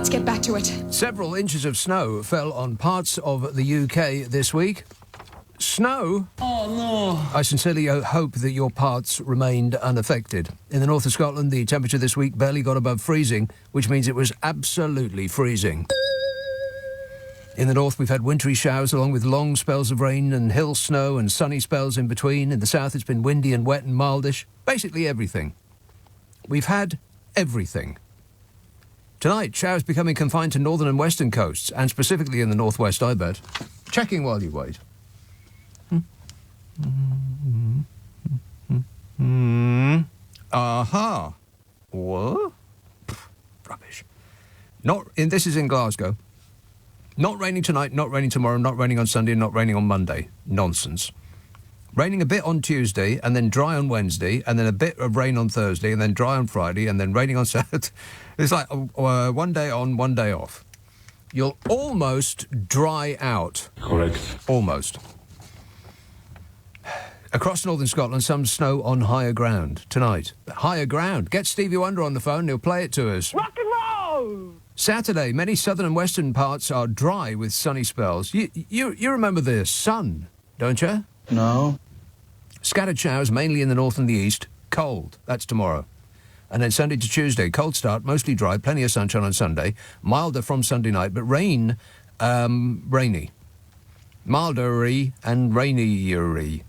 Let's get back to it. Several inches of snow fell on parts of the UK this week. Snow? Oh, no. I sincerely hope that your parts remained unaffected. In the north of Scotland, the temperature this week barely got above freezing, which means it was absolutely freezing. In the north, we've had wintry showers along with long spells of rain and hill snow and sunny spells in between. In the south, it's been windy and wet and mildish. Basically everything. We've had everything. Tonight, showers becoming confined to northern and western coasts, and specifically in the northwest, I bet. Checking while you wait. Aha. What? Rubbish. This is in Glasgow. Not raining tonight, not raining tomorrow, not raining on Sunday, and not raining on Monday. Nonsense. Raining a bit on Tuesday, and then dry on Wednesday, and then a bit of rain on Thursday, and then dry on Friday, and then raining on Saturday. It's like one day on, one day off. You'll almost dry out. Correct. Almost. Across northern Scotland, some snow on higher ground tonight. Higher ground. Get Stevie Wonder on the phone and he'll play it to us. Rock and roll! Saturday, many southern and western parts are dry with sunny spells. You remember the sun, don't you? No. Scattered showers, mainly in the north and the east. Cold. That's tomorrow. And then Sunday to Tuesday, cold start, mostly dry, plenty of sunshine on Sunday. Milder from Sunday night, but rain, rainy. Milder-y and rainy-y.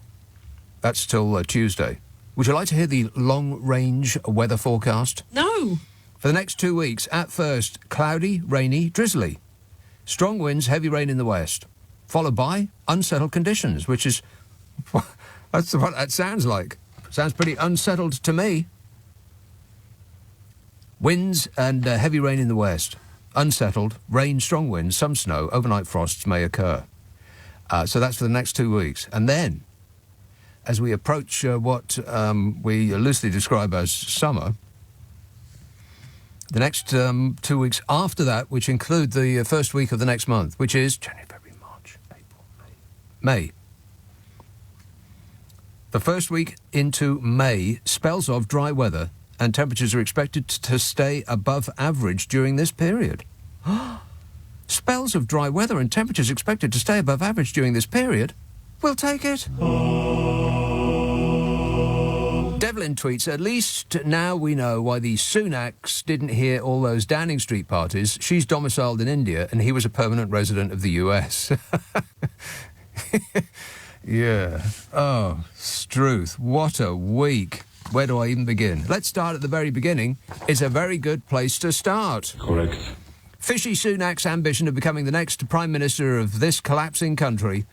That's till Tuesday. Would you like to hear the long-range weather forecast? No. For the next 2 weeks, at first, cloudy, rainy, drizzly. Strong winds, heavy rain in the west. Followed by unsettled conditions, which is... that's what that sounds like. Sounds pretty unsettled to me. Winds and heavy rain in the west. Unsettled, rain, strong winds, some snow, overnight frosts may occur. So that's for the next 2 weeks. And then, as we approach what we loosely describe as summer, the next 2 weeks after that, which include the first week of the next month, which is January, February, March, April, May. The first week into May, spells of dry weather, and temperatures are expected to stay above average during this period. Spells of dry weather and temperatures expected to stay above average during this period? We'll take it. Devlin tweets, at least now we know why the Sunaks didn't hear all those Downing Street parties. She's domiciled in India and he was a permanent resident of the US. Yeah. Oh, Struth, what a week. Where do I even begin? Let's start at the very beginning. It's a very good place to start. Correct. Fishy Sunak's ambition of becoming the next Prime Minister of this collapsing country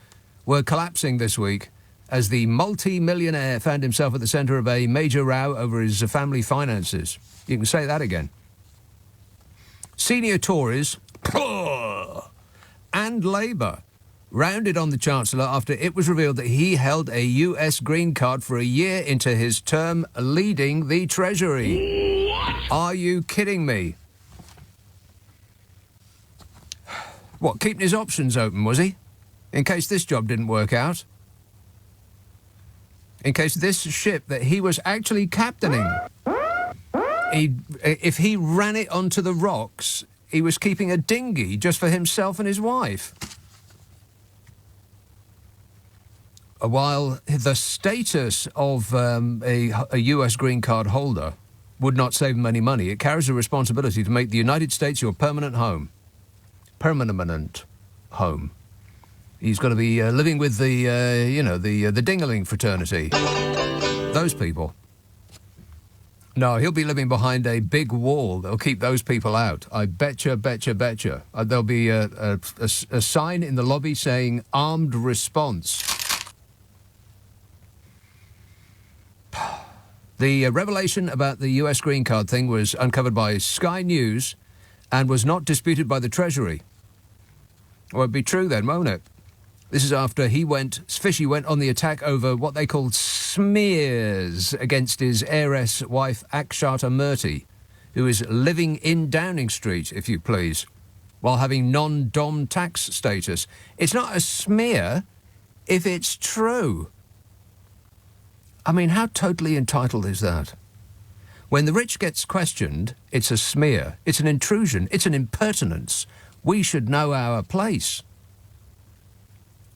were collapsing this week as the multi-millionaire found himself at the centre of a major row over his family finances. You can say that again. Senior Tories and Labour rounded on the Chancellor after it was revealed that he held a US green card for a year into his term leading the Treasury. What? Are you kidding me? What, keeping his options open, was he? In case this job didn't work out? In case this ship that he was actually captaining, if he ran it onto the rocks, he was keeping a dinghy just for himself and his wife. While the status of a US green card holder would not save him any money, it carries a responsibility to make the United States your permanent home. Permanent home. He's got to be living with the Dingaling fraternity. Those people. No, he'll be living behind a big wall that'll keep those people out. I betcha. There'll be a sign in the lobby saying, armed response. The revelation about the US green card thing was uncovered by Sky News and was not disputed by the Treasury. Well, it'd be true then, won't it? This is after Fishy went on the attack over what they called smears against his heiress wife, Akshata Murthy, who is living in Downing Street, if you please, while having non-dom tax status. It's not a smear if it's true. I mean, how totally entitled is that? When the rich gets questioned, it's a smear, it's an intrusion, it's an impertinence. We should know our place.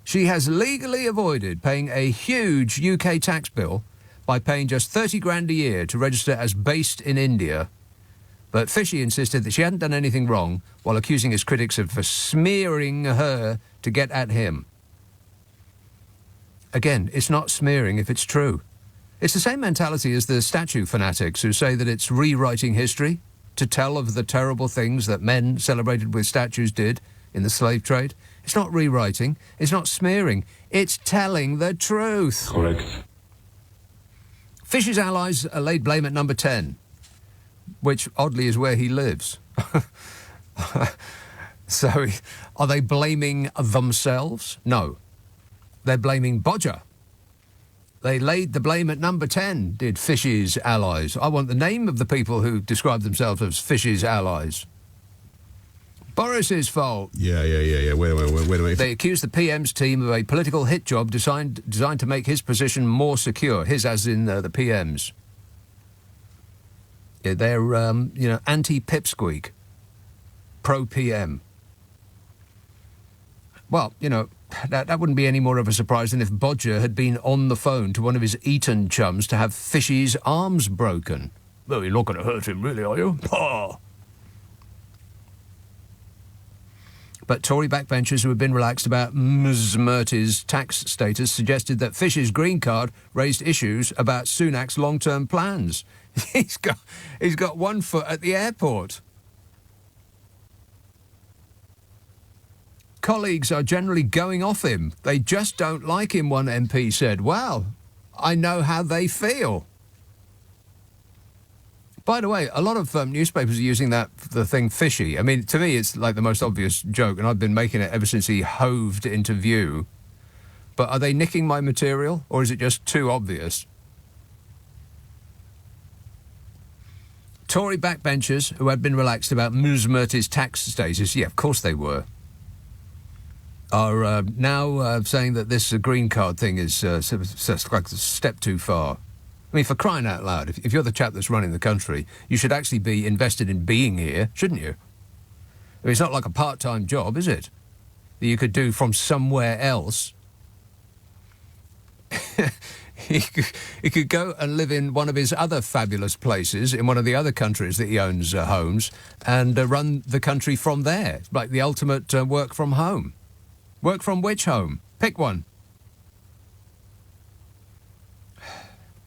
She has legally avoided paying a huge UK tax bill by paying just 30 grand a year to register as based in India. But Fishy insisted that she hadn't done anything wrong while accusing his critics of smearing her to get at him. Again, it's not smearing if it's true. It's the same mentality as the statue fanatics who say that it's rewriting history to tell of the terrible things that men celebrated with statues did in the slave trade. It's not rewriting. It's not smearing. It's telling the truth. Correct. Fishy's allies laid blame at number 10, which oddly is where he lives. So, are they blaming themselves? No. They're blaming Bodger. They laid the blame at number 10, did Fishy's allies. I want the name of the people who describe themselves as Fishy's allies. Boris's fault. Yeah. Wait a minute. They accused the PM's team of a political hit job designed to make his position more secure. His as in the PM's. Yeah, they're, anti-pipsqueak. Pro-PM. Well, that wouldn't be any more of a surprise than if Bodger had been on the phone to one of his Eton chums to have Fishy's arms broken. Well, you're not going to hurt him, really, are you? Pah! But Tory backbenchers who had been relaxed about Ms Murty's tax status suggested that Fishy's green card raised issues about Sunak's long-term plans. He's got one foot at the airport. Colleagues are generally going off him. They just don't like him, one MP said. Well, I know how they feel. By the way, a lot of newspapers are using the thing Fishy. I mean, to me, it's like the most obvious joke, and I've been making it ever since he hoved into view. But are they nicking my material, or is it just too obvious? Tory backbenchers who had been relaxed about Ms Murty's tax status, yeah, of course they were, are now saying that this green card thing is like a step too far. I mean, for crying out loud, if you're the chap that's running the country, you should actually be invested in being here, shouldn't you? I mean, it's not like a part-time job, is it? That you could do from somewhere else. He could go and live in one of his other fabulous places, in one of the other countries that he owns homes, and run the country from there. Like the ultimate work from home. Work from which home? Pick one.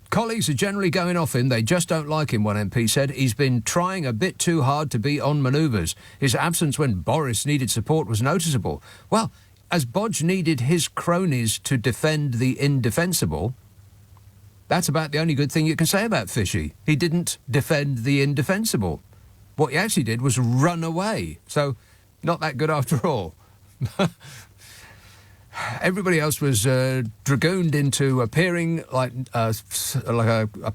Colleagues are generally going off him. They just don't like him, one MP said. He's been trying a bit too hard to be on manoeuvres. His absence when Boris needed support was noticeable. Well, as Bodge needed his cronies to defend the indefensible, that's about the only good thing you can say about Fishy. He didn't defend the indefensible. What he actually did was run away. So, not that good after all. Everybody else was dragooned into appearing like a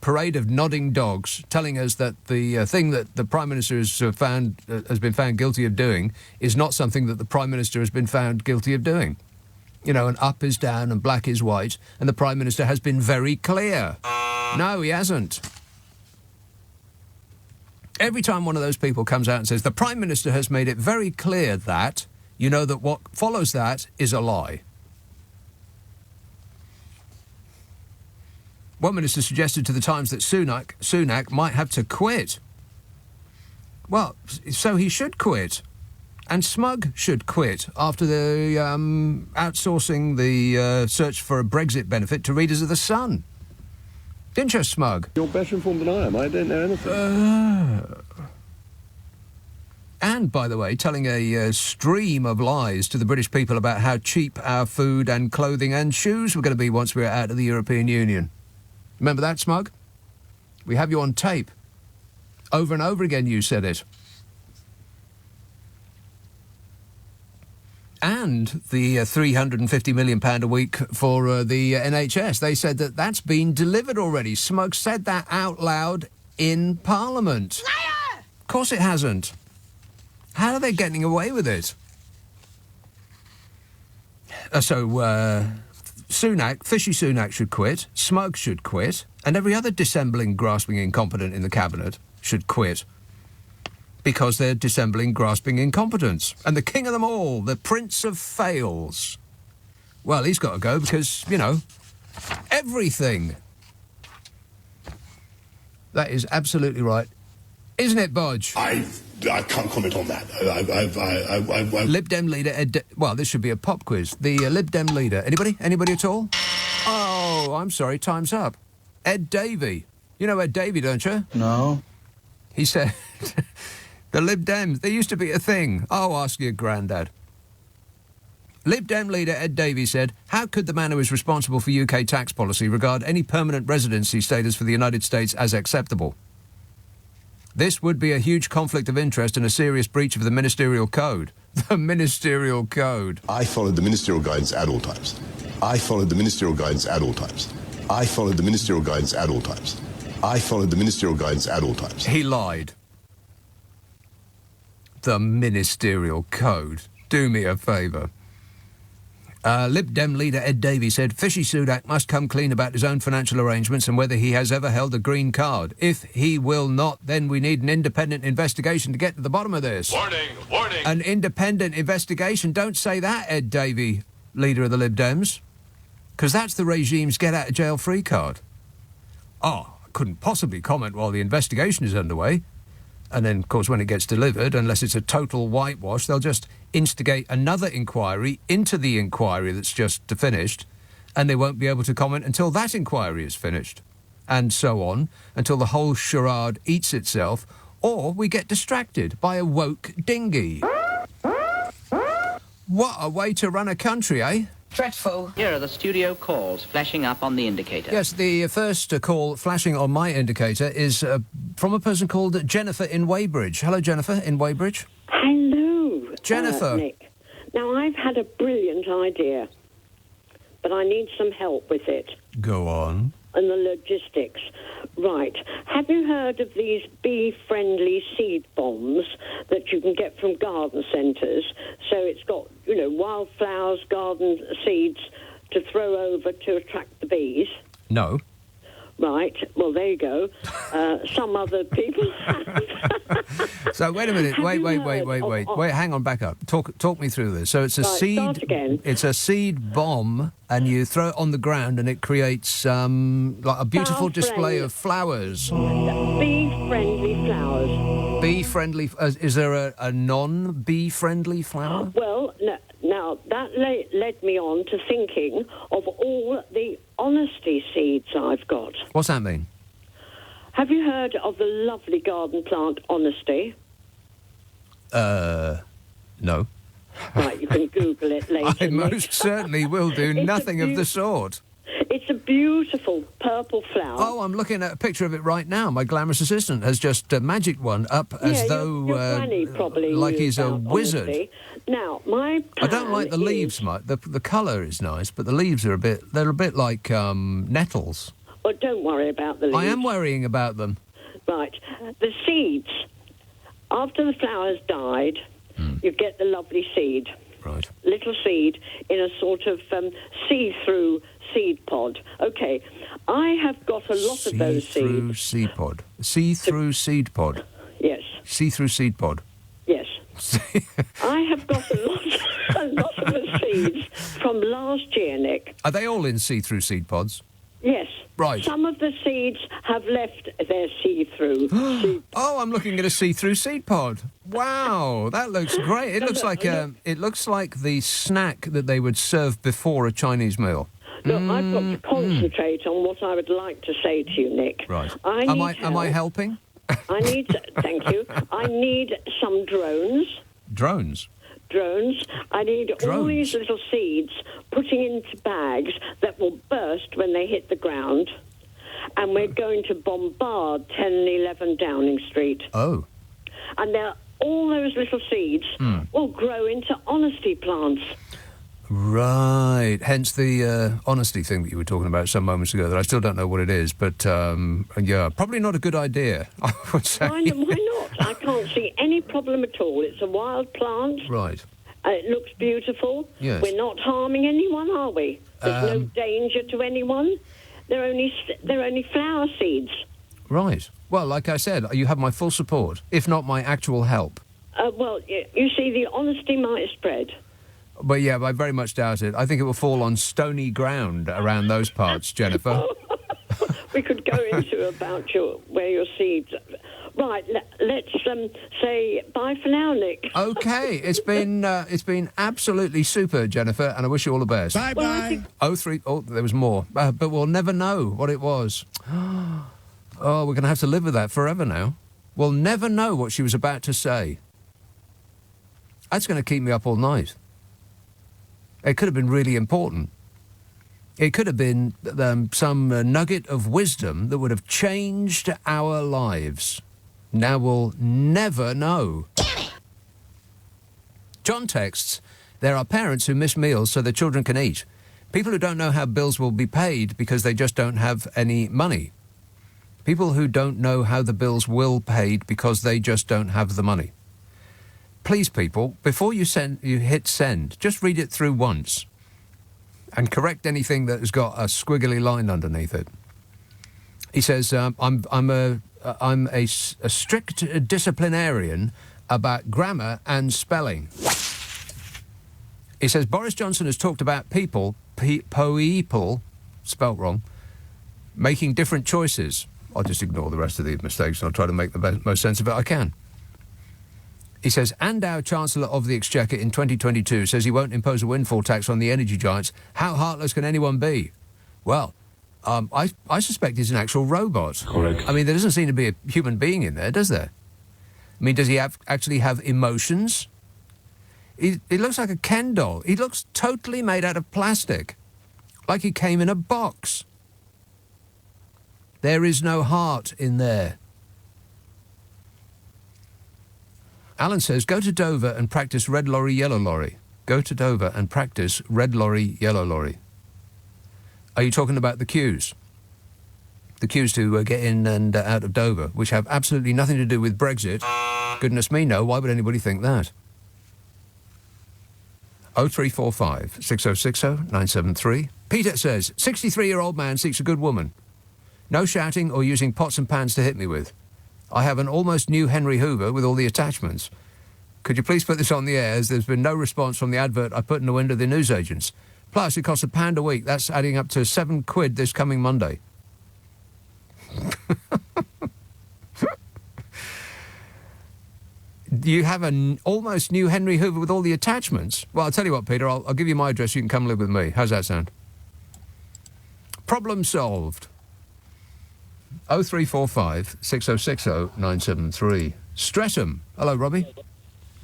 parade of nodding dogs, telling us that the thing that the Prime Minister has been found guilty of doing is not something that the Prime Minister has been found guilty of doing. You know, and up is down and black is white, and the Prime Minister has been very clear. No, he hasn't. Every time one of those people comes out and says, the Prime Minister has made it very clear that, you know that what follows that is a lie. One minister suggested to the Times that Sunak might have to quit. Well, so he should quit. And Smug should quit after the outsourcing the search for a Brexit benefit to readers of The Sun. Didn't you, Smug? You're better informed than I am. I don't know anything. And, by the way, telling a stream of lies to the British people about how cheap our food and clothing and shoes were going to be once we were out of the European Union. Remember that, Smug? We have you on tape. Over and over again you said it. And the £350 million a week for the NHS. They said that that's been delivered already. Smug said that out loud in Parliament. Liar! Of course it hasn't. How are they getting away with it? Fishy Sunak should quit, Smug should quit, and every other dissembling, grasping incompetent in the cabinet should quit. Because they're dissembling, grasping incompetence. And the king of them all, the prince of fails. Well, he's got to go because, everything. That is absolutely right. Isn't it, Bodge? I can't comment on that. Lib Dem leader well, this should be a pop quiz. The Lib Dem leader. Anybody? Anybody at all? Oh, I'm sorry. Time's up. Ed Davey. You know Ed Davey, don't you? No. He said, the Lib Dems, they used to be a thing. Oh, ask your granddad. Lib Dem leader Ed Davey said, how could the man who is responsible for UK tax policy regard any permanent residency status for the United States as acceptable? This would be a huge conflict of interest and a serious breach of the ministerial code. The ministerial code. I followed the ministerial guidance at all times. I followed the ministerial guidance at all times. I followed the ministerial guidance at all times. I followed the ministerial guidance at all times. He lied. The ministerial code. Do me a favour. Lib Dem leader Ed Davey said Fishy Sunak must come clean about his own financial arrangements and whether he has ever held a green card. If he will not, then we need an independent investigation to get to the bottom of this. Warning, warning. An independent investigation? Don't say that, Ed Davey, leader of the Lib Dems, because that's the regime's get-out-of-jail-free card. Oh, I couldn't possibly comment while the investigation is underway. And then, of course, when it gets delivered, unless it's a total whitewash, they'll just instigate another inquiry into the inquiry that's just finished, and they won't be able to comment until that inquiry is finished. And so on, until the whole charade eats itself, or we get distracted by a woke dinghy. What a way to run a country, eh? Dreadful. Here are the studio calls flashing up on the indicator. Yes, the first call flashing on my indicator is from a person called Jennifer in Weybridge. Hello, Jennifer in Weybridge. Hello, Jennifer. Nick. Now, I've had a brilliant idea, but I need some help with it. Go on. And the logistics. Right. Have you heard of these bee-friendly seed bombs that you can get from garden centres? So it's got, wildflowers, garden seeds to throw over to attract the bees. No. Right. Well, there you go. Some other people have. So wait a minute. Wait. Hang on. Back up. Talk me through this. So it's a seed. Start again. It's a seed bomb, and you throw it on the ground, and it creates like a beautiful display of flowers. Bee-friendly flowers. Bee-friendly. Is there a non-bee-friendly flower? Well, no. Now, that led me on to thinking of all the honesty seeds I've got. What's that mean? Have you heard of the lovely garden plant Honesty? No. Right, you can Google it later. I most certainly will do nothing of the sort. It's a beautiful purple flower. Oh, I'm looking at a picture of it right now. My glamorous assistant has just magicked one up as though your granny probably like he's a about wizard. Honesty. Now, my I don't like the leaves much. The colour is nice, but the leaves are they're a bit like nettles. Well, don't worry about the leaves. I am worrying about them. Right. The seeds, after the flowers died, you get the lovely seed. Right. Little seed in a sort of see-through seed pod. OK, I have got a lot of those seeds. See-through seed pod. See-through seed pod. Yes. See-through seed pod. Yes. I have got a lot of the seeds from last year, Nick. Are they all in see-through seed pods? Yes. Right. Some of the seeds have left their see-through seed. Oh, I'm looking at a see-through seed pod. Wow, that looks great. It looks like the snack that they would serve before a Chinese meal. Look, I've got to concentrate on what I would like to say to you, Nick. Right. Am I helping? Thank you. I need some drones. Drones? Drones. I need all these little seeds putting into bags that will burst when they hit the ground. And we're going to bombard 10 and 11 Downing Street. Oh. And all those little seeds will grow into honesty plants. Right. Hence the honesty thing that you were talking about some moments ago that I still don't know what it is. But, yeah, probably not a good idea, I would say. Why not? I can't see any problem at all. It's a wild plant. Right. It looks beautiful. Yes. We're not harming anyone, are we? There's no danger to anyone. They're only flower seeds. Right. Well, like I said, you have my full support, if not my actual help. Well, you see, the honesty might spread. But yeah, I very much doubt it. I think it will fall on stony ground around those parts, Jennifer. We could go into about where your seeds. Right, let's say bye for now, Nick. Okay, it's been absolutely super, Jennifer, and I wish you all the best. Bye bye. There was more, but we'll never know what it was. Oh, we're going to have to live with that forever now. We'll never know what she was about to say. That's going to keep me up all night. It could have been really important. It could have been some nugget of wisdom that would have changed our lives. Now we'll never know. John texts, there are parents who miss meals so their children can eat. People who don't know how bills will be paid because they just don't have any money. People who don't know how the bills will be paid because they just don't have the money. Please, people, before you hit send, just read it through once and correct anything that has got a squiggly line underneath it. He says, I'm a strict disciplinarian about grammar and spelling. He says, Boris Johnson has talked about people, spelt wrong, making different choices. I'll just ignore the rest of the mistakes and I'll try to make the most sense of it I can. He says, and our Chancellor of the Exchequer in 2022 says he won't impose a windfall tax on the energy giants. How heartless can anyone be? Well, I suspect he's an actual robot. Correct. I mean, there doesn't seem to be a human being in there, does there? I mean, does he actually have emotions? He looks like a Ken doll. He looks totally made out of plastic, like he came in a box. There is no heart in there. Alan says, go to Dover and practice red lorry, yellow lorry. Go to Dover and practice red lorry, yellow lorry. Are you talking about the queues? The queues to get in and out of Dover, which have absolutely nothing to do with Brexit. Goodness me, no. Why would anybody think that? 0345 6060 973. Peter says, 63-year-old man seeks a good woman. No shouting or using pots and pans to hit me with. I have an almost new Henry Hoover with all the attachments. Could you please put this on the air, as there's been no response from the advert I put in the window of the newsagents. Plus, it costs £1 a week. That's adding up to £7 this coming Monday. You have an almost new Henry Hoover with all the attachments? Well, I'll tell you what, Peter, I'll give you my address. You can come live with me. How's that sound? Problem solved. 0345 6060 973. Streatham. Hello, Robbie.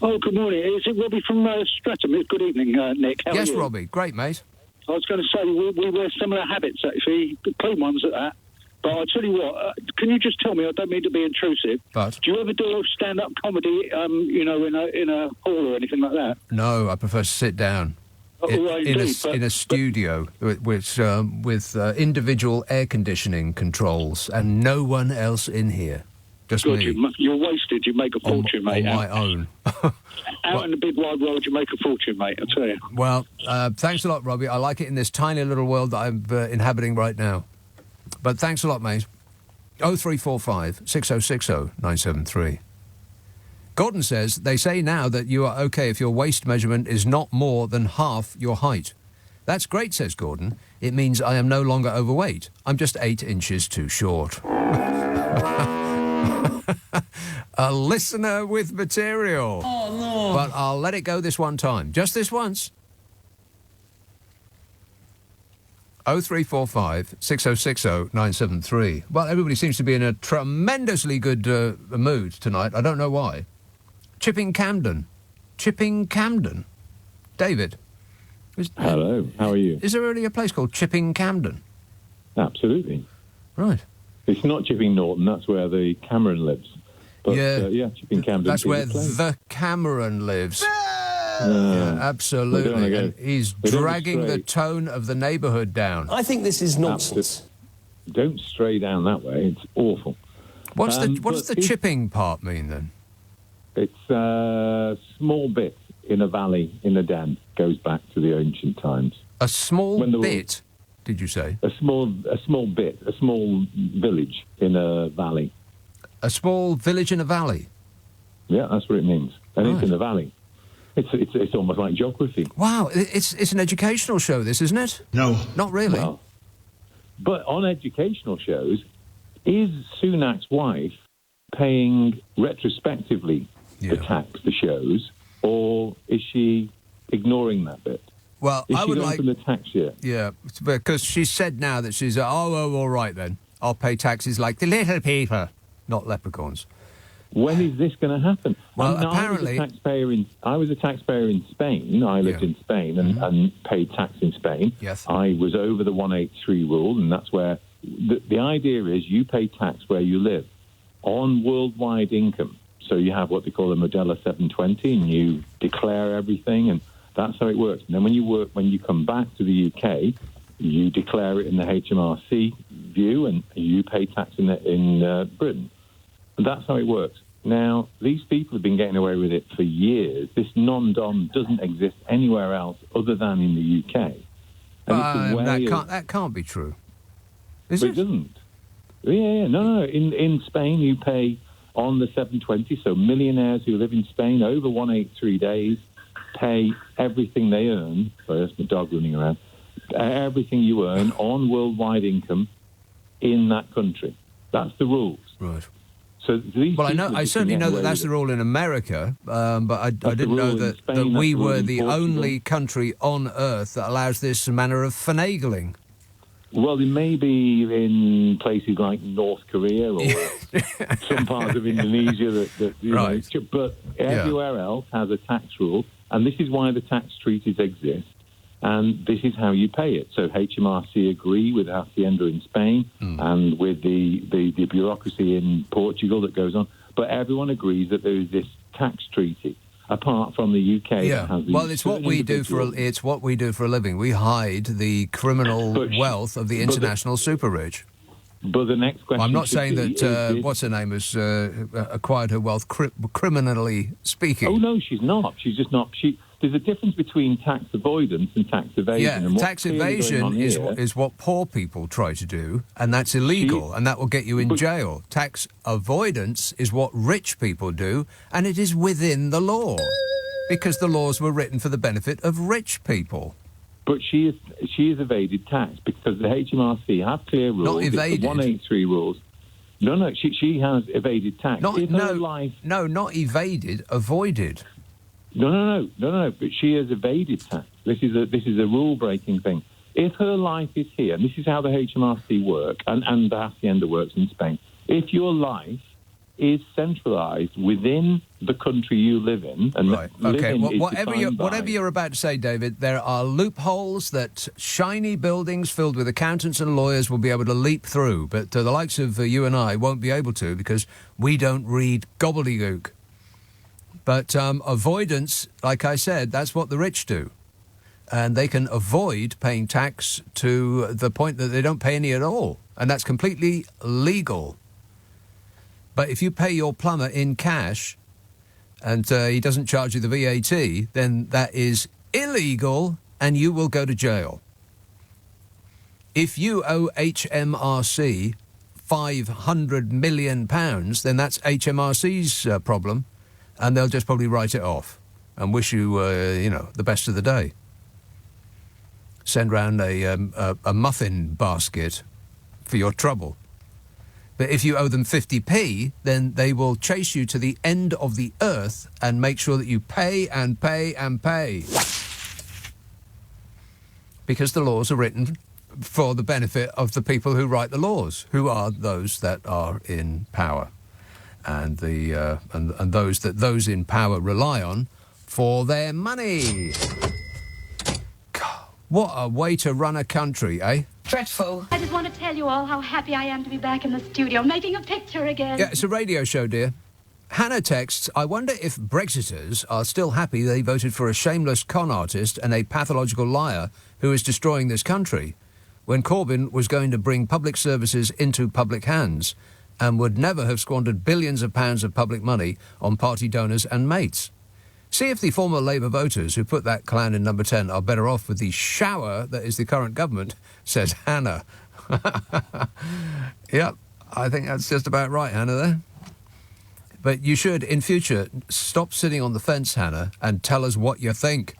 Oh, good morning. Is it Robbie from Streatham? Good evening, Nick. How are you? Robbie. Great, mate. I was going to say we wear similar habits, actually. Clean ones at that. But I'll tell you what, can you just tell me, I don't mean to be intrusive, but do you ever do stand-up comedy, in a hall or anything like that? No, I prefer to sit down. In a studio with individual air conditioning controls and no one else in here. Just good, me. You're wasted. You make a fortune, mate. On my own. Out in the big wide world, you make a fortune, mate, I tell you. Well, thanks a lot, Robbie. I like it in this tiny little world that I'm inhabiting right now. But thanks a lot, mate. 0345 6060 973. Gordon says, they say now that you are okay if your waist measurement is not more than half your height. That's great, says Gordon. It means I am no longer overweight. I'm just 8 inches too short. A listener with material. Oh, no. But I'll let it go this one time. Just this once. 0345 6060 973. Well, everybody seems to be in a tremendously good mood tonight. I don't know why. Chipping Camden. David. Hello, how are you? Is there really a place called Chipping Camden? Absolutely. Right. It's not Chipping Norton, that's where the Cameron lives. But, Chipping Camden. That's where the Cameron lives. Yeah, absolutely. And he's dragging the tone of the neighbourhood down. I think this is nonsense. Don't stray down that way. It's awful. What does the chipping part mean, then? It's a small bit in a valley in a den goes back to the ancient times. A small bit, did you say? A small village in a valley. A small village in a valley? Yeah, that's what it means. And It's in a valley. It's almost like geography. Wow, it's an educational show, this, isn't it? No. Not really. Well, but on educational shows, is Sunak's wife paying retrospectively the tax the shows, or is she ignoring that bit? Well, is I she would going like from the tax year? Yeah, because she said now that she's all right then. I'll pay taxes like the little people, not leprechauns. When is this going to happen? Well, apparently, I was a taxpayer in Spain. I lived in Spain and paid tax in Spain. Yes. I was over the 183 rule, and that's where the idea is you pay tax where you live on worldwide income. So you have what they call a Modella 720, and you declare everything, and that's how it works. And then when you come back to the UK, you declare it in the HMRC view, and you pay tax in Britain. And that's how it works. Now, these people have been getting away with it for years. This non-dom doesn't exist anywhere else other than in the UK. And that can't be true. It doesn't. Yeah. No. In Spain, you pay on the 720, so millionaires who live in Spain over 183 days pay everything they earn. Sorry, that's my dog running around. Everything you earn on worldwide income in that country. That's the rules. Right. So these I certainly know that that's the rule in America, but I didn't know that we were the only country on Earth that allows this manner of finagling. Well, it may be in places like North Korea or some parts of Indonesia that right. know, but everywhere else has a tax rule, and this is why the tax treaties exist, and this is how you pay it. So HMRC agree with Hacienda in Spain and with the bureaucracy in Portugal that goes on, but everyone agrees that there is this tax treaty. Apart from the UK, yeah. It's what we do for a living. We hide the criminal wealth of the international super rich. But the next question. I'm not saying that what's her name has acquired her wealth criminally speaking. Oh no, she's not. She's just not. There's a difference between tax avoidance and tax evasion. Yeah, and tax evasion is what poor people try to do, and that's illegal, and that will get you in jail. Tax avoidance is what rich people do, and it is within the law, because the laws were written for the benefit of rich people. But she has evaded tax because the HMRC have clear rules. Not evaded. The 183 rules. No, she has evaded tax. Not evaded, avoided. No. But she has evaded tax. This is a rule-breaking thing. If her life is here, and this is how the HMRC work, and the Hacienda works in Spain, if your life is centralised within the country you live in, and right. Okay. Whatever you're about to say, David, there are loopholes that shiny buildings filled with accountants and lawyers will be able to leap through, but the likes of you and I won't be able to because we don't read gobbledygook. But avoidance, like I said, that's what the rich do. And they can avoid paying tax to the point that they don't pay any at all. And that's completely legal. But if you pay your plumber in cash and he doesn't charge you the VAT, then that is illegal and you will go to jail. If you owe HMRC £500 million, then that's HMRC's problem. And they'll just probably write it off and wish you, the best of the day. Send round a muffin basket for your trouble. But if you owe them 50p, then they will chase you to the end of the earth and make sure that you pay and pay and pay. Because the laws are written for the benefit of the people who write the laws, who are those that are in power. And those that those in power rely on for their money. God, what a way to run a country, eh? Dreadful. I just want to tell you all how happy I am to be back in the studio, making a picture again. Yeah, it's a radio show, dear. Hannah texts, I wonder if Brexiters are still happy they voted for a shameless con artist and a pathological liar who is destroying this country, when Corbyn was going to bring public services into public hands and would never have squandered billions of pounds of public money on party donors and mates. See if the former Labour voters who put that clan in number 10 are better off with the shower that is the current government, says Hannah. Yep, I think that's just about right, Hannah, there. But you should, in future, stop sitting on the fence, Hannah, and tell us what you think.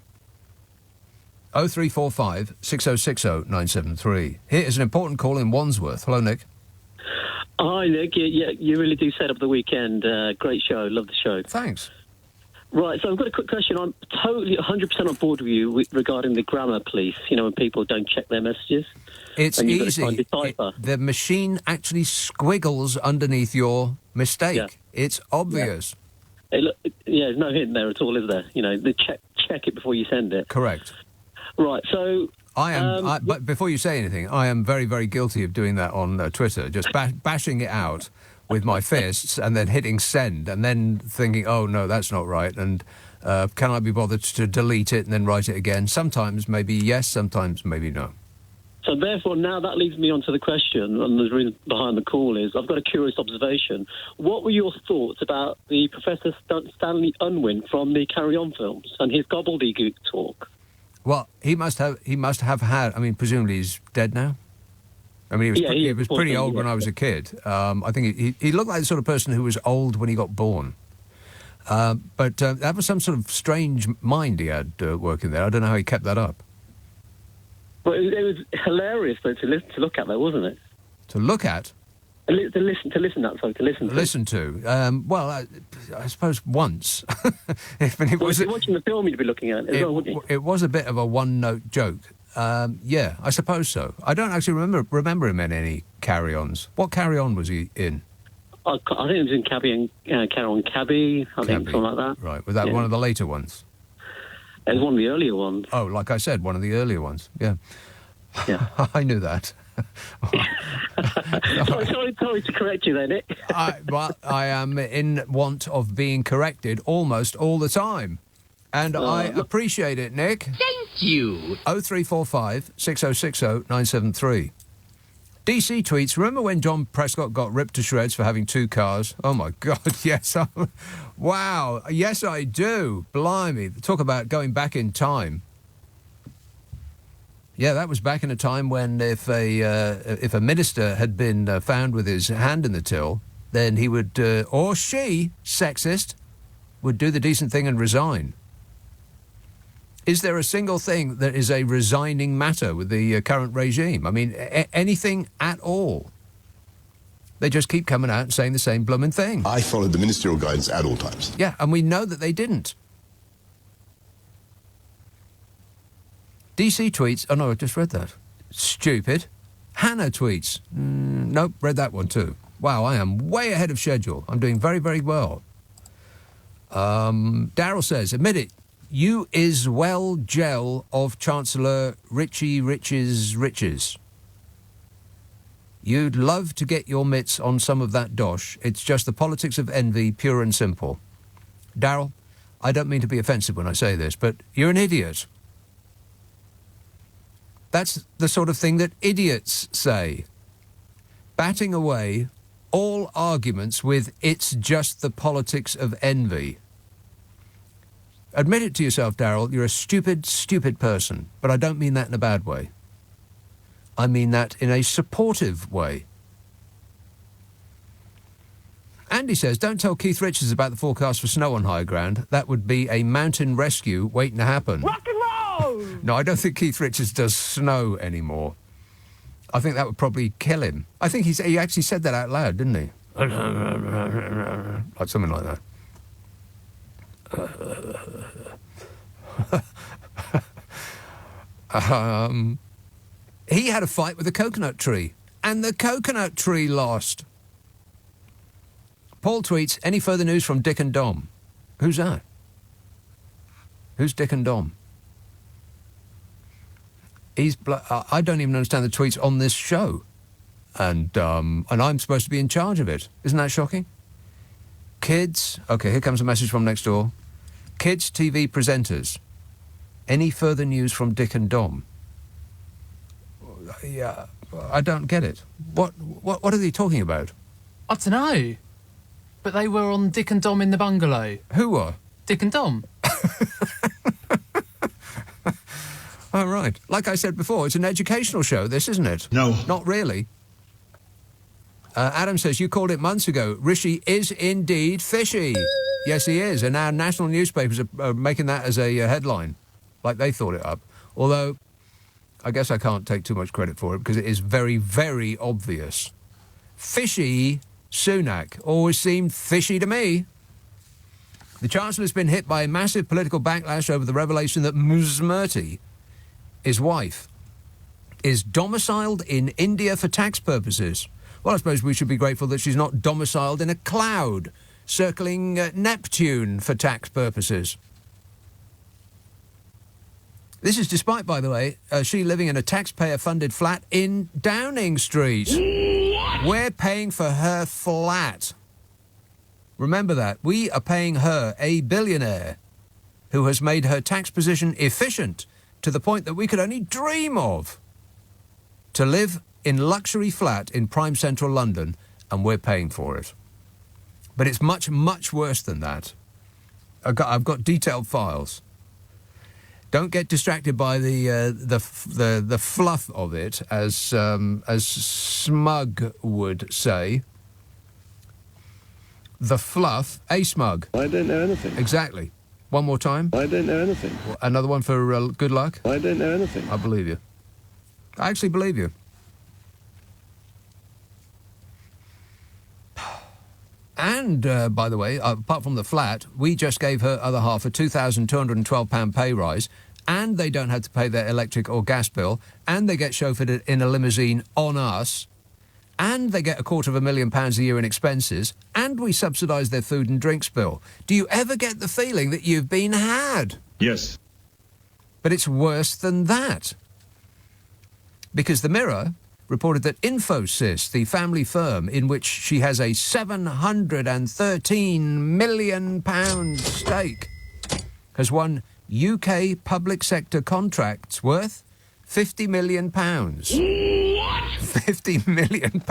0345 6060 973. Here is an important call in Wandsworth. Hello, Nick. Hi, Nick. Yeah, you really do set up the weekend. Great show. Love the show. Thanks. Right, so I've got a quick question. I'm totally 100% on board with you regarding the grammar police, when people don't check their messages. It's easy. The machine actually squiggles underneath your mistake. Yeah. It's obvious. Yeah. There's no hint there at all, is there? The check it before you send it. Correct. Right, so... But before you say anything, I am very, very guilty of doing that on Twitter, just bashing it out with my fists and then hitting send and then thinking, oh, no, that's not right, and can I be bothered to delete it and then write it again? Sometimes maybe yes, sometimes maybe no. So therefore, now that leads me on to the question, and the reason behind the call is I've got a curious observation. What were your thoughts about the Professor Stanley Unwin from the Carry On films and his gobbledygook talk? Well, he must have had. I mean, presumably he's dead now. I mean, he was pretty old when I was a kid. I think he looked like the sort of person who was old when he got born. But that was some sort of strange mind he had working there. I don't know how he kept that up. Well, it was hilarious, though, to look at, though, wasn't it? To look at? To listen to. Listen to. Well, I suppose once. If you're watching the film, you'd be looking at it as well, wouldn't you? It was a bit of a one-note joke. Yeah, I suppose so. I don't actually remember him in any carry-ons. What carry-on was he in? I think it was in Carry On Cabby, I think, something like that. Right, was that one of the later ones? It was one of the earlier ones. Oh, like I said, one of the earlier ones, yeah. I knew that. Sorry to correct you there, Nick. I am in want of being corrected almost all the time. And I appreciate it, Nick. Thank you. 0345 6060 973. DC tweets, remember when John Prescott got ripped to shreds for having 2 cars? Oh, my God, yes. Wow, yes, I do. Blimey, talk about going back in time. Yeah, that was back in a time when if a minister had been found with his hand in the till, then he would, or she, sexist, would do the decent thing and resign. Is there a single thing that is a resigning matter with the current regime? I mean, anything at all? They just keep coming out and saying the same blooming thing. I followed the ministerial guidance at all times. Yeah, and we know that they didn't. DC tweets... Oh, no, I just read that. Stupid. Hannah tweets. Nope, read that one too. Wow, I am way ahead of schedule. I'm doing very, very well. Daryl says, admit it, you is well gel of Chancellor Rishi Riches. You'd love to get your mitts on some of that dosh. It's just the politics of envy, pure and simple. Daryl, I don't mean to be offensive when I say this, but you're an idiot. That's the sort of thing that idiots say. Batting away all arguments with it's just the politics of envy. Admit it to yourself, Daryl, you're a stupid, stupid person, but I don't mean that in a bad way. I mean that in a supportive way. Andy says, don't tell Keith Richards about the forecast for snow on high ground. That would be a mountain rescue waiting to happen. Rock and roll! No, I don't think Keith Richards does snow anymore. I think that would probably kill him. I think he actually said that out loud, didn't he? Like something like that. He had a fight with a coconut tree, and the coconut tree lost. Paul tweets, any further news from Dick and Dom? Who's that? Who's Dick and Dom? I don't even understand the tweets on this show. And I'm supposed to be in charge of it. Isn't that shocking? Kids... OK, here comes a message from next door. Kids TV presenters. Any further news from Dick and Dom? Yeah, I don't get it. What are they talking about? I don't know. But they were on Dick and Dom in the Bungalow. Who were? Dick and Dom. Oh, right. Like I said before, it's an educational show, this, isn't it? No. Not really. Adam says, you called it months ago. Rishi is indeed fishy. Yes, he is. And now national newspapers are making that as a headline, like they thought it up. Although, I guess I can't take too much credit for it because it is very, very obvious. Fishy Sunak always seemed fishy to me. The Chancellor has been hit by a massive political backlash over the revelation that Murthy, his wife, is domiciled in India for tax purposes. Well, I suppose we should be grateful that she's not domiciled in a cloud circling Neptune for tax purposes. This is despite, by the way, she living in a taxpayer-funded flat in Downing Street. What? We're paying for her flat. Remember that. We are paying her, a billionaire, who has made her tax position efficient to the point that we could only dream of, to live in luxury flat in prime central London, and we're paying for it. But it's much, much worse than that. I've got detailed files. Don't get distracted by the fluff of it, as Smug would say. The fluff, a smug. I don't know anything. Exactly. One more time. I don't know anything. Another one for good luck. I don't know anything. I believe you. I actually believe you. And, by the way, apart from the flat, we just gave her other half a £2,212 pay rise, and they don't have to pay their electric or gas bill, and they get chauffeured in a limousine on us, and they get £250,000 a year in expenses, and we subsidise their food and drinks bill. Do you ever get the feeling that you've been had? Yes. But it's worse than that. Because the Mirror reported that Infosys, the family firm in which she has a £713 million stake, has won UK public sector contracts worth £50 million. What? £50 million.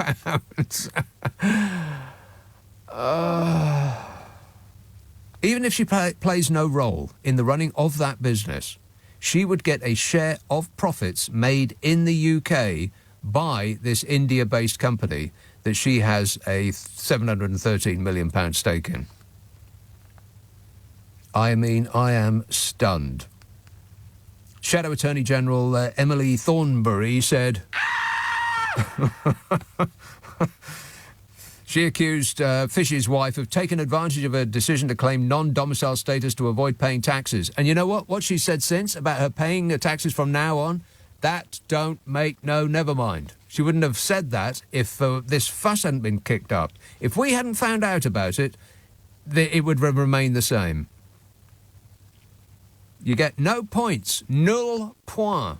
Even if she plays no role in the running of that business, she would get a share of profits made in the UK by this India-based company that she has a £713 million stake in. I mean, I am stunned. Shadow Attorney General Emily Thornberry said... She accused Fish's wife of taking advantage of her decision to claim non-domicile status to avoid paying taxes. And you know what? What she said since about her paying the taxes from now on, that don't make no never mind. She wouldn't have said that if this fuss hadn't been kicked up. If we hadn't found out about it, it would remain the same. You get no points. Nul point.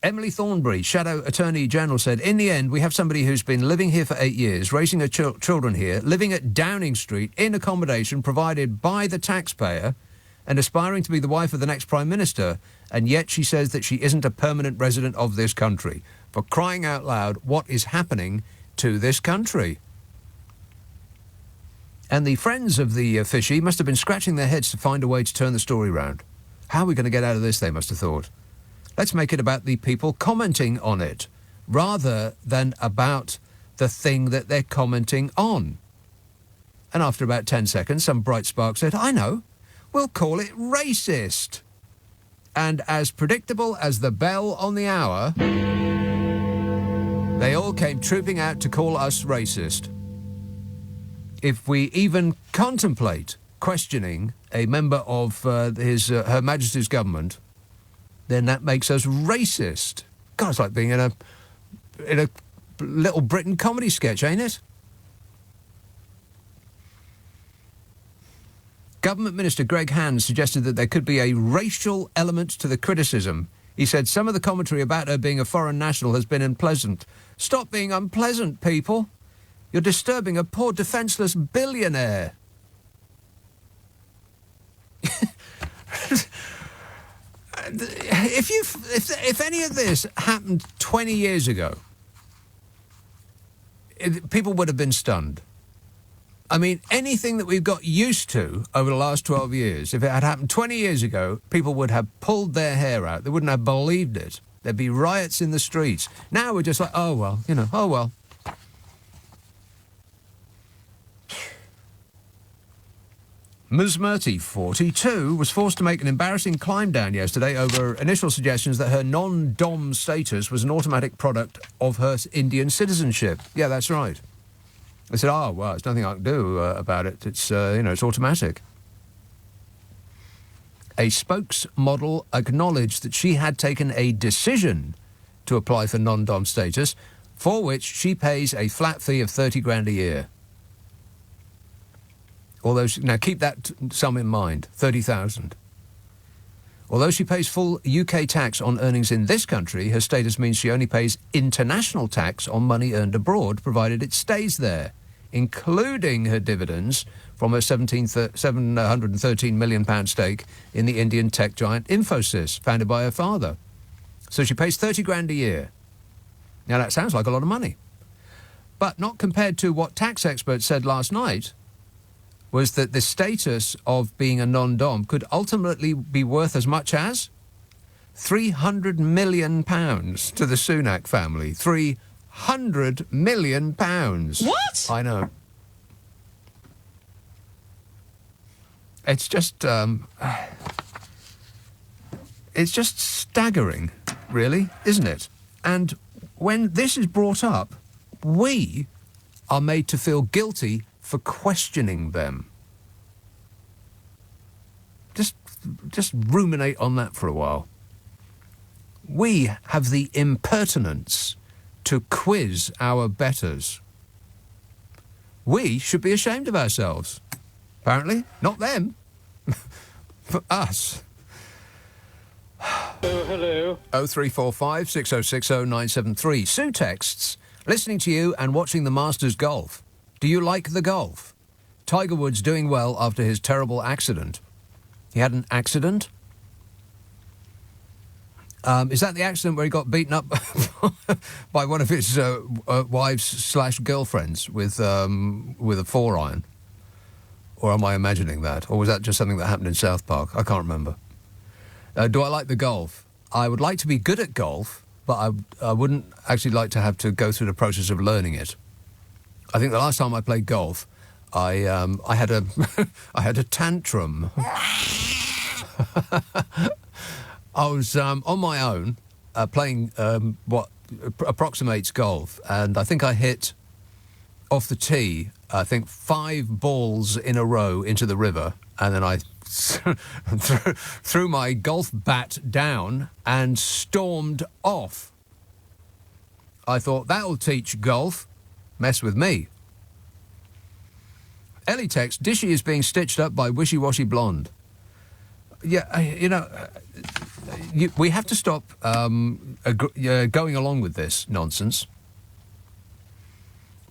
Emily Thornberry, Shadow Attorney General, said, in the end, we have somebody who's been living here for 8 years, raising her children here, living at Downing Street in accommodation provided by the taxpayer and aspiring to be the wife of the next Prime Minister, and yet she says that she isn't a permanent resident of this country. For crying out loud, what is happening to this country? And the friends of the fishy must have been scratching their heads to find a way to turn the story round. How are we going to get out of this, they must have thought. Let's make it about the people commenting on it, rather than about the thing that they're commenting on. And after about 10 seconds, some bright spark said, I know, we'll call it racist. And as predictable as the bell on the hour, they all came trooping out to call us racist. If we even contemplate questioning a member of Her Majesty's government, then that makes us racist. God, it's like being in a Little Britain comedy sketch, ain't it? Government Minister Greg Hands suggested that there could be a racial element to the criticism. He said some of the commentary about her being a foreign national has been unpleasant. Stop being unpleasant, people. You're disturbing a poor defenceless billionaire. If any of this happened 20 years ago, people would have been stunned. I mean, anything that we've got used to over the last 12 years, if it had happened 20 years ago, people would have pulled their hair out. They wouldn't have believed it. There'd be riots in the streets. Now we're just like, oh, well, oh, well. Ms. Murty, 42, was forced to make an embarrassing climb down yesterday over initial suggestions that her non-dom status was an automatic product of her Indian citizenship. Yeah, that's right. They said, oh, well, there's nothing I can do about it. It's, it's automatic. A spokesmodel acknowledged that she had taken a decision to apply for non-dom status, for which she pays a flat fee of 30 grand a year. Although now keep that sum in mind, 30,000. Although she pays full UK tax on earnings in this country, her status means she only pays international tax on money earned abroad, provided it stays there, including her dividends from her £713 million stake in the Indian tech giant Infosys, founded by her father. So she pays 30 grand a year. Now that sounds like a lot of money. But not compared to what tax experts said last night, was that the status of being a non-dom could ultimately be worth as much as £300 million to the Sunak family. £300 million. What? I know. It's just staggering, really, isn't it? And when this is brought up, we are made to feel guilty for questioning them. Just ruminate on that for a while. We have the impertinence to quiz our betters. We should be ashamed of ourselves. Apparently, not them. For us. Hello. 0345 6060 973. Sue texts, listening to you and watching the Masters golf. Do you like the golf? Tiger Woods doing well after his terrible accident. He had an accident? Is that the accident where he got beaten up by one of his wives/girlfriends with a 4-iron? Or am I imagining that? Or was that just something that happened in South Park? I can't remember. Do I like the golf? I would like to be good at golf, but I wouldn't actually like to have to go through the process of learning it. I think the last time I played golf, I had a I had a tantrum. I was on my own playing what approximates golf, and I think I hit off the tee, I think 5 balls in a row into the river, and then I threw my golf bat down and stormed off. I thought, that'll teach golf. Mess with me. Ellie texts, Dishy is being stitched up by wishy-washy blonde. Yeah, we have to stop going along with this nonsense,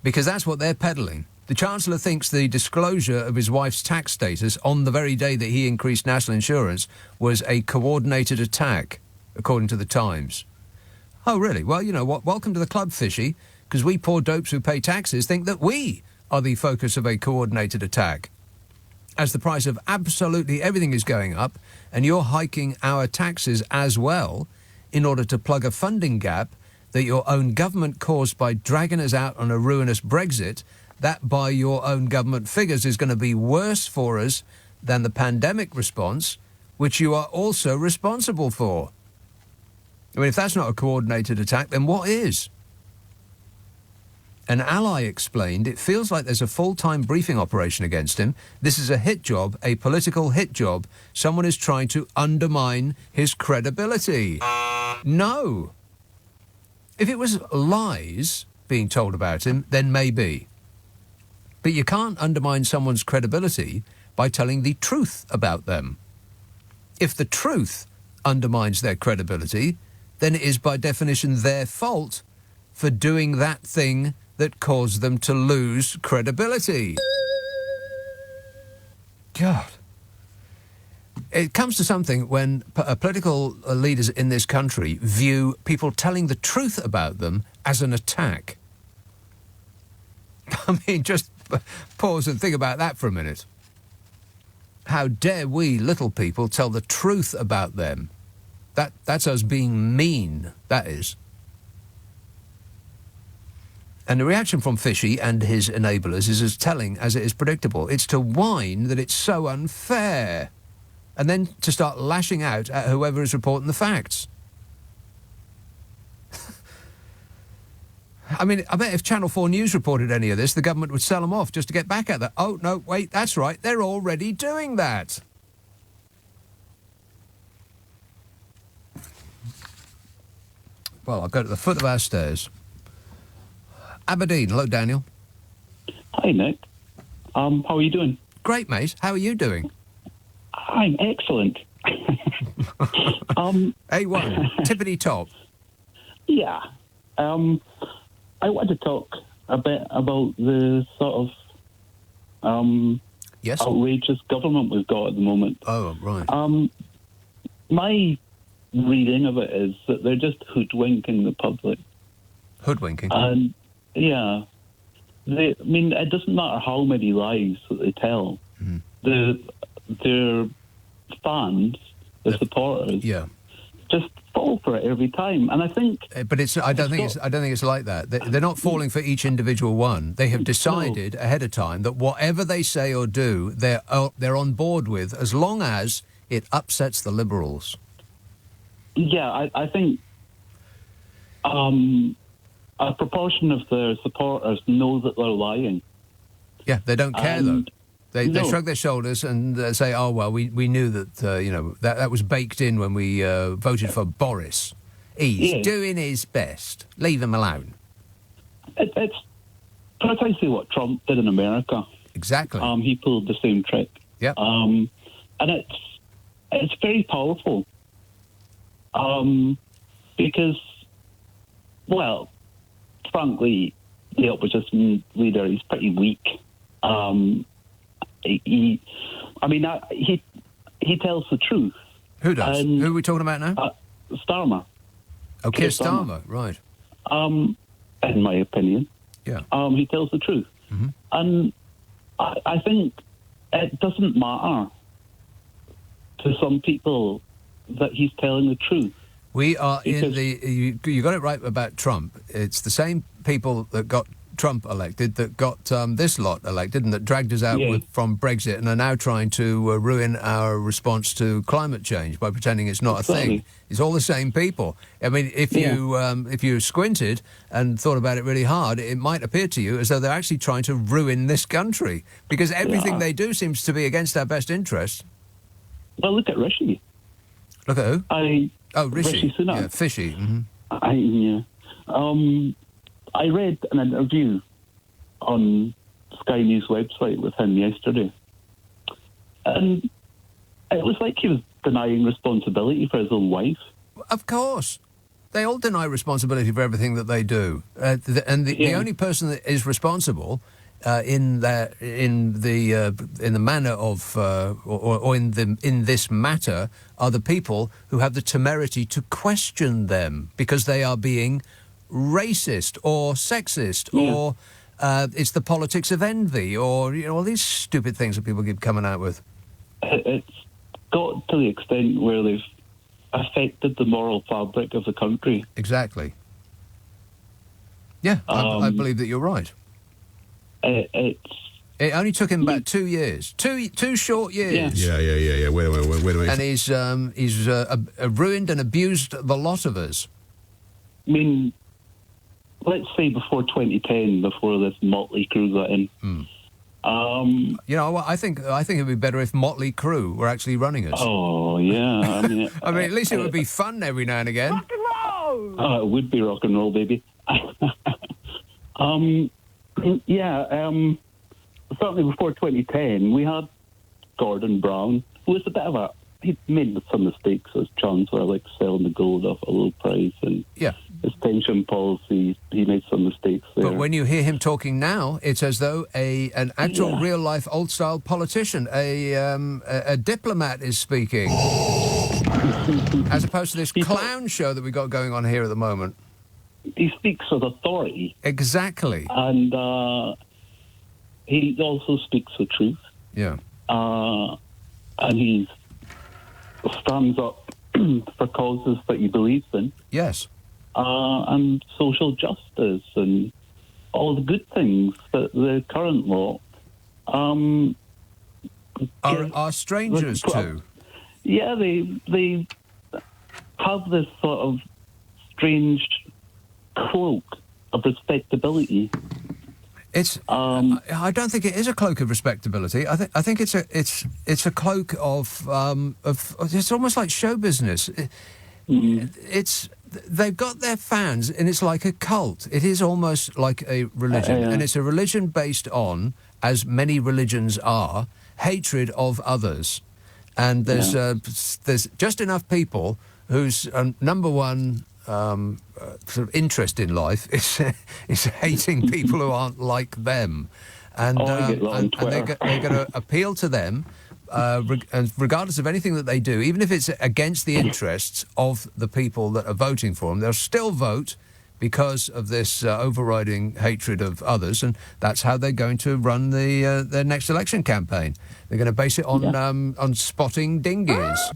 because that's what they're peddling. The Chancellor thinks the disclosure of his wife's tax status on the very day that he increased national insurance was a coordinated attack, according to the Times. Oh, really? Well, you know what? Welcome to the club, Fishy, because we poor dopes who pay taxes think that we are the focus of a coordinated attack. As the price of absolutely everything is going up, and you're hiking our taxes as well in order to plug a funding gap that your own government caused by dragging us out on a ruinous Brexit, that by your own government figures is going to be worse for us than the pandemic response, which you are also responsible for. I mean, if that's not a coordinated attack, then what is? An ally explained it feels like there's a full-time briefing operation against him. This is a hit job, a political hit job. Someone is trying to undermine his credibility. No. If it was lies being told about him, then maybe. But you can't undermine someone's credibility by telling the truth about them. If the truth undermines their credibility, then it is by definition their fault for doing that thing that caused them to lose credibility. God. It comes to something when political leaders in this country view people telling the truth about them as an attack. I mean, just Pause and think about that for a minute. How dare we little people tell the truth about them? That's us being mean, that is. And the reaction from Fishy and his enablers is as telling as it is predictable. It's to whine that it's so unfair, and then to start lashing out at whoever is reporting the facts. I mean, I bet if Channel 4 News reported any of this, the government would sell them off just to get back at them. Oh, no, wait, that's right, they're already doing that. Well, I'll go to the foot of our stairs. Aberdeen. Hello, Daniel. Hi, Nick. How are you doing? Great, mate. How are you doing? I'm excellent. A1. Tippity top. Yeah. I want to talk a bit about the sort of yes, outrageous government we've got at the moment. Oh, right. My reading of it is that they're just hoodwinking the public. Hoodwinking? And, yeah. I mean, it doesn't matter how many lies that they tell. Mm. Their fans, the supporters, just fall for it every time. And I think, but I don't think it's like that. They're not falling for each individual one. They have decided ahead of time that whatever they say or do, they're on board with, as long as it upsets the Liberals. Yeah, I think a proportion of their supporters know that they're lying. Yeah, they don't care though. They shrug their shoulders and say, "Oh well, we knew that that was baked in when we voted for Boris. He's doing his best. Leave him alone." It's precisely what Trump did in America. Exactly. He pulled the same trick. Yeah. And it's very powerful. Because, well, frankly, the opposition leader is pretty weak. He tells the truth. Who does? Who are we talking about now? Starmer. Oh, Keir Starmer, right. In my opinion. Yeah. He tells the truth. Mm-hmm. And I think it doesn't matter to some people that he's telling the truth. We are in the... You got it right about Trump. It's the same people that got Trump elected that got this lot elected and that dragged us out from Brexit and are now trying to ruin our response to climate change by pretending it's not a thing. It's all the same people. I mean, if you squinted and thought about it really hard, it might appear to you as though they're actually trying to ruin this country because everything they do seems to be against our best interests. Well, look at Rishi. Look at who? Rishi Sunak. Yeah, Fishy. Mm-hmm. I read an interview on Sky News website with him yesterday, and it was like he was denying responsibility for his own wife. Of course. They all deny responsibility for everything that they do. The only person that is responsible in the manner of or in this matter are the people who have the temerity to question them because they are being racist or sexist or it's the politics of envy or all these stupid things that people keep coming out with. It's got to the extent where they've affected the moral fabric of the country. Exactly. Yeah, I believe that you're right. It only took him about 2 years. Two short years. Yeah. Wait a minute. And he's ruined and abused the lot of us. I mean, let's say before 2010, before this motley crew got in. I think it'd be better if Motley Crue were actually running us. Oh yeah, I mean, at least it would be fun every now and again. Rock and roll. Oh, it would be rock and roll, baby. Certainly before 2010, we had Gordon Brown, who was a bit of he made some mistakes as Chancellor, like selling the gold off a low price, and his pension policy, he made some mistakes there. But when you hear him talking now, it's as though an actual real-life old-style politician, a diplomat is speaking, as opposed to this clown show that we've got going on here at the moment. He speaks with authority. Exactly. And he also speaks the truth. Yeah. And he stands up for causes that he believes in. Yes. And social justice and all the good things that the current law are strangers to. Yeah, they have this sort of strange cloak of respectability. It's. I don't think it is a cloak of respectability. I think it's a cloak of. It's almost like show business. It's. They've got their fans, and it's like a cult. It is almost like a religion, and it's a religion based on, as many religions are, hatred of others. And there's just enough people whose number one sort of interest in life is hating people who aren't like them, and they're going to appeal to them. And regardless of anything that they do, even if it's against the interests of the people that are voting for them, they'll still vote because of this overriding hatred of others, and that's how they're going to run their next election campaign. They're going to base it on spotting dinghies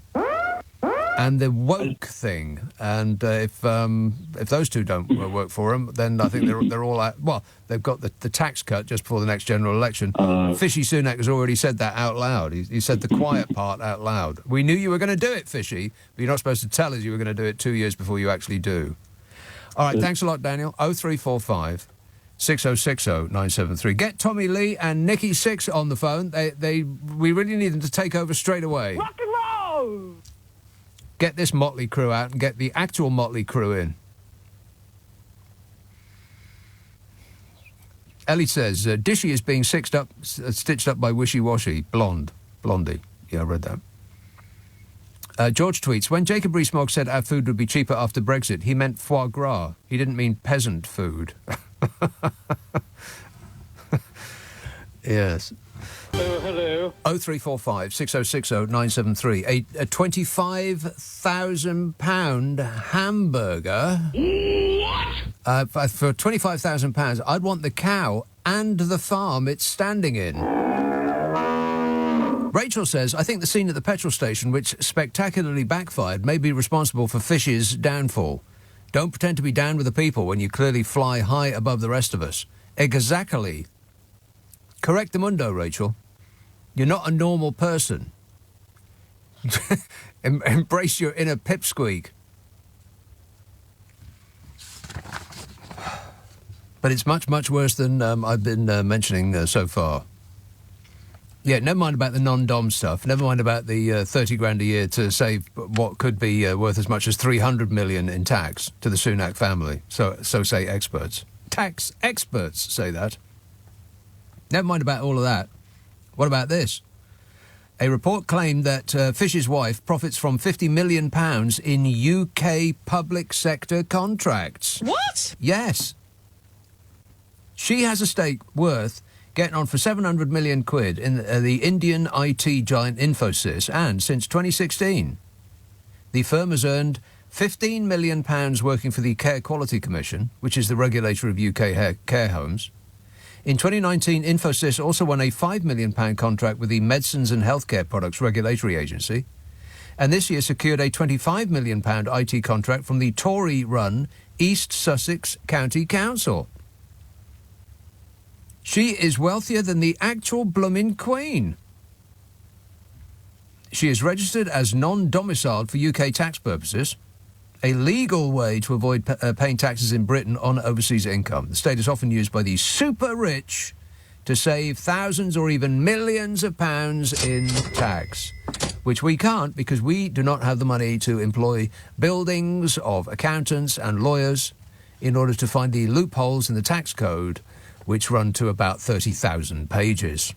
and the woke thing. And if those two don't work for them, then I think they're all out. Well, they've got the tax cut just before the next general election. Fishy Sunak has already said that out loud. He said the quiet part out loud. We knew you were going to do it, Fishy, but you're not supposed to tell us you were going to do it 2 years before you actually do. All right, thanks a lot, Daniel. 0345 6060 973. Get Tommy Lee and Nikki Sixx on the phone. We really need them to take over straight away. Rock and roll! Get this motley crew out and get the actual motley crew in. Ellie says, Dishy is being stitched up by wishy-washy. Blondie. Yeah, I read that. George tweets, when Jacob Rees-Mogg said our food would be cheaper after Brexit, he meant foie gras. He didn't mean peasant food. Yes. Oh, hello. 0345 6060 973. A £25,000 hamburger. What? For £25,000, I'd want the cow and the farm it's standing in. Rachel says, I think the scene at the petrol station, which spectacularly backfired, may be responsible for Fish's downfall. Don't pretend to be down with the people when you clearly fly high above the rest of us. Exactly. Correct the mundo, Rachel. You're not a normal person. Embrace your inner pipsqueak. But it's much, much worse than I've been mentioning so far. Yeah, never mind about the non-dom stuff. Never mind about the 30 grand a year to save what could be worth as much as 300 million in tax to the Sunak family. So say experts. Tax experts say that. Never mind about all of that. What about this? A report claimed that Fish's wife profits from £50 million in UK public sector contracts. What? Yes. She has a stake worth getting on for 700 million quid in the Indian IT giant Infosys, and since 2016, the firm has earned £15 million working for the Care Quality Commission, which is the regulator of UK care homes. In 2019, Infosys also won a £5 million contract with the Medicines and Healthcare Products Regulatory Agency, and this year secured a £25 million IT contract from the Tory-run East Sussex County Council. She is wealthier than the actual bloomin' Queen. She is registered as non-domiciled for UK tax purposes, a legal way to avoid paying taxes in Britain on overseas income. The status often used by the super rich to save thousands or even millions of pounds in tax, which we can't because we do not have the money to employ buildings of accountants and lawyers in order to find the loopholes in the tax code, which run to about 30,000 pages.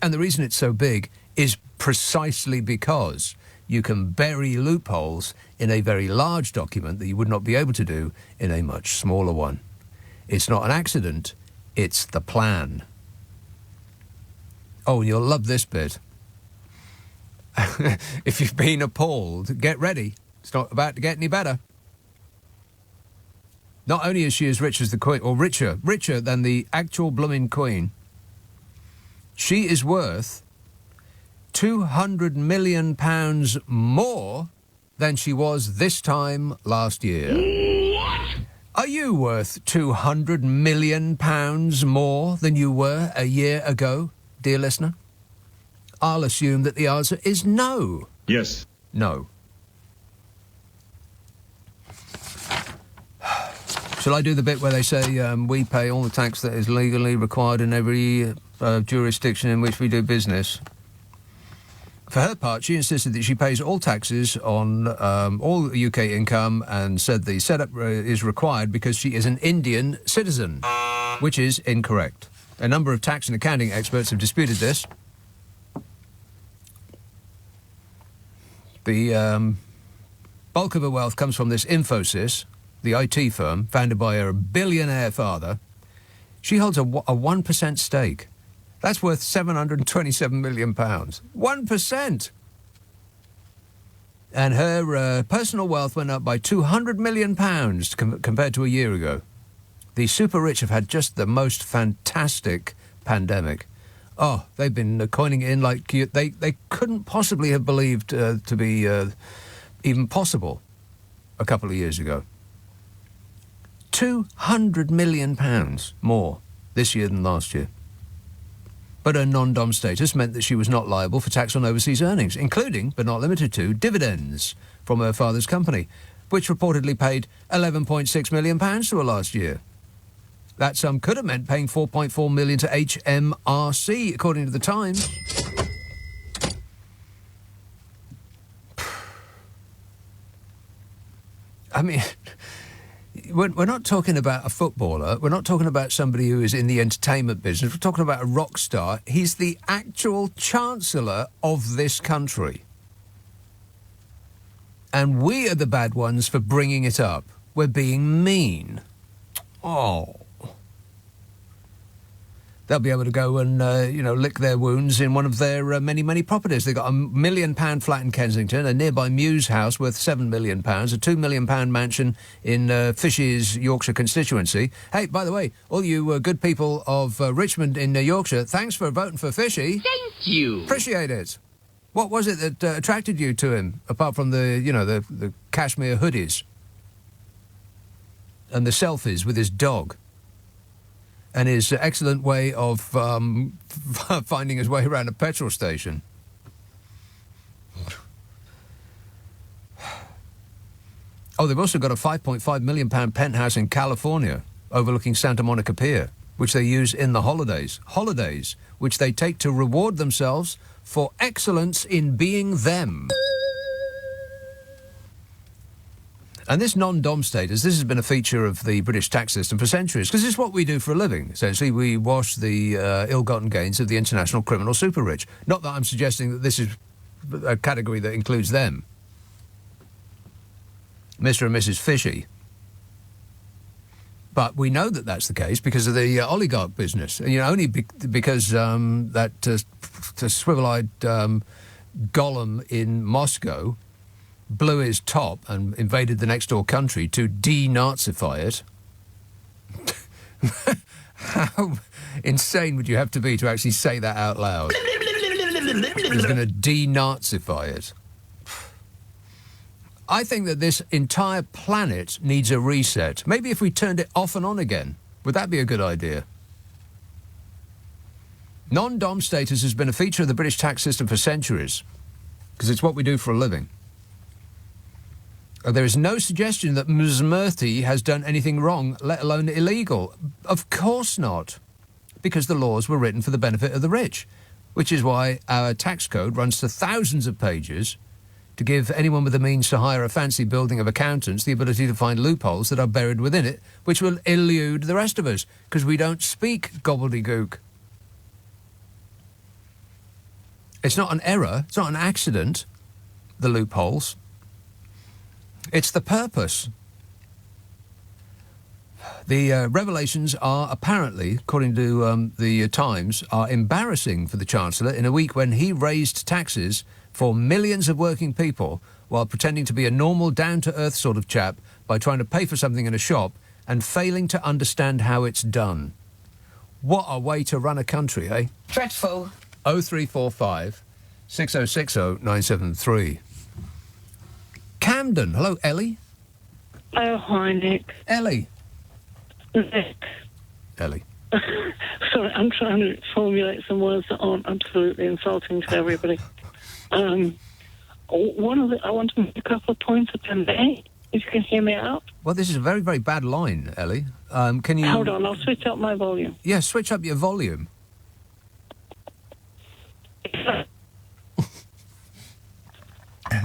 And the reason it's so big is precisely because you can bury loopholes in a very large document that you would not be able to do in a much smaller one. It's not an accident, it's the plan. Oh, and you'll love this bit. If you've been appalled, get ready. It's not about to get any better. Not only is she as rich as the Queen, or richer than the actual blooming Queen, she is worth £200 million more than she was this time last year. What? Are you worth £200 million more than you were a year ago, dear listener? I'll assume that the answer is no. Yes. No. Shall I do the bit where they say we pay all the tax that is legally required in every jurisdiction in which we do business? For her part, she insisted that she pays all taxes on all UK income and said the setup is required because she is an Indian citizen, which is incorrect. A number of tax and accounting experts have disputed this. The bulk of her wealth comes from this Infosys, the IT firm, founded by her billionaire father. She holds a 1% stake. That's worth £727 million. 1%! And her personal wealth went up by £200 million compared to a year ago. The super rich have had just the most fantastic pandemic. Oh, they've been coining it in like they couldn't possibly have believed to be even possible a couple of years ago. £200 million more this year than last year. But her non-dom status meant that she was not liable for tax on overseas earnings, including, but not limited to, dividends from her father's company, which reportedly paid £11.6 million to her last year. That sum could have meant paying £4.4 million to HMRC, according to the Times. I mean, we're not talking about a footballer. We're not talking about somebody who is in the entertainment business. We're talking about a rock star. He's the actual Chancellor of this country. And we are the bad ones for bringing it up. We're being mean. Oh. They'll be able to go and, lick their wounds in one of their many, many properties. They've got a £1 million flat in Kensington, a nearby Mews house worth £7 million, a £2 million mansion in Fishy's Yorkshire constituency. Hey, by the way, all you good people of Richmond in Yorkshire, thanks for voting for Fishy. Thank you. Appreciate it. What was it that attracted you to him, apart from the cashmere hoodies and the selfies with his dog? And his excellent way of finding his way around a petrol station. Oh, they've also got a £5.5 million penthouse in California overlooking Santa Monica Pier, which they use in the holidays. Holidays, which they take to reward themselves for excellence in being them. And this non-dom status, this has been a feature of the British tax system for centuries, because it's what we do for a living. Essentially, we wash the ill-gotten gains of the international criminal super-rich. Not that I'm suggesting that this is a category that includes them. Mr. and Mrs. Fishy. But we know that that's the case because of the oligarch business. Only because that swivel-eyed golem in Moscow blew his top and invaded the next-door country to denazify it. How insane would you have to be to actually say that out loud? He's going to denazify it. I think that this entire planet needs a reset. Maybe if we turned it off and on again, would that be a good idea? Non-dom status has been a feature of the British tax system for centuries, because it's what we do for a living. There is no suggestion that Ms. Murthy has done anything wrong, let alone illegal. Of course not, because the laws were written for the benefit of the rich, which is why our tax code runs to thousands of pages to give anyone with the means to hire a fancy building of accountants the ability to find loopholes that are buried within it, which will elude the rest of us, because we don't speak gobbledygook. It's not an error, it's not an accident, the loopholes. It's the purpose. The revelations are apparently, according to the Times, are embarrassing for the Chancellor in a week when he raised taxes for millions of working people while pretending to be a normal, down-to-earth sort of chap by trying to pay for something in a shop and failing to understand how it's done. What a way to run a country, eh? Dreadful. 0345 6060 973. Camden. Hello, Ellie. Oh, hi, Nick. Ellie. Nick. Ellie. Sorry, I'm trying to formulate some words that aren't absolutely insulting to everybody. I want to make a couple of points at 10A, if you can hear me out. Well, this is a very, very bad line, Ellie. Can you... Hold on, I'll switch up my volume. Yeah, switch up your volume.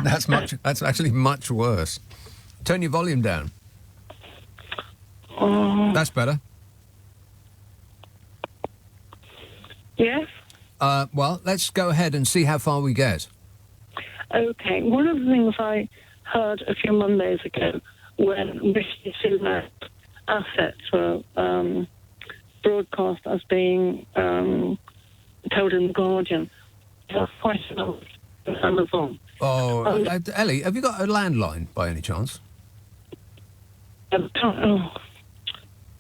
That's actually much worse. Turn your volume down. That's better. Yes? Well, let's go ahead and see how far we get. Okay. One of the things I heard a few Mondays ago when Rishi Sunak's assets were broadcast as being told in The Guardian, quite a lot on Amazon. Ellie, have you got a landline by any chance? Oh,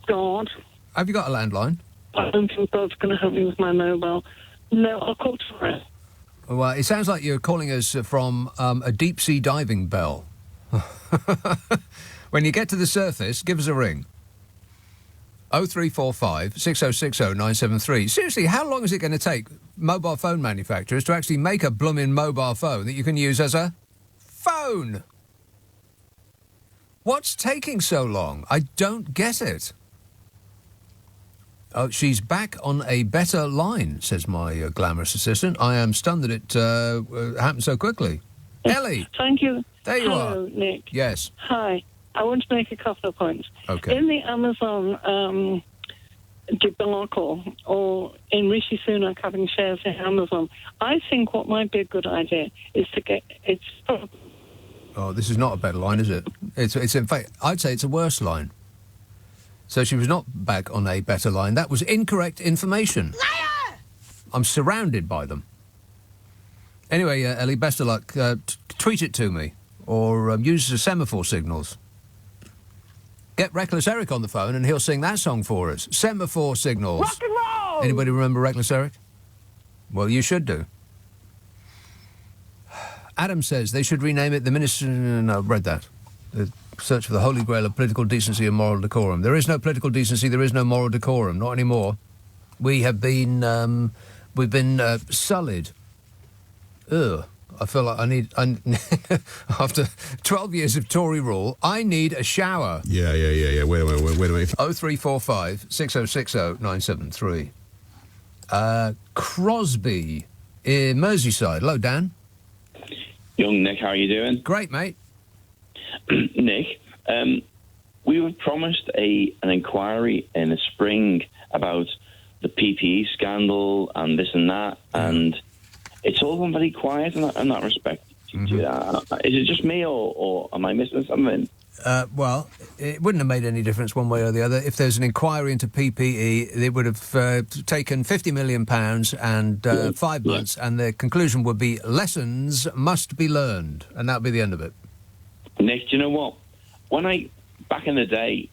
God. Have you got a landline? I don't think God's going to help me with my mobile. No, I'll call tomorrow. Well, it sounds like you're calling us from a deep-sea diving bell. When you get to the surface, give us a ring. 0345 6060 973. Seriously, how long is it going to take mobile phone manufacturers to actually make a blooming mobile phone that you can use as a phone? What's taking so long? I don't get it. Oh, she's back on a better line, says my glamorous assistant. I am stunned that it happened so quickly. Ellie! Thank you. There you Hello, are. Nick. Yes. Hi. I want to make a couple of points. Okay. In the Amazon debacle, or in Rishi Sunak having shares in Amazon, I think what might be a good idea is to get... Oh, this is not a better line, is it? It's in fact, I'd say it's a worse line. So she was not back on a better line. That was incorrect information. Liar! I'm surrounded by them. Anyway, Ellie, best of luck. Tweet it to me, or use the semaphore signals. Get Reckless Eric on the phone and he'll sing that song for us. Semaphore signals. Rock and roll! Anybody remember Reckless Eric? Well, you should do. Adam says they should rename it the Ministry... No, I've read that. The search for the holy grail of political decency and moral decorum. There is no political decency, there is no moral decorum. Not anymore. We have been... we've been sullied. Ugh. I feel like I need... after 12 years of Tory rule, I need a shower. Yeah. Wait a minute. 0345 6060 973. Crosby in Merseyside. Hello, Dan. Young Nick, how are you doing? Great, mate. Nick, we were promised an inquiry in the spring about the PPE scandal and this and that, and it's all gone very quiet in that respect. Mm-hmm. Is it just me, or am I missing something? Well, it wouldn't have made any difference one way or the other. If there's an inquiry into PPE, it would have taken £50 million and 5 months, and the conclusion would be lessons must be learned, and that would be the end of it. Nick, do you know what? Back in the day,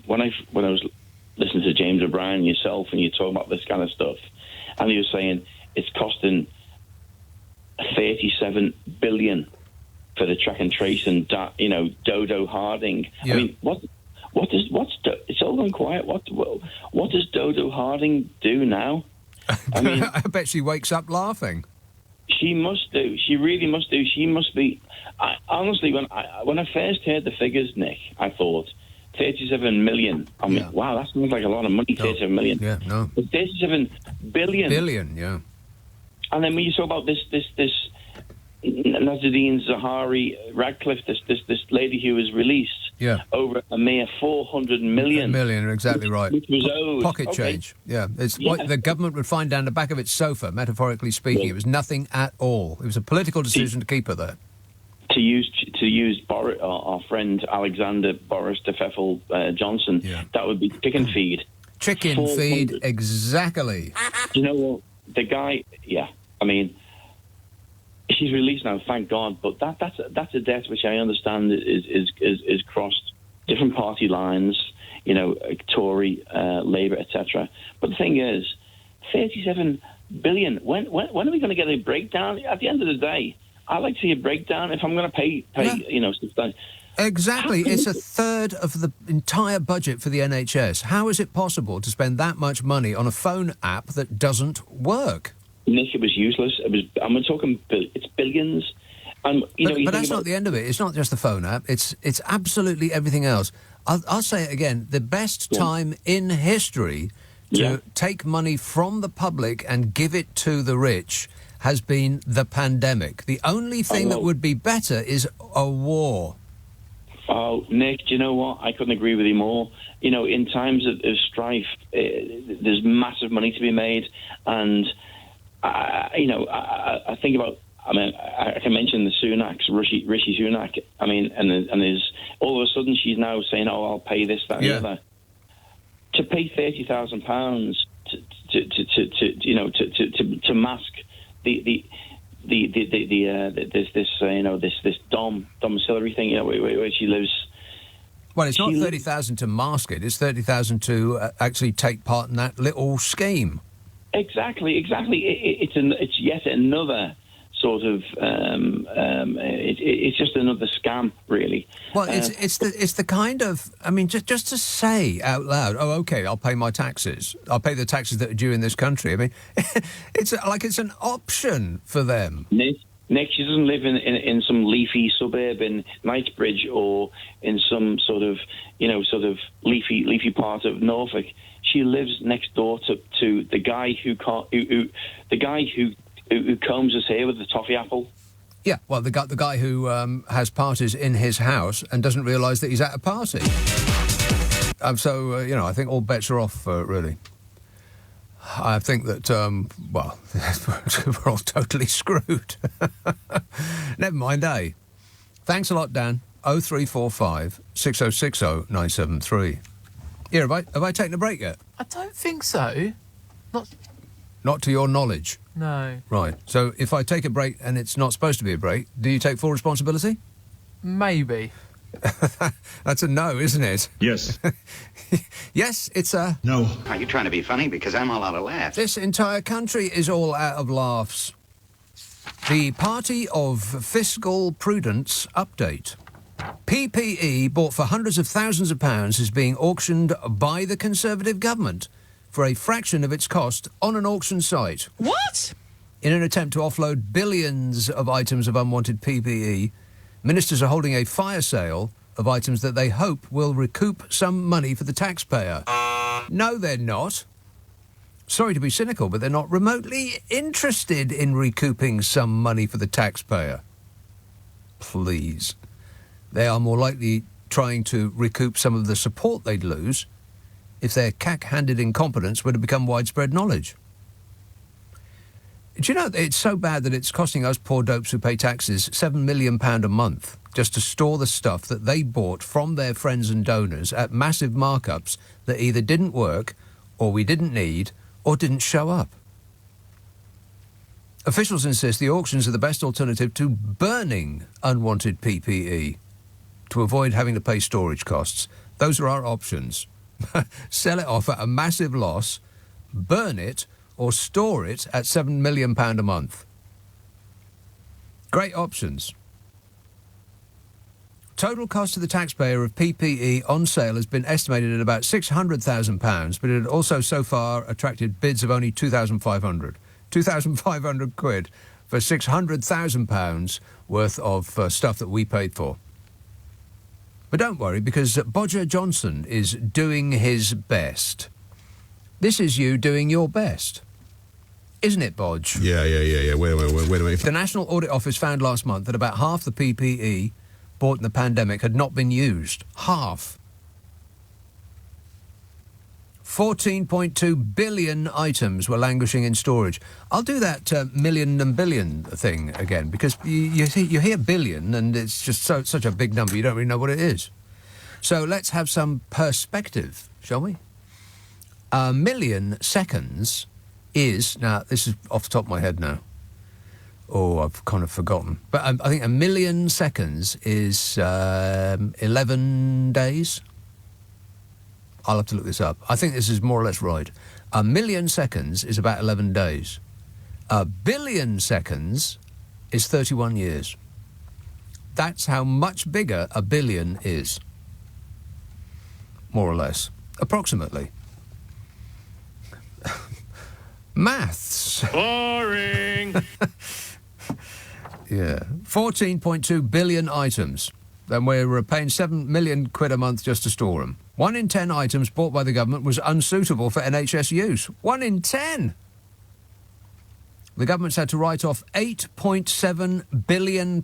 when I was listening to James O'Brien and yourself, and you talk about this kind of stuff, and he was saying it's costing 37 billion for the track and trace and Dodo Harding. Yeah. I mean, it's all gone quiet. What does Dodo Harding do now? I mean, I bet she wakes up laughing. She must do. She really must do. She must be. Honestly, when I first heard the figures, Nick, I thought 37 million. I mean, wow, that sounds like a lot of money. 37 million. Yeah, no. But 37 billion. Billion, yeah. And then when you talk about this Nazanin Zahawi Radcliffe, this lady who was released over a mere 400 million. Million, exactly right. Which was owed. Pocket change. Yeah, it's what the government would find down the back of its sofa, metaphorically speaking. It was nothing at all. It was a political decision to keep her there. To use Boris, our friend Alexander Boris Johnson, that would be chicken feed. Chicken feed, exactly. You know what? The guy, I mean, she's released now, thank God. But that's a debt which I understand is crossed different party lines, Tory, Labour, etc. But the thing is, 37 billion. When are we going to get a breakdown? At the end of the day, I like to see a breakdown. If I'm going to pay, substantial. Exactly. It's a third of the entire budget for the NHS. How is it possible to spend that much money on a phone app that doesn't work? Nick, it was useless. I'm talking, it's billions. And, but that's not the end of it. It's not just the phone app. It's absolutely everything else. I'll say it again. The best time in history to take money from the public and give it to the rich has been the pandemic. The only thing that would be better is a war. Oh, Nick, do you know what? I couldn't agree with you more. In times of strife, there's massive money to be made. And, I think about... I can mention the Sunaks, Rishi Sunak. And there's all of a sudden she's now saying, "Oh, I'll pay this, that, and the other." To pay £30,000 to mask this domiciliary thing, where she lives. Well, it's not 30,000 to mask it. It's 30,000 to actually take part in that little scheme. Exactly. It's yet another sort of it's just another scam, really. Well, it's the kind of, just to say out loud, "Oh, okay, I'll pay my taxes. I'll pay the taxes that are due in this country." It's like it's an option for them. Nick, she doesn't live in some leafy suburb in Knightsbridge or in some sort of leafy part of Norfolk. She lives next door to the guy who combs his hair with the toffee apple. Yeah, well, the guy who has parties in his house and doesn't realise that he's at a party. I think all bets are off, really. I think that, we're all totally screwed. Never mind, eh? Thanks a lot, Dan. 0345 6060 973. Yeah, have I taken a break yet? I don't think so. Not to your knowledge? No. Right. So if I take a break and it's not supposed to be a break, do you take full responsibility? Maybe. That's a no, isn't it? Yes. Yes, it's a... No. Are you trying to be funny? Because I'm all out of laughs. This entire country is all out of laughs. The Party of Fiscal Prudence update. PPE bought for hundreds of thousands of pounds is being auctioned by the Conservative government for a fraction of its cost on an auction site. What? In an attempt to offload billions of items of unwanted PPE, ministers are holding a fire sale of items that they hope will recoup some money for the taxpayer. No, they're not. Sorry to be cynical, but they're not remotely interested in recouping some money for the taxpayer. Please. They are more likely trying to recoup some of the support they'd lose if their cack-handed incompetence were to become widespread knowledge. Do you know, it's so bad that it's costing us poor dopes who pay taxes £7 million a month just to store the stuff that they bought from their friends and donors at massive markups that either didn't work, or we didn't need, or didn't show up. Officials insist the auctions are the best alternative to burning unwanted PPE to avoid having to pay storage costs. Those are our options. Sell it off at a massive loss, burn it, or store it at £7 million a month. Great options. Total cost to the taxpayer of PPE on sale has been estimated at about £600,000, but it had also so far attracted bids of only £2,500. 2,500 quid for £600,000 worth of stuff that we paid for. But don't worry, because Boris Johnson is doing his best. This is you doing your best. Isn't it, Bodge? Yeah. Wait a minute. The National Audit Office found last month that about half the PPE bought in the pandemic had not been used. Half. 14.2 billion items were languishing in storage. I'll do that million and billion thing again, because you hear billion and it's just such a big number, you don't really know what it is. So let's have some perspective, shall we? 1 million seconds is, now this is off the top of my head now, I've kind of forgotten. But I think 1 million seconds is 11 days. I'll have to look this up. I think this is more or less right. 1 million seconds is about 11 days. 1 billion seconds is 31 years. That's how much bigger 1 billion is. More or less. Approximately. Maths. Boring. Yeah. 14.2 billion items. Then we're paying 7 million quid a month just to store them. 1 in 10 items bought by the government was unsuitable for NHS use. 1 in 10! The government's had to write off £8.7 billion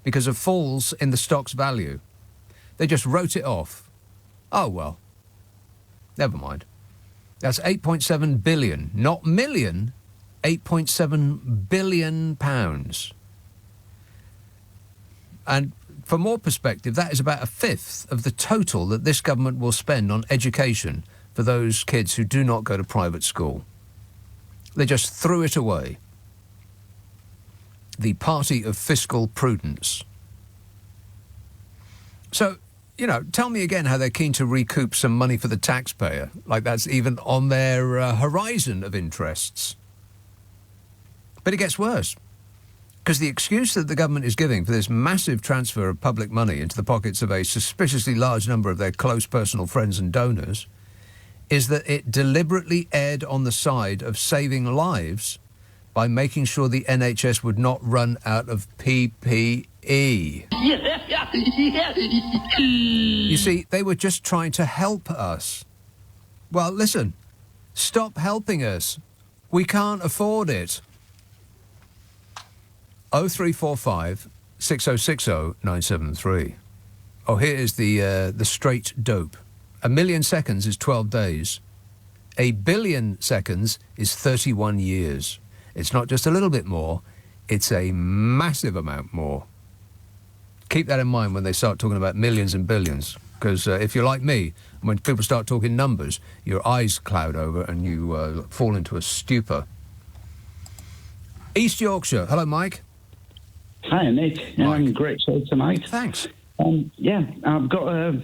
because of falls in the stock's value. They just wrote it off. Oh, well. Never mind. That's 8.7 billion, not million, 8.7 billion pounds. And for more perspective, that is about a fifth of the total that this government will spend on education for those kids who do not go to private school. They just threw it away. The party of fiscal prudence. So, you know, tell me again how they're keen to recoup some money for the taxpayer, like that's even on their horizon of interests. But it gets worse, because the excuse that the government is giving for this massive transfer of public money into the pockets of a suspiciously large number of their close personal friends and donors is that it deliberately erred on the side of saving lives by making sure the NHS would not run out of PPE. You see, they were just trying to help us. Well, listen, stop helping us. We can't afford it. 0345 6060 973. Oh, here is the straight dope. 1 million seconds is 12 days. 1 billion seconds is 31 years. It's not just a little bit more, it's a massive amount more. Keep that in mind when they start talking about millions and billions, because if you're like me, when people start talking numbers, your eyes cloud over and you fall into a stupor. East Yorkshire. Hello, Mike. Hi, Nick. Great show tonight. Thanks. Yeah, I've got a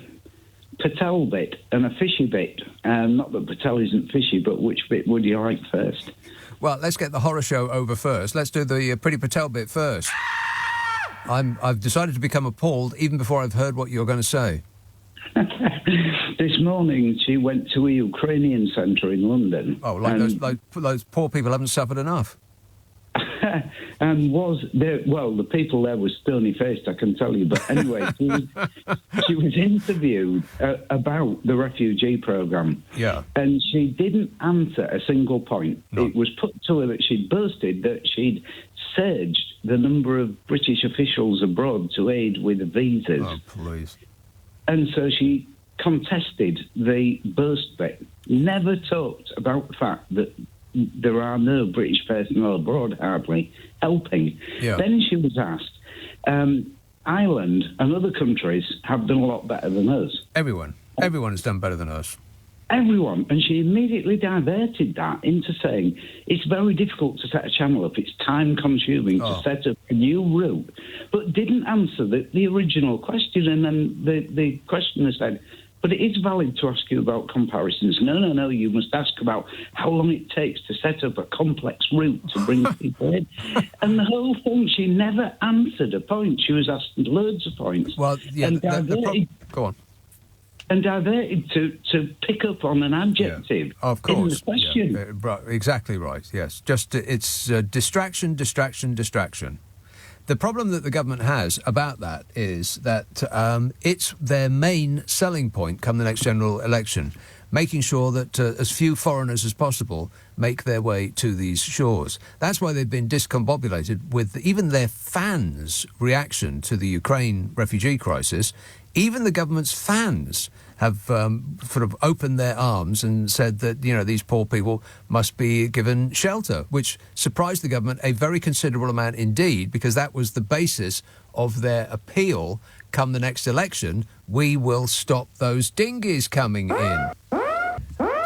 Patel bit and a fishy bit. Not that Patel isn't fishy, but which bit would you like first? Well, let's get the horror show over first. Let's do the Pretty Patel bit first. I've decided to become appalled even before I've heard what you're going to say. This morning, she went to a Ukrainian centre in London. Oh, like those poor people haven't suffered enough. And the people there were stony-faced, I can tell you. But anyway, she was interviewed about the refugee programme. Yeah. And she didn't answer a single point. No. It was put to her that she'd boasted that she'd surged the number of British officials abroad to aid with visas. Oh, please. And so she contested the boast bit. Never talked about the fact that there are no British personnel abroad, hardly, helping. Yeah. Then she was asked, Ireland and other countries have done a lot better than us. Everyone has done better than us. Everyone. And she immediately diverted that into saying it's very difficult to set a channel up. It's time-consuming to set up a new route, but didn't answer the original question. And then the questioner said, but it is valid to ask you about comparisons. No, you must ask about how long it takes to set up a complex route to bring people in. And the whole thing, she never answered a point. She was asked loads of points. Well, yeah, go on. And diverted to pick up on an adjective of course. in the question. Yeah, right, exactly right, yes. Just it's distraction. The problem that the government has about that is that it's their main selling point come the next general election, making sure that as few foreigners as possible make their way to these shores. That's why they've been discombobulated with even their fans' reaction to the Ukraine refugee crisis. Even the government's fans have sort of opened their arms and said that, you know, these poor people must be given shelter, which surprised the government a very considerable amount indeed, because that was the basis of their appeal. Come the next election, we will stop those dinghies coming in.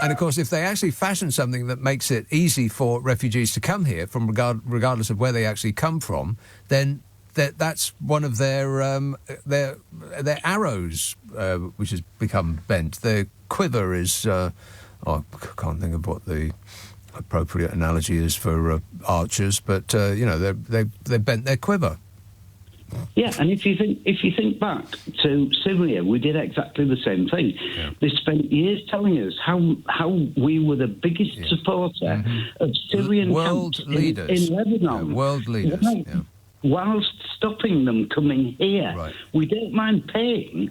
And, of course, if they actually fashion something that makes it easy for refugees to come here, from regardless of where they actually come from, then that's one of their arrows, which has become bent. Their quiver is... I can't think of what the appropriate analogy is for archers, but, they bent their quiver. Yeah, and if you think back to Syria, we did exactly the same thing. Yeah. They spent years telling us how we were the biggest supporter of Syrian world camps leaders in Lebanon. Yeah, world leaders. Right. Yeah. Whilst stopping them coming here, we don't mind paying.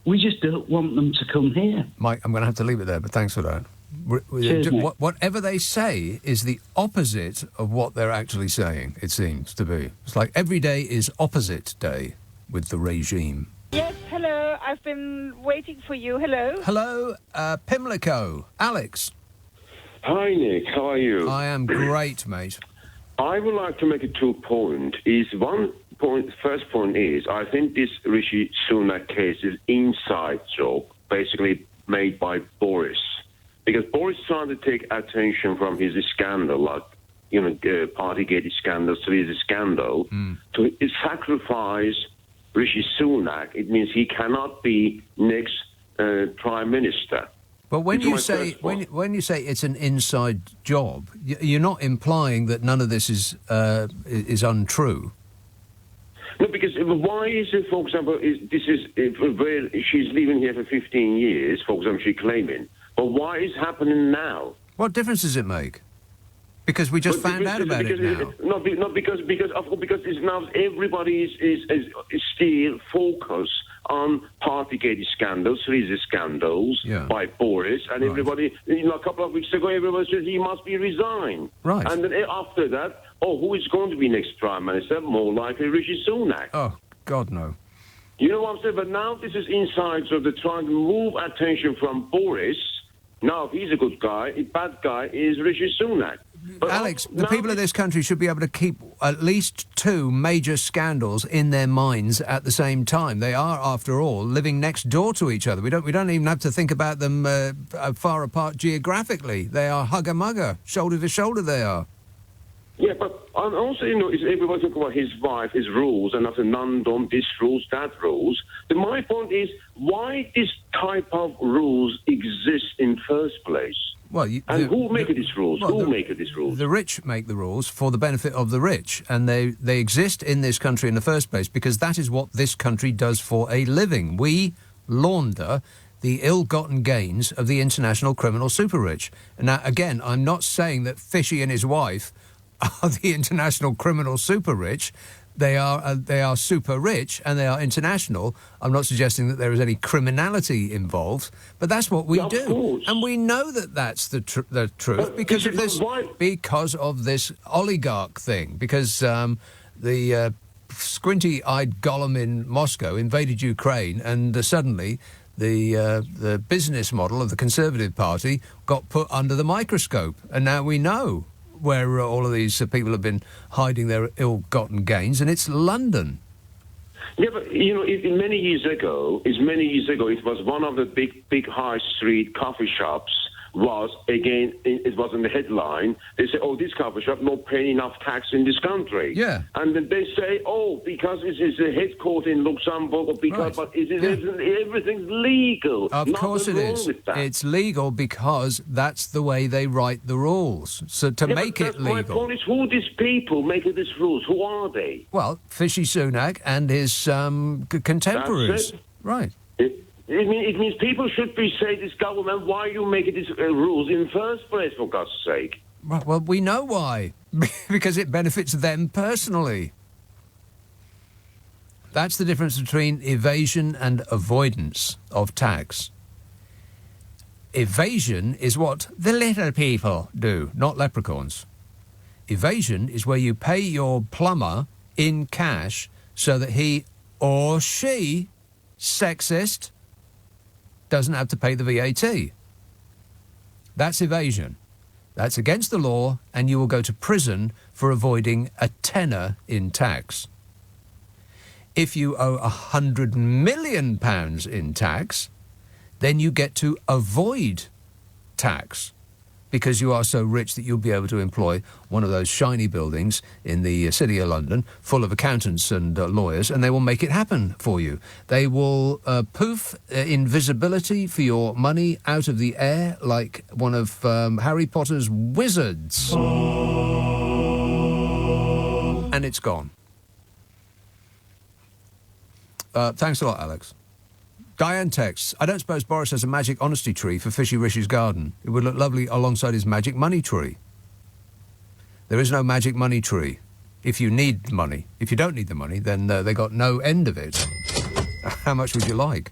We just don't want them to come here. Mike, I'm going to have to leave it there, but thanks for that. Cheers, whatever they say is the opposite of what they're actually saying, it seems to be. It's like every day is opposite day with the regime. Yes, hello. I've been waiting for you. Hello. Hello, Pimlico. Alex. Hi, Nick. How are you? I am great, mate. I would like to make a 2 point. First point is, I think this Rishi Sunak case is inside job, basically made by Boris. Because Boris trying to take attention from his scandal, like, Partygate scandal, Syriza scandal, to sacrifice Rishi Sunak. It means he cannot be next Prime Minister. But when you say it's an inside job, you're not implying that none of this is untrue. No, because why is it, for example, she's living here for 15 years, for example, she's claiming. But why is it happening now? What difference does it make? Because we just found out about it now. Because it's now everybody is still focused on Partygate scandals, Syriza scandals by Boris, and everybody, a couple of weeks ago, everybody said he must be resigned. Right. And then after that, who is going to be next Prime Minister? More likely Rishi Sunak. Oh, God, no. You know what I'm saying? But now this is inside, so they're trying to move attention from Boris. Now, if he's a good guy, a bad guy is Rishi Sunak. But Alex, the people of this country should be able to keep at least 2 major scandals in their minds at the same time. They are, after all, living next door to each other. We don't even have to think about them far apart geographically. They are hugger-mugger, shoulder to shoulder they are. Yeah, but also, is everybody talking about his wife, his rules, and after none done this rules, that rules. My point is, why this type of rules exist in first place? Well, who make these rules? Who make these rules? The rich make the rules for the benefit of the rich, and they exist in this country in the first place because that is what this country does for a living. We launder the ill-gotten gains of the international criminal super-rich. And now, again, I'm not saying that Fishy and his wife are the international criminal super-rich. They are super rich and they are international. I'm not suggesting that there is any criminality involved, but that's what we do. Of course. And we know that that's the truth because of this oligarch thing, because the squinty-eyed golem in Moscow invaded Ukraine, and suddenly the business model of the Conservative Party got put under the microscope, and now we know where all of these people have been hiding their ill-gotten gains, and it's London. Yeah, but, many years ago, it was one of the big high street coffee shops it was in the headline. They say, this coffee shop not paying enough tax in this country. Yeah. And then they say, because it's a headquarters in Luxembourg, or because everything's legal. Of course it is. It's legal because that's the way they write the rules. So to make it legal. My point is, who are these people making these rules? Who are they? Well, Fishy Sunak and his contemporaries. That's it. Right. It means people should be saying, this government, why are you making these rules in the first place, for God's sake? Well, we know why. Because it benefits them personally. That's the difference between evasion and avoidance of tax. Evasion is what the little people do, not leprechauns. Evasion is where you pay your plumber in cash so that he or she, sexist, doesn't have to pay the VAT. That's evasion. That's against the law, and you will go to prison for avoiding a tenner in tax. If you owe £100 million in tax, then you get to avoid tax because you are so rich that you'll be able to employ one of those shiny buildings in the City of London full of accountants and lawyers, and they will make it happen for you. They will poof invisibility for your money out of the air like one of Harry Potter's wizards. And it's gone. Thanks a lot, Alex. Diane texts, I don't suppose Boris has a magic honesty tree for Fishy Rishi's garden. It would look lovely alongside his magic money tree. There is no magic money tree. If you need money. If you don't need the money, then they got no end of it. How much would you like?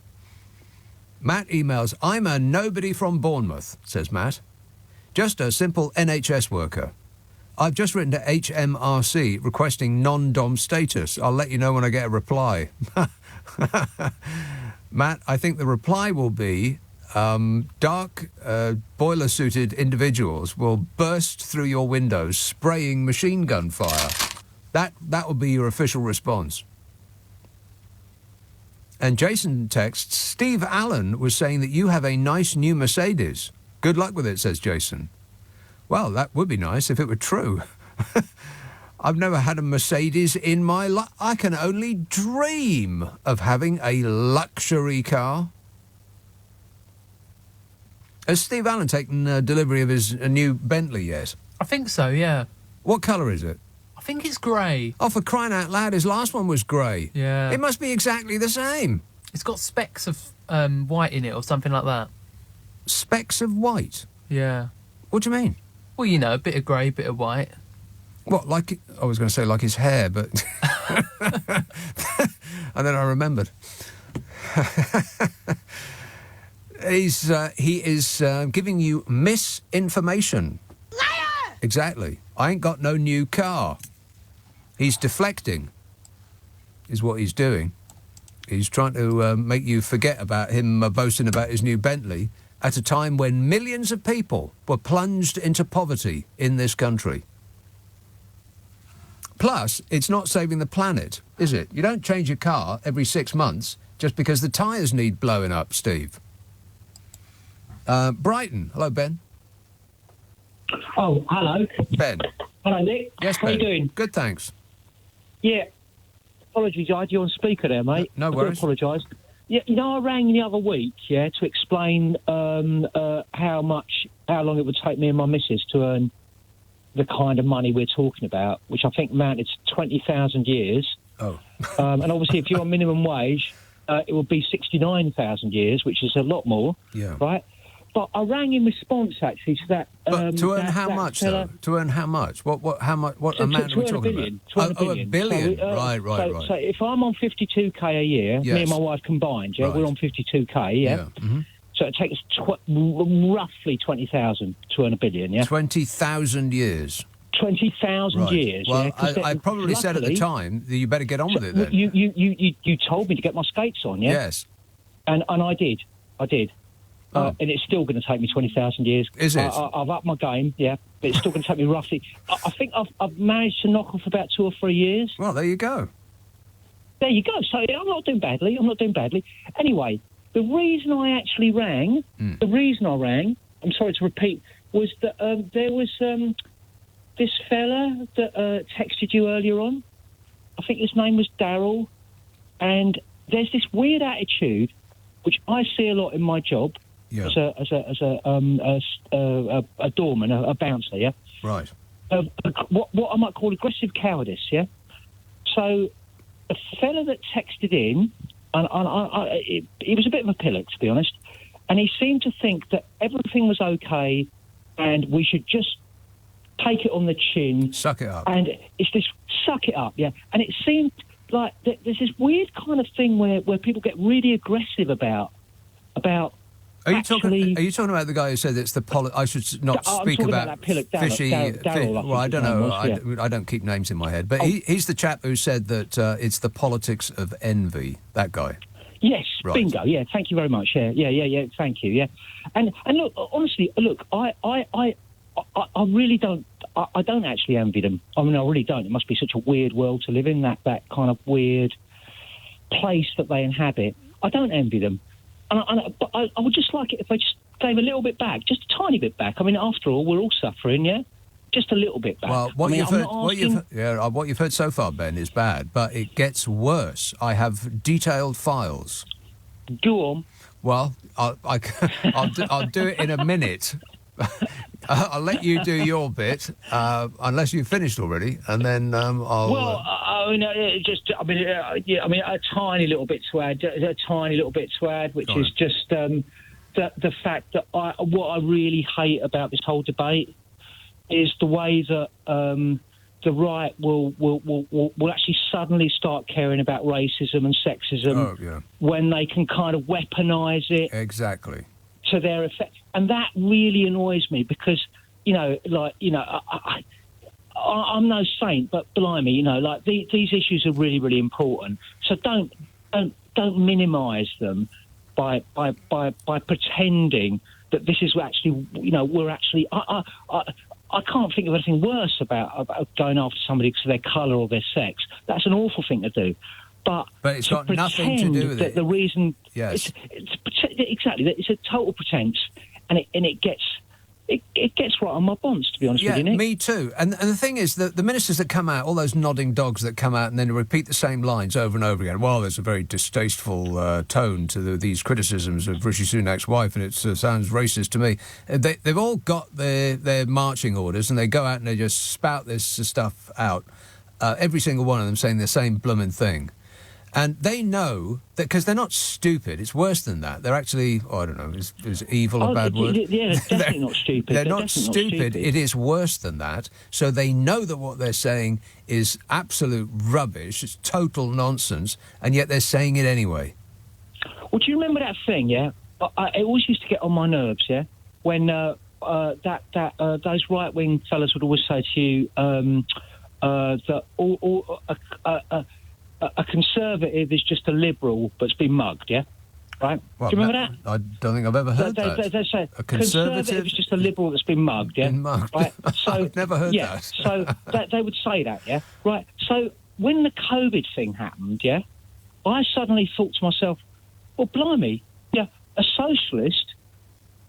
Matt emails, I'm a nobody from Bournemouth, says Matt. Just a simple NHS worker. I've just written to HMRC requesting non-dom status. I'll let you know when I get a reply. Matt, I think the reply will be dark, boiler-suited individuals will burst through your windows spraying machine gun fire. That will be your official response. And Jason texts, Steve Allen was saying that you have a nice new Mercedes. Good luck with it, says Jason. Well, that would be nice if it were true. I've never had a Mercedes in my life. I can only dream of having a luxury car. Has Steve Allen taken delivery of his new Bentley yet? I think so, yeah. What colour is it? I think it's grey. Oh, for crying out loud, his last one was grey. Yeah. It must be exactly the same. It's got specks of white in it or something like that. Specks of white? Yeah. What do you mean? Well, you know, a bit of grey, bit of white. What, like... I was going to say like his hair, but... and then I remembered. He is giving you misinformation. Liar! Exactly. I ain't got no new car. He's deflecting, is what he's doing. He's trying to make you forget about him boasting about his new Bentley at a time when millions of people were plunged into poverty in this country. Plus, it's not saving the planet, is it? You don't change your car every 6 months just because the tyres need blowing up, Steve. Brighton. Hello, Ben. Oh, hello. Ben. Hello, Nick. Yes, How Ben. you doing? Good, thanks. Yeah. Apologies, I had you on speaker there, mate. No worries. I do apologise. Yeah, you know, I rang the other week, to explain how long it would take me and my missus to earn the kind of money we're talking about, which I think amounted to 20,000 years. Oh. And obviously, if you're on minimum wage, it would be 69,000 years, which is a lot more. Yeah. Right? But I rang in response, actually, to that... But to earn how much, though? To earn how much? What amount are we talking about? A billion. So, right. So if I'm on 52k a year, Yes. me and my wife combined, Right. we're on 52k, yeah? Mm-hmm. So it takes roughly 20,000 to earn a billion, yeah? 20,000 years. 20,000 Right. years, Well, yeah? I probably said at the time that you better get on with it then. You told me to get my skates on, yeah? Yes. And I did. Oh. And it's still going to take me 20,000 years. Is it? I've upped my game, yeah, but it's still going to take me roughly... I think I've managed to knock off about 2 or 3 years. Well, there you go. There you go. So I'm not doing badly. Anyway, the reason I actually rang, I'm sorry to repeat, was that there was this fella that texted you earlier on. I think his name was Daryl. And there's this weird attitude, which I see a lot in my job, as a doorman, a bouncer, yeah? Right. What I might call aggressive cowardice, yeah? So a fella that texted in, and he was a bit of a pillock, to be honest, and he seemed to think that everything was okay and we should just take it on the chin. Suck it up. And it's this, suck it up, yeah? And it seemed like there's this weird kind of thing where people get really aggressive about Are you talking about the guy who said it's the I should not speak about that pillock, fishy... Daryl, well, I don't know. Was, I don't keep names in my head. But he's the chap who said that it's the politics of envy, that guy. Yes, right. Bingo, yeah, thank you very much. Yeah, thank you, yeah. And look, honestly, I really don't... I don't actually envy them. I mean, I really don't. It must be such a weird world to live in, that kind of weird place that they inhabit. I don't envy them. But I would just like it if they just gave a little bit back, just a tiny bit back. I mean, after all, we're all suffering, yeah? Just a little bit back. Well, what you've heard so far, Ben, is bad, but it gets worse. I have detailed files. Go on. Well, I'll do it in a minute. I'll let you do your bit, unless you've finished already, and then I'll... Well, a tiny little bit to add, which is just the fact that what I really hate about this whole debate is the way that the right will actually suddenly start caring about racism and sexism when they can kind of weaponise it. Exactly. To their effect. And that really annoys me because, I'm no saint, but blimey, these issues are really, really important. So don't minimise them by pretending that this is actually, we're actually... I can't think of anything worse about going after somebody because of their colour or their sex. That's an awful thing to do. But it's got nothing to do with it. The reason... Yes. Exactly. It's a total pretence, and it gets right on my bonds, to be honest with you, Nick. Me too. And the thing is that the ministers that come out, all those nodding dogs that come out and then repeat the same lines over and over again, well, there's a very distasteful tone to these criticisms of Rishi Sunak's wife, and it sounds racist to me. They've all got their marching orders, and they go out and they just spout this stuff out, every single one of them saying the same blooming thing. And they know that because they're not stupid. It's worse than that. They're actually, I don't know, is evil a bad word? Yeah, they're definitely not stupid. They're not stupid. It is worse than that. So they know that what they're saying is absolute rubbish. It's total nonsense, and yet they're saying it anyway. Well, do you remember that thing? Yeah, it always used to get on my nerves. Yeah, when those right-wing fellas would always say to you that a conservative is just a liberal that's been mugged, yeah? Right? Well, do you remember that? I don't think I've ever heard that. They say a conservative is just a liberal that's been mugged, yeah? Been mugged. Right? So, I've never heard that. So they would say that, yeah? Right. So when the COVID thing happened, yeah, I suddenly thought to myself, well, blimey, yeah, a socialist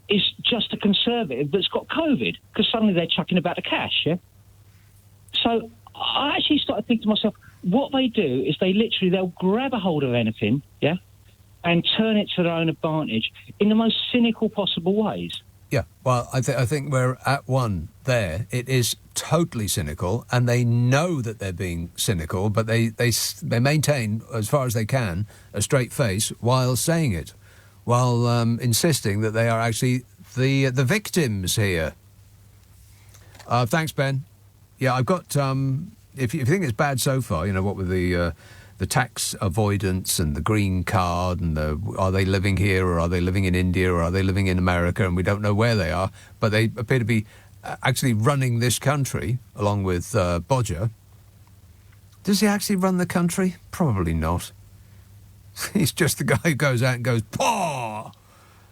is just a conservative that's got COVID, because suddenly they're chucking about the cash, yeah? So I actually started thinking to myself, what they do is they'll grab a hold of anything, yeah, and turn it to their own advantage in the most cynical possible ways. Yeah, well, I think we're at one there. It is totally cynical, and they know that they're being cynical, but they maintain, as far as they can, a straight face while saying it, while insisting that they are actually the victims here. Thanks, Ben. Yeah, I've got... If you think it's bad so far, what with the tax avoidance and the green card and are they living here or are they living in India or are they living in America, and we don't know where they are, but they appear to be actually running this country along with Bodger. Does he actually run the country? Probably not. He's just the guy who goes out and goes, paw!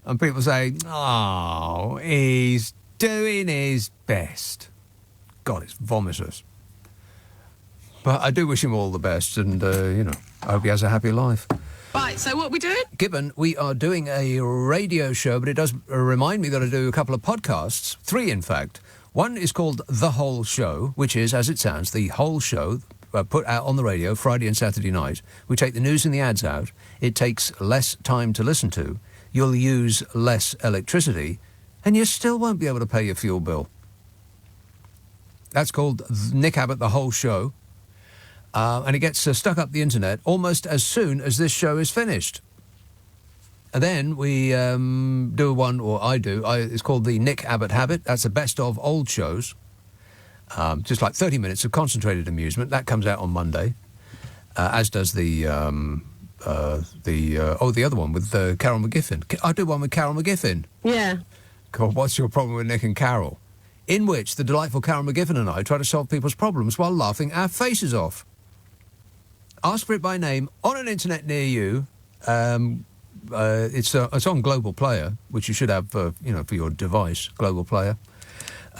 And people say, oh, he's doing his best. God, it's vomitous. But I do wish him all the best, and, I hope he has a happy life. Right, so what are we doing? Gibbon, we are doing a radio show, but it does remind me that I do a couple of podcasts, 3 in fact. One is called The Whole Show, which is, as it sounds, the whole show put out on the radio Friday and Saturday night. We take the news and the ads out. It takes less time to listen to. You'll use less electricity, and you still won't be able to pay your fuel bill. That's called Nick Abbot, The Whole Show. And it gets stuck up the internet almost as soon as this show is finished. And then we do one, or I do, it's called the Nick Abbot Habit. That's the best of old shows. Just like 30 minutes of concentrated amusement. That comes out on Monday. As does the other one with Carol McGiffin. I do one with Carol McGiffin. Yeah. God, what's your problem with Nick and Carol? In which the delightful Carol McGiffin and I try to solve people's problems while laughing our faces off. Ask for it by name on an internet near you. It's on Global Player, which you should have for your device, Global Player.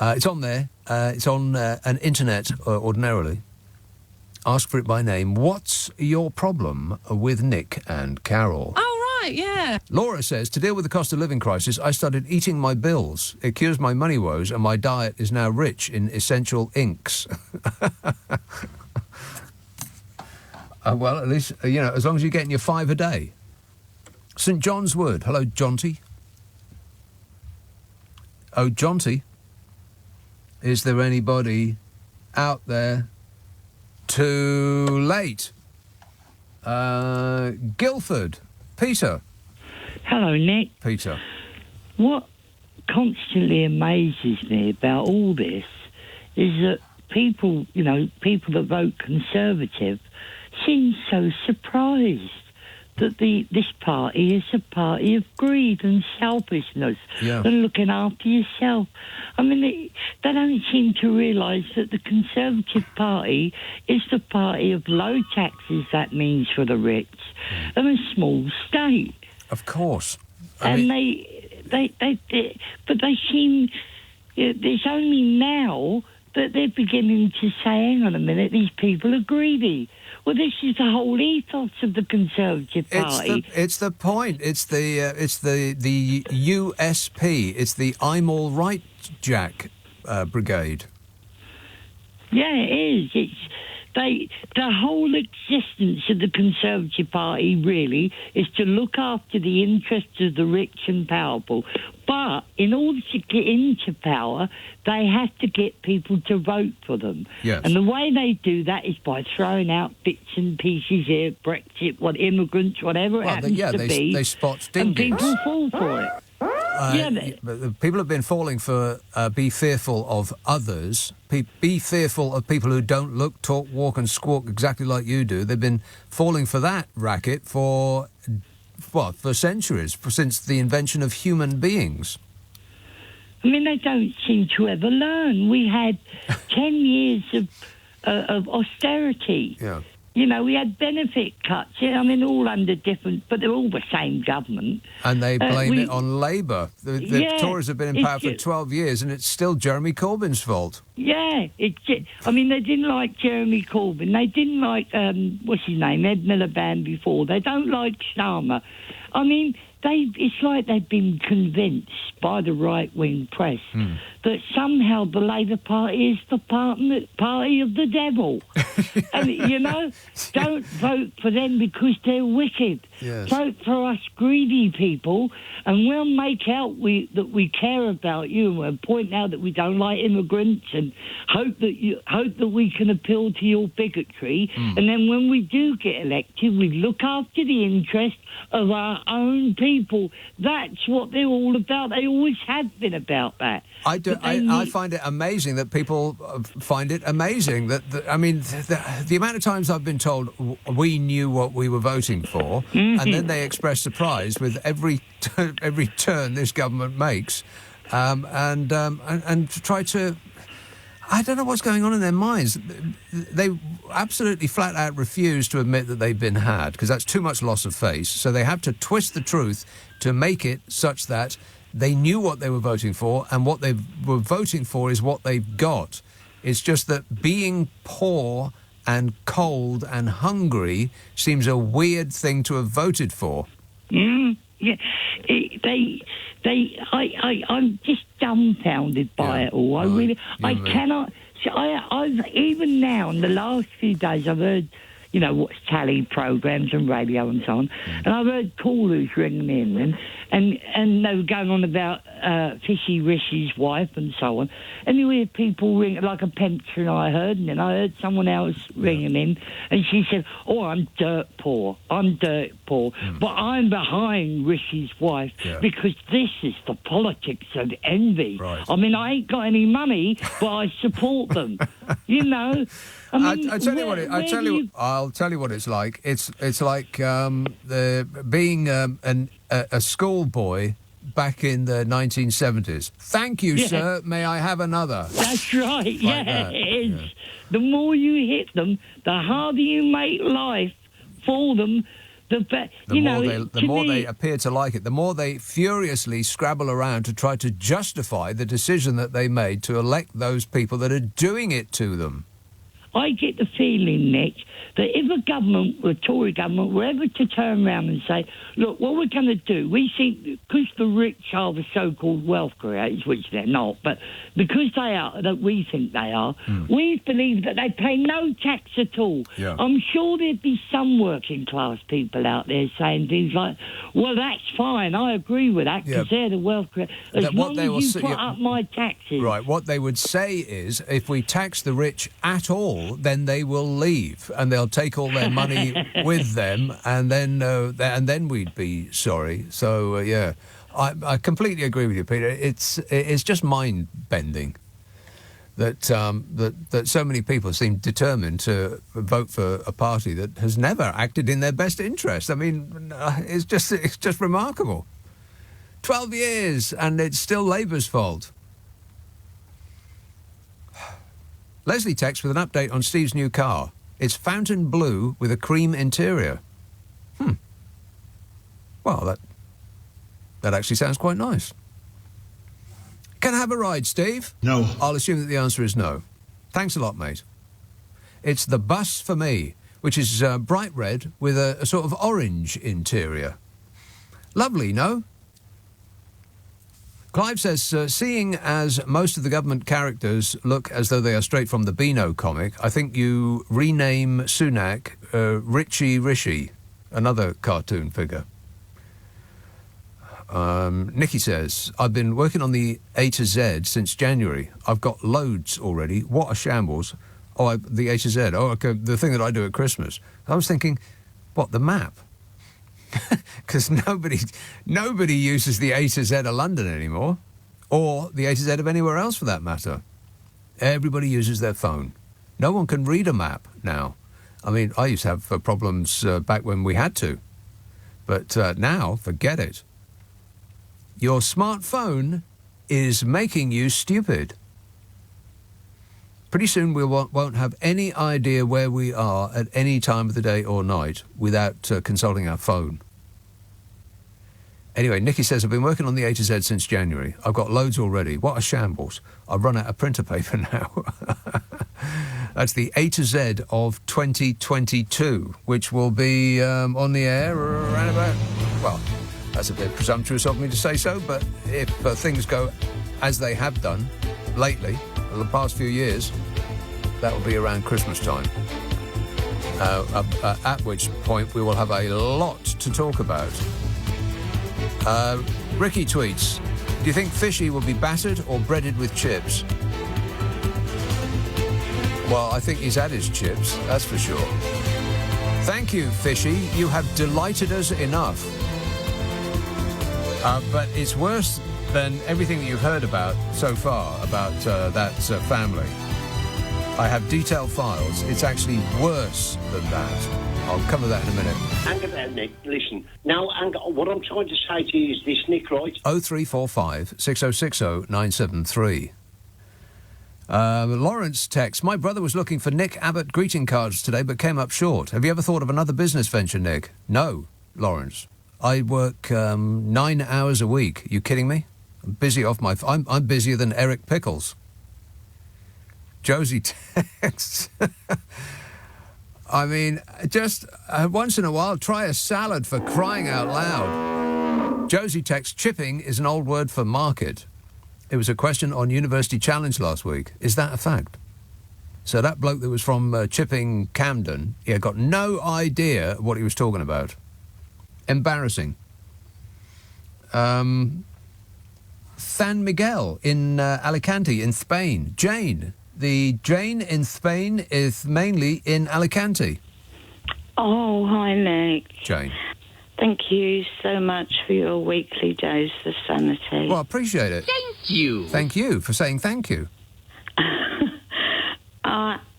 It's on there. It's on an internet ordinarily. Ask for it by name. What's your problem with Nick and Carol? Oh, right, yeah. Laura says, to deal with the cost of living crisis, I started eating my bills. It cures my money woes, and my diet is now rich in essential inks. Well, at least, as long as you're getting your 5 a day. St John's Wood. Hello, Jonty. Oh, Jonty. Is there anybody out there? Too late. Guildford. Peter. Hello, Nick. Peter. What constantly amazes me about all this is that people that vote Conservative seem so surprised that this party is a party of greed and selfishness and looking after yourself. I mean, they don't seem to realise that the Conservative Party is the party of low taxes, that means for the rich, and a small state. Of course. But they seem... It's only now that they're beginning to say, hang on a minute, these people are greedy. Well, this is the whole ethos of the Conservative Party. It's the point. It's the USP. It's the I'm all right, Jack brigade. Yeah, it is. The whole existence of the Conservative Party really is to look after the interests of the rich and powerful. But in order to get into power, they have to get people to vote for them. Yes. And the way they do that is by throwing out bits and pieces here, Brexit, immigrants, whatever it happens to be. They spot ding and people fall for it. But people have been falling for be fearful of others, be fearful of people who don't look, talk, walk and squawk exactly like you do. They've been falling for that racket for centuries, since the invention of human beings. I mean, they don't seem to ever learn. We had 10 years of austerity. Yeah. We had benefit cuts. I mean, all under different, but they're all the same government. And they blame it on Labour. The Tories have been in power for 12 years, and it's still Jeremy Corbyn's fault. Yeah, they didn't like Jeremy Corbyn. They didn't like, what's his name, Ed Miliband before. They don't like Sharma. I mean, it's like they've been convinced by the right-wing press that somehow the Labour Party is the party of the devil. And, don't vote for them because they're wicked. Yes. Vote for us greedy people, and we'll make out that we care about you and point out that we don't like immigrants and hope that we can appeal to your bigotry. And then when we do get elected, we look after the interests of our own people. That's what they're all about. They always have been about that. I find it amazing that people find it amazing that the amount of times I've been told we knew what we were voting for, and then they express surprise with every turn this government makes, and try to. I don't know what's going on in their minds. They absolutely flat out refuse to admit that they've been had, because that's too much loss of face. So they have to twist the truth to make it such that they knew what they were voting for, and what they were voting for is what they've got. It's just that being poor and cold and hungry seems a weird thing to have voted for. Yeah. I'm just dumbfounded by it all. I cannot. I've even now in the last few days I've heard, what's tally programs and radio and so on, and I've heard callers ringing in and they were going on about Fishy Rishi's wife and so on. And you hear people ring, like a pensioner I heard, and then I heard someone else ringing in, and she said, "Oh, I'm dirt poor, but I'm behind Rishi's wife because this is the politics of envy. Right. I mean, I ain't got any money, but I support them." I'll tell you what it's like. It's like being a schoolboy back in the 1970s. Thank you, sir. May I have another? That's right. It is. Yeah. The more you hit them, the harder you make life for them. The more they appear to like it, the more they furiously scrabble around to try to justify the decision that they made to elect those people that are doing it to them. I get the feeling, Nick, that if a government, a Tory government, were ever to turn around and say, look, what we're going to do, we think, because the rich are the so-called wealth creators, which they're not, but because they are, that we think they are, we believe that they pay no tax at all. Yeah. I'm sure there'd be some working class people out there saying things like, well, that's fine, I agree with that, because they're the wealth creators. As long as you put up my taxes. Right, what they would say is, if we tax the rich at all, then they will leave, and they'll take all their money with them, and then we'd be sorry. So, yeah, I completely agree with you, Peter. It's just mind-bending that so many people seem determined to vote for a party that has never acted in their best interest. I mean, it's just remarkable. 12 years, and it's still Labour's fault. Leslie texts with an update on Steve's new car. It's fountain blue with a cream interior. Well, that actually sounds quite nice. Can I have a ride, Steve? No. I'll assume that the answer is no. Thanks a lot, mate. It's the bus for me, which is bright red with a sort of orange interior. Lovely, no? Clive says, seeing as most of the government characters look as though they are straight from the Beano comic, I think you rename Sunak Rishi, another cartoon figure. Nikki says, I've been working on the A to Z since January. I've got loads already. What a shambles. The A to Z. Okay, the thing that I do at Christmas. I was thinking, what, the map? Because nobody uses the A to Z of London anymore, or the A to Z of anywhere else for that matter. Everybody uses their phone. No one can read a map now. I mean, I used to have problems back when we had to, but now, forget it. Your smartphone is making you stupid. Pretty soon we won't have any idea where we are at any time of the day or night without consulting our phone. Anyway, Nikki says, I've been working on the A to Z since January. I've got loads already. What a shambles. I've run out of printer paper now. That's the A to Z of 2022, which will be on the air around about... Well, that's a bit presumptuous of me to say so, but if things go as they have done lately, the past few years, that will be around Christmas time. At which point we will have a lot to talk about. Ricky tweets, do you think Fishy will be battered or breaded with chips? Well, I think he's had his chips, that's for sure. Thank you, Fishy. You have delighted us enough. But it's worse than everything that you've heard about so far about that family. I have detailed files. It's actually worse than that. I'll cover that in a minute. Hang about, Nick. Listen. Now, what I'm trying to say to you is this, Nick, right? 0345 6060 973. Lawrence texts, my brother was looking for Nick Abbot greeting cards today but came up short. Have you ever thought of another business venture, Nick? No, Lawrence. I work 9 hours a week. Are you kidding me? I'm busy off my... I'm busier than Eric Pickles. Josie texts... I mean, just once in a while, try a salad for crying out loud. Josie texts, chipping is an old word for market. It was a question on University Challenge last week. Is that a fact? So that bloke that was from Chipping, Camden, got no idea what he was talking about. Embarrassing. San Miguel in Alicante in Spain. Jane. The Jane in Spain is mainly in Alicante. Oh, hi, Nick. Jane. Thank you so much for your weekly dose of sanity. Well, I appreciate it. Thank you. Thank you for saying thank you.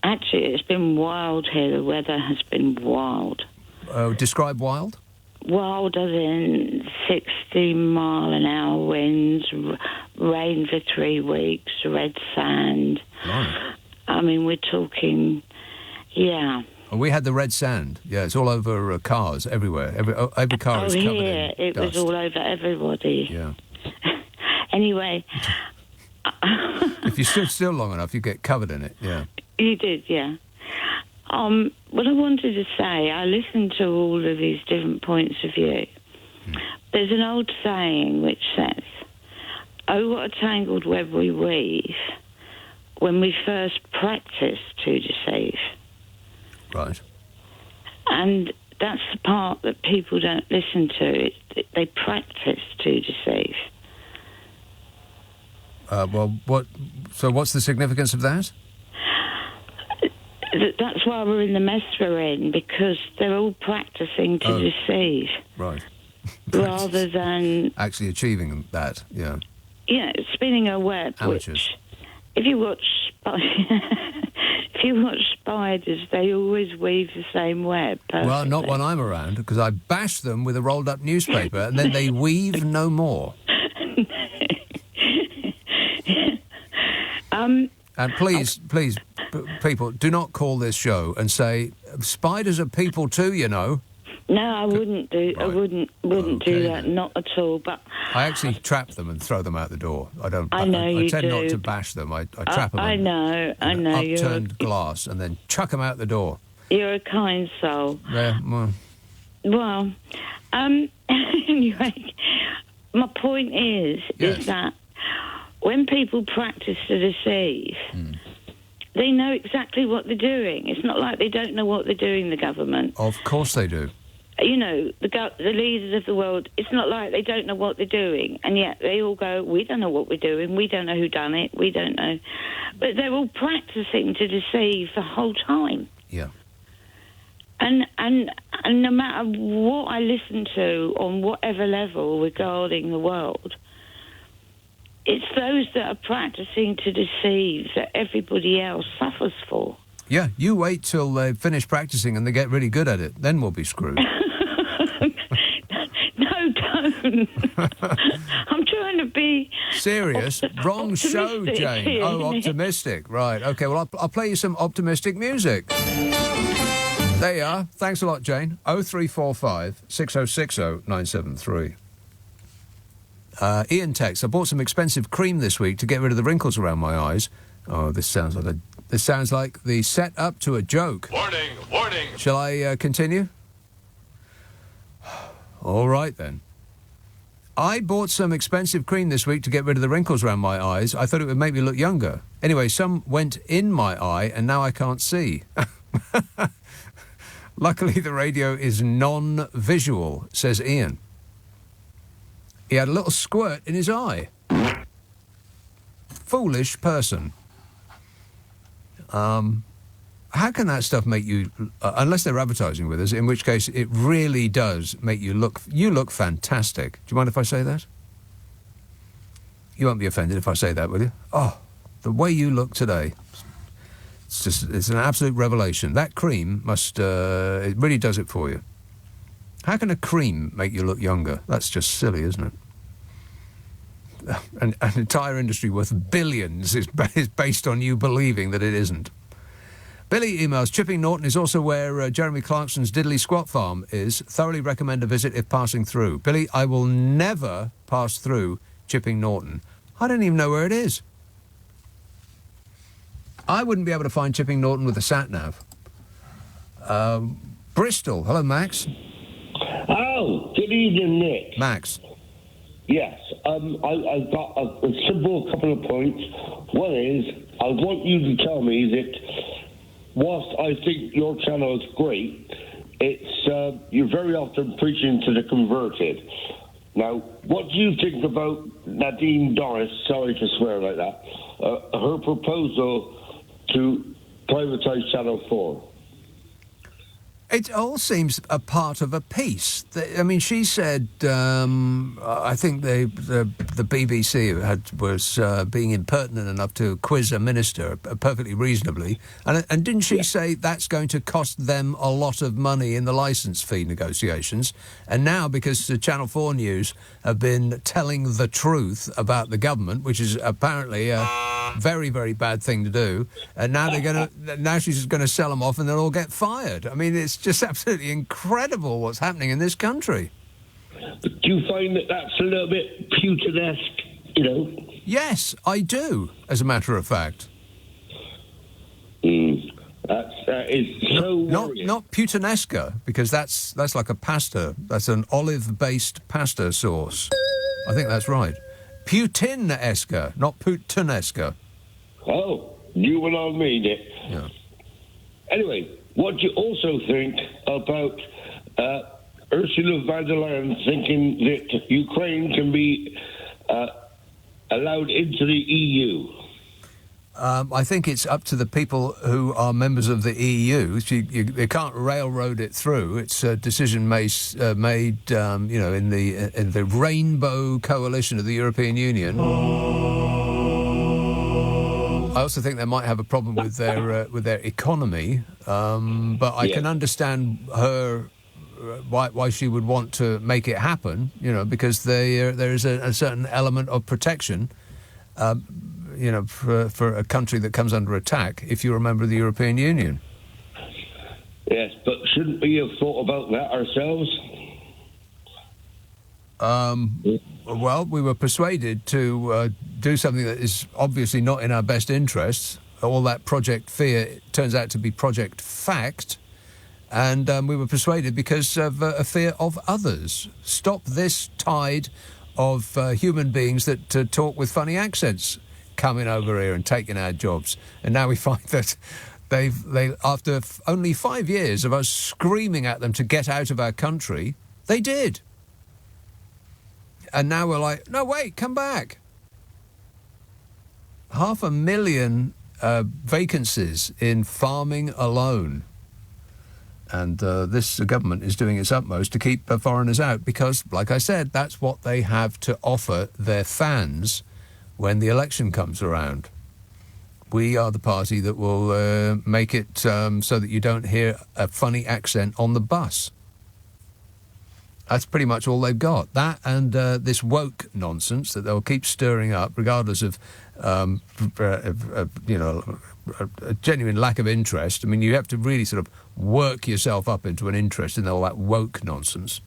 Actually, it's been wild here. The weather has been wild. Describe wild? Wild as in 60-mile-an-hour winds, rain for 3 weeks, red sand. Right. I mean, we're talking, yeah. We had the red sand. Yeah, it's all over cars everywhere. Every car is covered in it dust. was all over everybody. Yeah. Anyway. If you stood still long enough, you get covered in it, yeah. You did, yeah. What I wanted to say, I listened to all of these different points of view. There's an old saying which says, "Oh, what a tangled web we weave when we first practice to deceive." Right. And that's the part that people don't listen to. They practice to deceive. So what's the significance of that? That's why we're in the mess we're in, because they're all practicing to deceive. Right. Rather than... Actually achieving that, yeah. Yeah, spinning a web. Amateurs. If you watch spiders, they always weave the same web. Perfectly. Well, not when I'm around, because I bash them with a rolled-up newspaper, and then they weave no more. And please, people, do not call this show and say spiders are people too. You know. No, I wouldn't do. Right. I wouldn't do that. Not at all. But I actually trap them and throw them out the door. I don't. I know you do. I tend not to bash them. I trap them. I know. Upturned glass and then chuck them out the door. You're a kind soul. Yeah. Well, anyway, my point is that when people practice to deceive, they know exactly what they're doing. It's not like they don't know what they're doing, the government. Of course they do. You know, the leaders of the world, it's not like they don't know what they're doing, and yet they all go, we don't know what we're doing, we don't know who done it, we don't know. But they're all practicing to deceive the whole time. Yeah. And no matter what I listen to on whatever level regarding the world, it's those that are practicing to deceive that everybody else suffers for. Yeah, you wait till they finish practicing and they get really good at it. Then we'll be screwed. No, don't. I'm trying to be... Serious? Wrong show, Jane. Oh, optimistic. Right, OK, well, I'll play you some optimistic music. There you are. Thanks a lot, Jane. 0345 6060 973. Ian texts, I bought some expensive cream this week to get rid of the wrinkles around my eyes. Oh, this sounds like the set-up to a joke. Warning, warning. Shall I continue? All right, then. I bought some expensive cream this week to get rid of the wrinkles around my eyes. I thought it would make me look younger. Anyway, some went in my eye, and now I can't see. Luckily, the radio is non-visual, says Ian. He had a little squirt in his eye. Foolish person. How can that stuff make you... unless they're advertising with us, in which case it really does make you look... You look fantastic. Do you mind if I say that? You won't be offended if I say that, will you? Oh, the way you look today. It's an absolute revelation. That cream must... it really does it for you. How can a cream make you look younger? That's just silly, isn't it? An entire industry worth billions is based on you believing that it isn't. Billy emails, Chipping Norton is also where Jeremy Clarkson's Diddley Squat Farm is. Thoroughly recommend a visit if passing through. Billy, I will never pass through Chipping Norton. I don't even know where it is. I wouldn't be able to find Chipping Norton with a sat-nav. Bristol. Hello, Max. Oh, good evening, Nick. Max. Yes, I've got a simple couple of points. One is, I want you to tell me that whilst I think your channel is great, it's you're very often preaching to the converted. Now, what do you think about Nadine Dorris, sorry to swear like that, her proposal to privatise Channel 4? It all seems a part of a piece. I mean, she said, I think the BBC was being impertinent enough to quiz a minister perfectly reasonably. And didn't she say that's going to cost them a lot of money in the licence fee negotiations? And now, because the Channel 4 News have been telling the truth about the government, which is apparently a very, very bad thing to do, and now now she's going to sell them off and they'll all get fired. I mean, it's just absolutely incredible what's happening in this country. But do you find that that's a little bit Putin-esque, you know? Yes, I do, as a matter of fact. That is so worrying. Not puttanesca, because that's like a pasta. That's an olive-based pasta sauce. I think that's right. Putinesca, not puttanesca. Oh, new one on me, Nick. Yeah. Anyway, what do you also think about Ursula von der Leyen thinking that Ukraine can be allowed into the EU? I think it's up to the people who are members of the EU. They can't railroad it through. It's a decision made, in the Rainbow Coalition of the European Union. I also think they might have a problem with their economy, but I can understand her why she would want to make it happen. Because there is a certain element of protection. For a country that comes under attack, if you're a member of the European Union. Yes, but shouldn't we have thought about that ourselves? Well, we were persuaded to do something that is obviously not in our best interests. All that Project Fear turns out to be Project Fact. And we were persuaded because of a fear of others. Stop this tide of human beings that talk with funny accents coming over here and taking our jobs. And now we find that they after only 5 years of us screaming at them to get out of our country, they did. And now we're like, no, wait, come back. 500,000 vacancies in farming alone. And this government is doing its utmost to keep foreigners out because, like I said, that's what they have to offer their fans when the election comes around. We are the party that will make it so that you don't hear a funny accent on the bus. That's pretty much all they've got. That and this woke nonsense that they'll keep stirring up, regardless of a genuine lack of interest. I mean, you have to really sort of work yourself up into an interest in all that woke nonsense.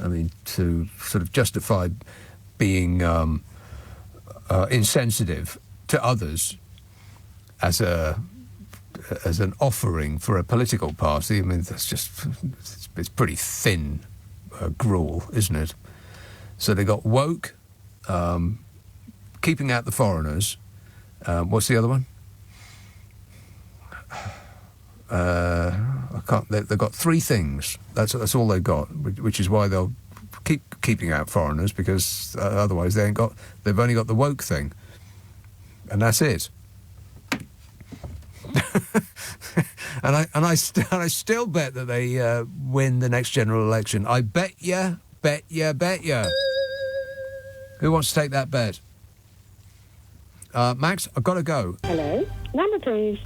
I mean, to sort of justify being insensitive to others as an offering for a political party. I mean, that's just it's pretty thin gruel, isn't it? So they got woke, keeping out the foreigners. What's the other one? I can't. They've got three things. That's all they've got, which is why they'll keep keeping out foreigners, because otherwise they've only got the woke thing, and that's it. and I still bet that they win the next general election. I bet ya. Who wants to take that bet? Max, I've got to go. Hello, number please.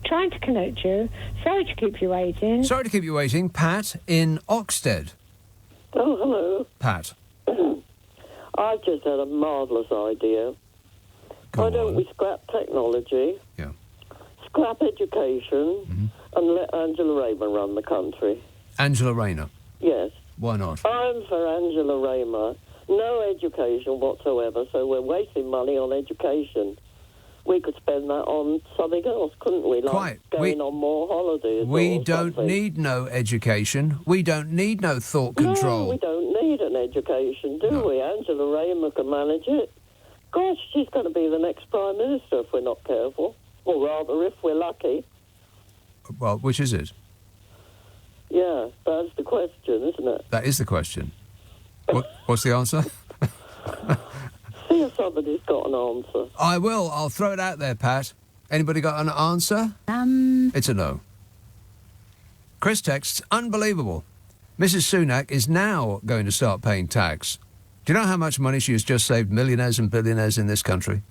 Trying to connect you. Sorry to keep you waiting. Sorry to keep you waiting. Pat in Oxted. Oh, hello. Pat. I've just had a marvellous idea. Why don't we scrap technology, scrap education, and let Angela Rayner run the country? Angela Rayner? Yes. Why not? I'm for Angela Rayner. No education whatsoever, so we're wasting money on education. We could spend that on something else, couldn't we? Like going on more holidays. We don't need no education. We don't need no thought control. No, we don't need an education, do we? Angela Rayner can manage it. Gosh, she's going to be the next Prime Minister if we're not careful. Or rather, if we're lucky. Well, which is it? Yeah, that's the question, isn't it? That is the question. What's the answer? See if somebody's got an answer. I will. I'll throw it out there, Pat. Anybody got an answer? It's a no. Chris texts, unbelievable. Mrs. Sunak is now going to start paying tax. Do you know how much money she has just saved millionaires and billionaires in this country?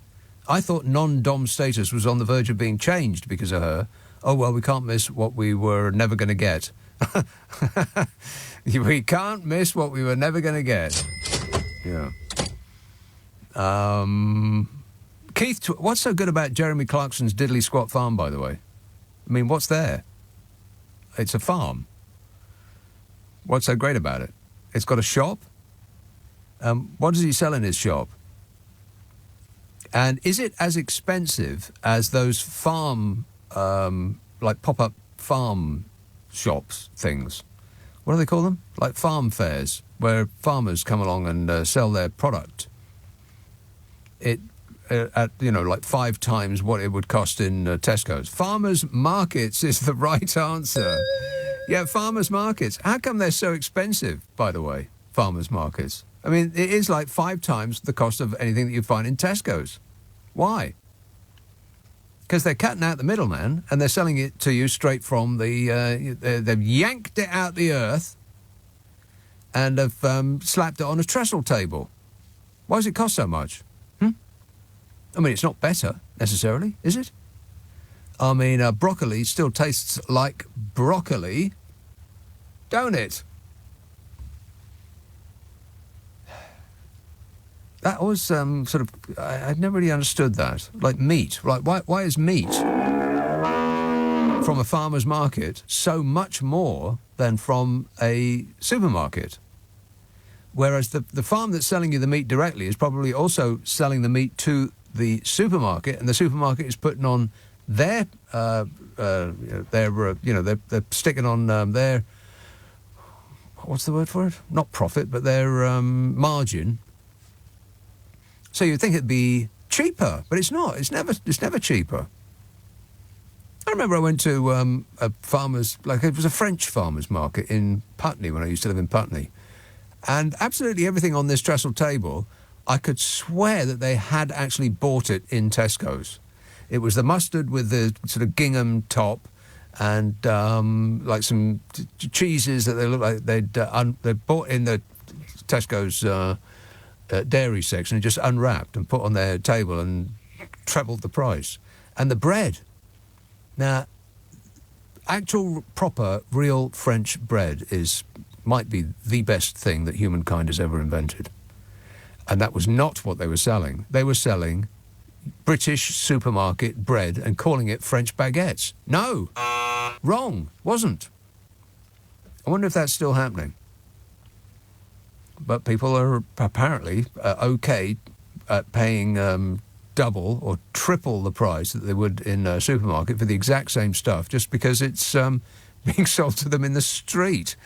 I thought non-dom status was on the verge of being changed because of her. Oh, well, we can't miss what we were never going to get. We can't miss what we were never going to get. Yeah. Keith, what's so good about Jeremy Clarkson's Diddley Squat Farm, by the way? I mean, what's there? It's a farm. What's so great about it? It's got a shop. What does he sell in his shop? And is it as expensive as those farm like pop-up farm shops things. What do they call them? Like farm fairs, where farmers come along and sell their product. At like 5 times what it would cost in Tesco's. Farmers markets is the right answer. Yeah, farmers markets. How come they're so expensive, by the way, farmers markets? I mean, it is like 5 times the cost of anything that you find in Tesco's. Why? Because they're cutting out the middleman and they're selling it to you straight from the... they've yanked it out the earth and have slapped it on a trestle table. Why does it cost so much? I mean, it's not better, necessarily, is it? I mean, broccoli still tastes like broccoli, don't it? That was sort of... I'd never really understood that. Like meat. Like, why is meat from a farmer's market so much more than from a supermarket? Whereas the farm that's selling you the meat directly is probably also selling the meat to the supermarket, and the supermarket is putting on they're sticking on their, what's the word for it? Not profit, but their margin. So you'd think it'd be cheaper, but it's not. It's never cheaper. I remember I went to a farmer's, like it was a French farmer's market in Putney when I used to live in Putney, and absolutely everything on this trestle table, I could swear that they had actually bought it in Tesco's. It was the mustard with the sort of gingham top and like some cheeses that they looked like they'd bought in the Tesco's dairy section and just unwrapped and put on their table and trebled the price. And the bread. Now, actual, proper, real French bread might be the best thing that humankind has ever invented. And that was not what they were selling. They were selling British supermarket bread and calling it French baguettes. No. Wrong. Wasn't. I wonder if that's still happening. But people are apparently okay at paying double or triple the price that they would in a supermarket for the exact same stuff just because it's being sold to them in the street.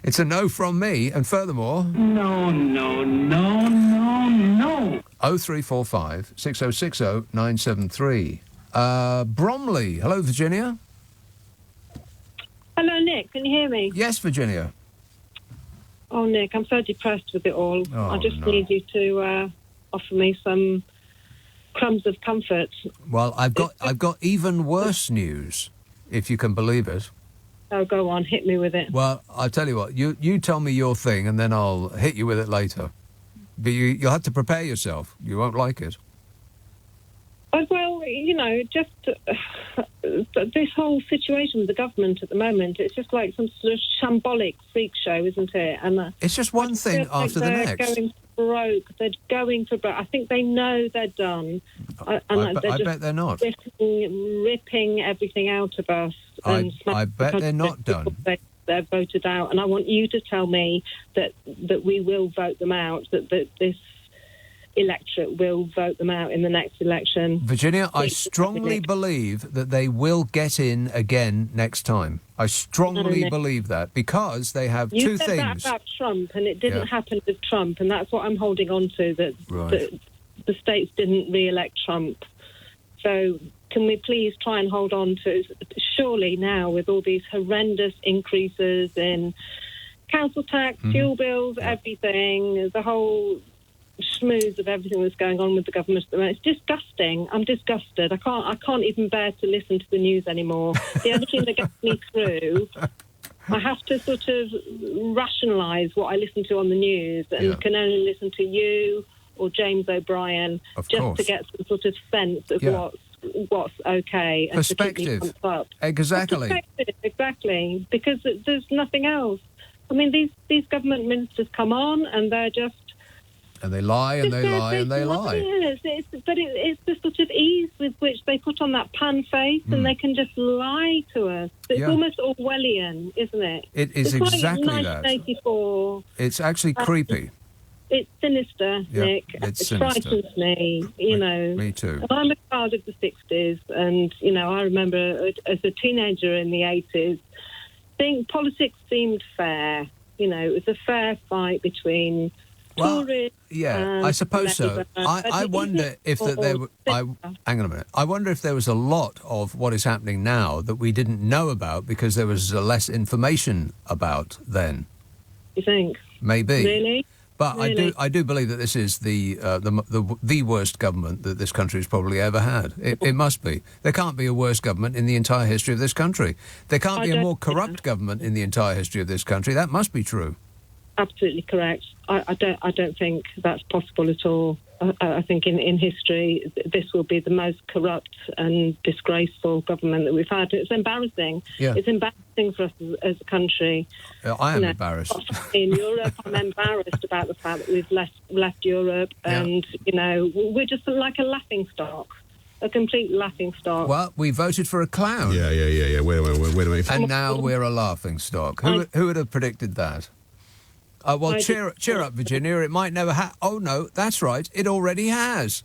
It's a no from me, and furthermore... No. 0345 6060 973. Bromley. Hello, Virginia. Hello, Nick. Can you hear me? Yes, Virginia. Oh, Nick, I'm so depressed with it all. Oh, I just no. need you to offer me some crumbs of comfort. Well, I've got even worse news, if you can believe it. Oh, go on, hit me with it. Well, I'll tell you what, you tell me your thing and then I'll hit you with it later. But you'll have to prepare yourself. You won't like it. Well, just this whole situation with the government at the moment, it's just like some sort of shambolic freak show, isn't it? And it's just one thing after the next. They're going broke. They're going for broke. I think they know they're done. I bet they're not. Ripping everything out of us. I bet they're not done. They're voted out, and I want you to tell me that we will vote them out, that this electorate will vote them out in the next election. Virginia, I strongly believe that they will get in again next time. I strongly believe that, because they have two things. You said that about Trump, and it didn't happen with Trump, and that's what I'm holding on to, that the states didn't re-elect Trump. So can we please try and hold on to... Surely now, with all these horrendous increases in council tax, fuel bills, everything, the whole schmooze of everything that's going on with the government at the moment, it's disgusting. I'm disgusted. I can't even bear to listen to the news anymore. The only thing that gets me through... I have to sort of rationalise what I listen to on the news, and can only listen to you or James O'Brien just to get some sort of sense of what's okay and perspective. To keep me pumped up. Exactly. Exactly, because there's nothing else. I mean, these government ministers come on and they're just... And they lie and they lie and they lie. Yes, it's the sort of ease with which they put on that pan face and they can just lie to us. It's almost Orwellian, isn't it? It is it's exactly like 1984. that. It's actually creepy. It's sinister, Yeah, Nick. it's It sinister. frightens me, you know. Me too. I'm a child of the 60s, and, you know, I remember as a teenager in the 80s, politics seemed fair. You know, it was a fair fight between tourists. Yeah, I suppose so. I wonder if there were... hang on a minute. I wonder if there was a lot of what is happening now that we didn't know about because there was less information about then. You think? Maybe. Really? But Really? I do believe that this is the worst government that this country has probably ever had. It must be. There can't be a worse government in the entire history of this country. There can't be a more corrupt government in the entire history of this country. That must be true. Absolutely correct. I don't think that's possible at all. I think in history this will be the most corrupt and disgraceful government that we've had. It's embarrassing. Yeah. It's embarrassing for us as a country. I am embarrassed. In Europe, I'm embarrassed about the fact that we've left Europe, and you know we're just like a laughing stock. A complete laughing stock. Well, we voted for a clown. Yeah. Wait a minute. And now we're a laughing stock. Who would have predicted that? Well, cheer up, Virginia. It might never happen. Oh, no, that's right. It already has.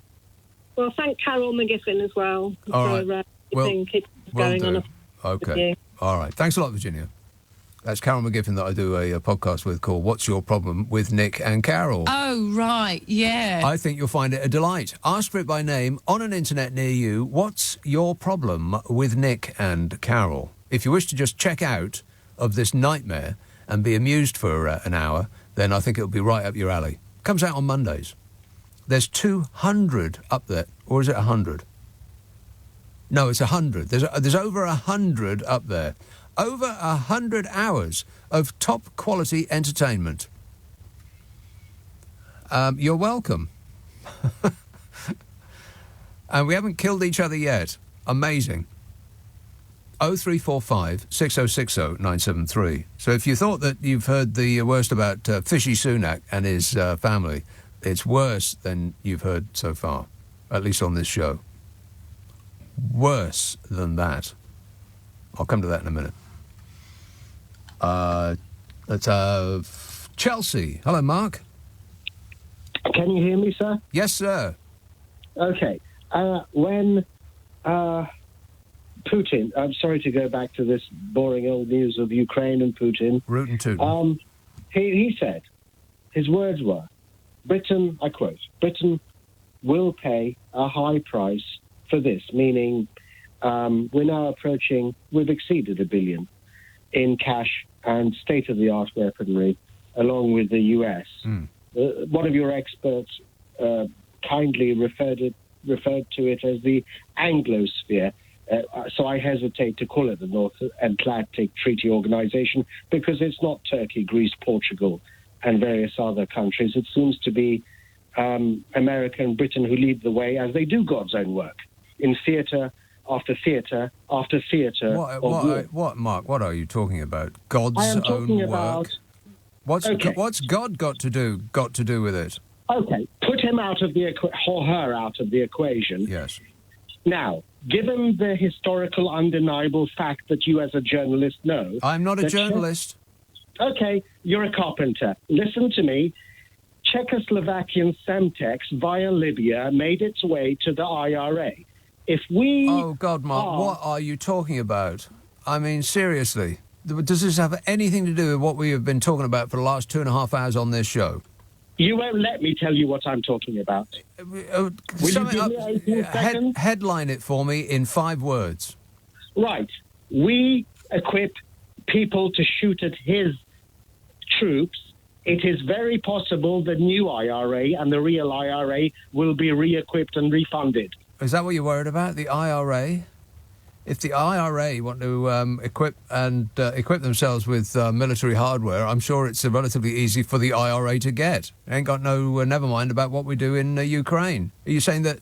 Well, thank Carol McGiffin as well All for right. keeping it going on. Okay. All right. Thanks a lot, Virginia. That's Carol McGiffin that I do a podcast with called What's Your Problem with Nick and Carol. Oh, right, yeah. I think you'll find it a delight. Ask for it by name on an internet near you. What's your problem with Nick and Carol? If you wish to just check out of this nightmare and be amused for an hour, then I think it'll be right up your alley. Comes out on Mondays. There's 200 up there. Or is it 100? No, it's 100. There's over 100 up there. Over 100 hours of top-quality entertainment. You're welcome. And we haven't killed each other yet. Amazing. 0345 6060 973. So if you thought that you've heard the worst about Fishy Sunak and his family, it's worse than you've heard so far, at least on this show. Worse than that. I'll come to that in a minute. Let's have Chelsea. Hello, Mark. Can you hear me, sir? Yes, sir. Okay. When Putin, I'm sorry to go back to this boring old news of Ukraine and Putin. Root and toot. He said, his words were, Britain, I quote, Britain will pay a high price for this, meaning we're now we've exceeded $1 billion in cash and state-of-the-art weaponry, along with the US. One of your experts kindly referred to it as the Anglosphere. So I hesitate to call it the North Atlantic Treaty Organization because it's not Turkey, Greece, Portugal, and various other countries. It seems to be America and Britain who lead the way as they do God's own work in theatre after theatre after theatre. What, Mark? What are you talking about? God's own work? What's God got to do with it? Okay, put him out of the or her out of the equation. Yes. Now, given the historical, undeniable fact that you as a journalist know... I'm not a journalist. Okay, you're a carpenter. Listen to me. Czechoslovakian Semtex via Libya made its way to the IRA. If we... Oh, God, Mark, what are you talking about? I mean, seriously. Does this have anything to do with what we have been talking about for the last 2.5 hours on this show? You won't let me tell you what I'm talking about. Will you give me 18 seconds? Headline it for me in 5 words. Right. We equip people to shoot at his troops. It is very possible the new IRA and the real IRA will be re-equipped and refunded. Is that what you're worried about, the IRA? If the IRA want to equip themselves with military hardware, I'm sure it's relatively easy for the IRA to get. It ain't got no never mind about what we do in Ukraine. Are you saying that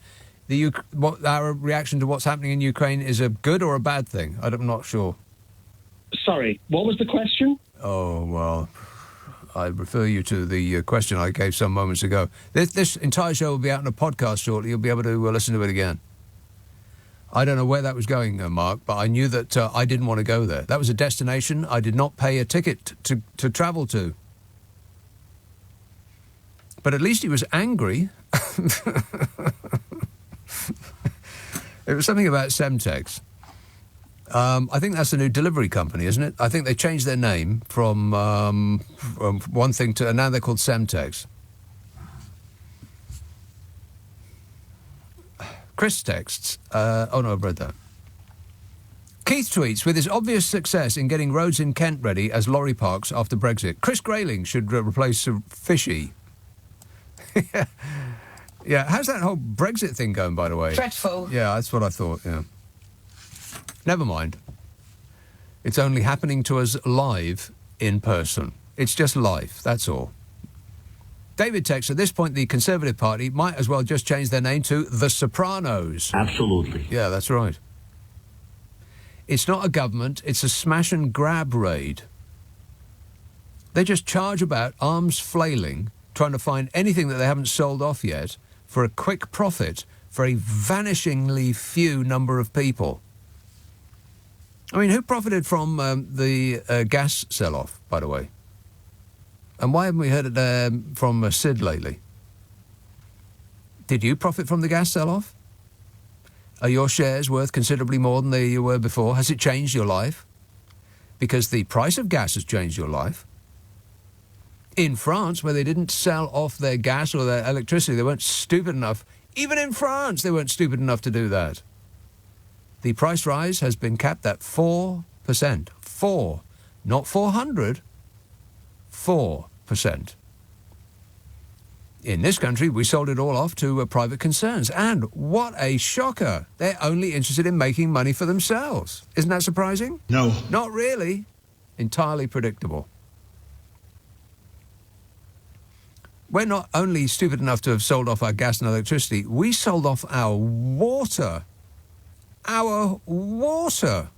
our reaction to what's happening in Ukraine is a good or a bad thing? I'm not sure. Sorry, what was the question? Oh, well, I refer you to the question I gave some moments ago. This entire show will be out in a podcast shortly. You'll be able to listen to it again. I don't know where that was going, Mark, but I knew that I didn't want to go there. That was a destination I did not pay a ticket to travel to. But at least he was angry. It was something about Semtex. I think that's a new delivery company, isn't it? I think they changed their name from one thing to... and now they're called Semtex. Chris texts... oh, no, I've read that. Keith tweets, with his obvious success in getting roads in Kent ready as lorry parks after Brexit, Chris Grayling should replace Fishy. Yeah, how's that whole Brexit thing going, by the way? Dreadful. Yeah, that's what I thought, yeah. Never mind. It's only happening to us live in person. It's just life, that's all. David texts, at this point, the Conservative Party might as well just change their name to The Sopranos. Absolutely. Yeah, that's right. It's not a government, it's a smash and grab raid. They just charge about, arms flailing, trying to find anything that they haven't sold off yet for a quick profit for a vanishingly few number of people. I mean, who profited from the gas sell-off, by the way? And why haven't we heard it from Sid lately? Did you profit from the gas sell-off? Are your shares worth considerably more than they were before? Has it changed your life? Because the price of gas has changed your life. In France, where they didn't sell off their gas or their electricity, they weren't stupid enough. Even in France, they weren't stupid enough to do that. The price rise has been capped at 4%. 4, not 400. 4%. In this country, we sold it all off to private concerns. And what a shocker. They're only interested in making money for themselves. Isn't that surprising? No. Not really. Entirely predictable. We're not only stupid enough to have sold off our gas and electricity, we sold off our water. Our water.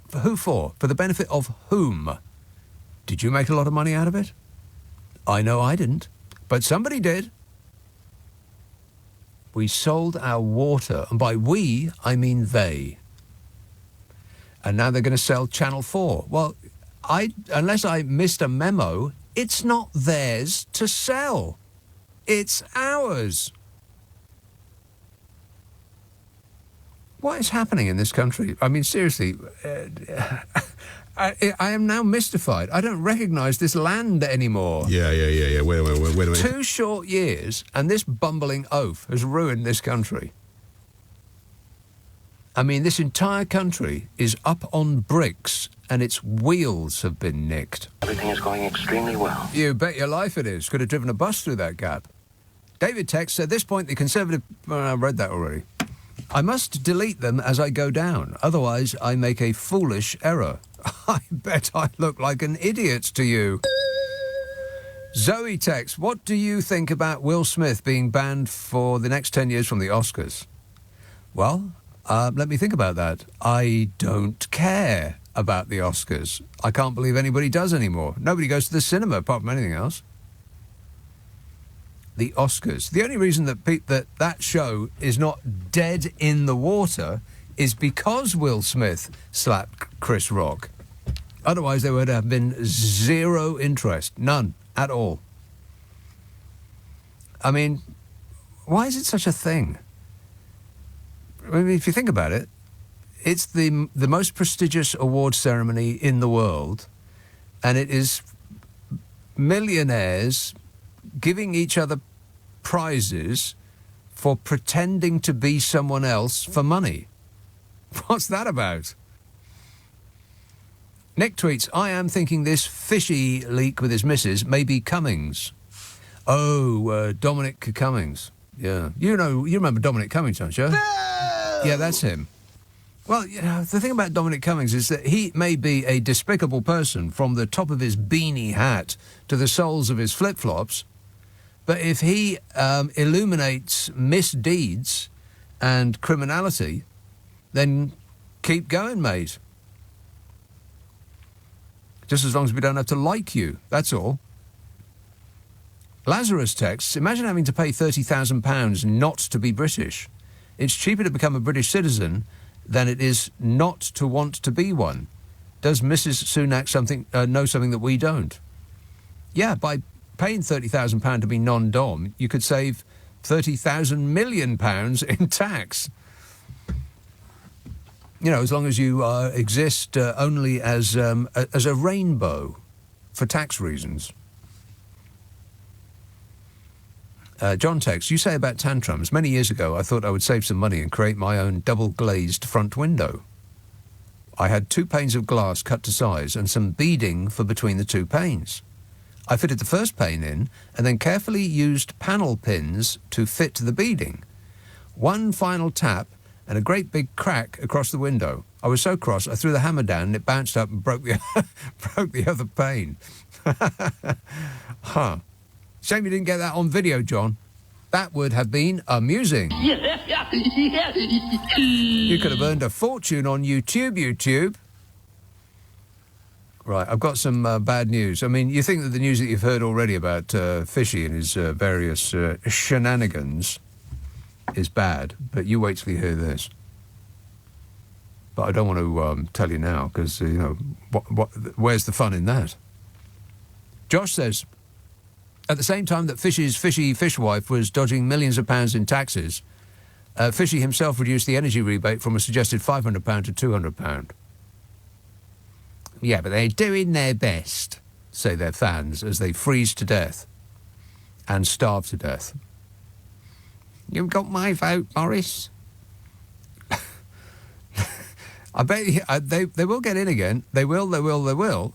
For who for? For the benefit of whom? Did you make a lot of money out of it? I know I didn't, but somebody did. We sold our water, and by we, I mean they. And now they're going to sell Channel 4. Well, unless I missed a memo, it's not theirs to sell. It's ours. What is happening in this country? I mean, seriously, I am now mystified. I don't recognise this land anymore. Yeah. Wait a minute. 2 short years, and this bumbling oaf has ruined this country. I mean, this entire country is up on bricks, and its wheels have been nicked. Everything is going extremely well. You bet your life it is. Could have driven a bus through that gap. David texts, at this point, the Conservative... I read that already. I must delete them as I go down, otherwise I make a foolish error. I bet I look like an idiot to you. Zoe texts, what do you think about Will Smith being banned for the next 10 years from the Oscars? Well, let me think about that. I don't care about the Oscars. I can't believe anybody does anymore. Nobody goes to the cinema apart from anything else. The Oscars. The only reason that show is not dead in the water is because Will Smith slapped Chris Rock. Otherwise, there would have been zero interest. None at all. I mean, why is it such a thing? I mean, if you think about it, it's the most prestigious award ceremony in the world, and it is millionaires giving each other prizes for pretending to be someone else for money. What's that about? Nick tweets, I am thinking this fishy leak with his missus may be Cummings. Oh, Dominic Cummings. Yeah. You remember Dominic Cummings, don't you? No! Yeah, that's him. Well, the thing about Dominic Cummings is that he may be a despicable person from the top of his beanie hat to the soles of his flip-flops, but if he illuminates misdeeds and criminality, then keep going, mate. Just as long as we don't have to like you, that's all. Lazarus texts, imagine having to pay £30,000 not to be British. It's cheaper to become a British citizen than it is not to want to be one. Does Mrs. Sunak know something that we don't? Yeah, by paying £30,000 to be non-dom, you could save £30,000 million in tax. You know, as long as you exist only as a rainbow for tax reasons. John texts, you say about tantrums. Many years ago, I thought I would save some money and create my own double-glazed front window. I had 2 panes of glass cut to size and some beading for between the 2 panes. I fitted the first pane in and then carefully used panel pins to fit the beading. One final tap and a great big crack across the window. I was so cross, I threw the hammer down and it bounced up and broke the other pane. Huh. Shame you didn't get that on video, John. That would have been amusing. You could have earned a fortune on YouTube. Right, I've got some bad news. I mean, you think that the news that you've heard already about Fishy and his various shenanigans is bad, but you wait till you hear this. But I don't want to tell you now, because, you know, where's the fun in that? Josh says, at the same time that Fishy's fishy fishwife was dodging millions of pounds in taxes, Fishy himself reduced the energy rebate from a suggested £500 to £200. Yeah, but they're doing their best, say their fans, as they freeze to death and starve to death. You've got my vote, Boris. I bet they will get in again. They will,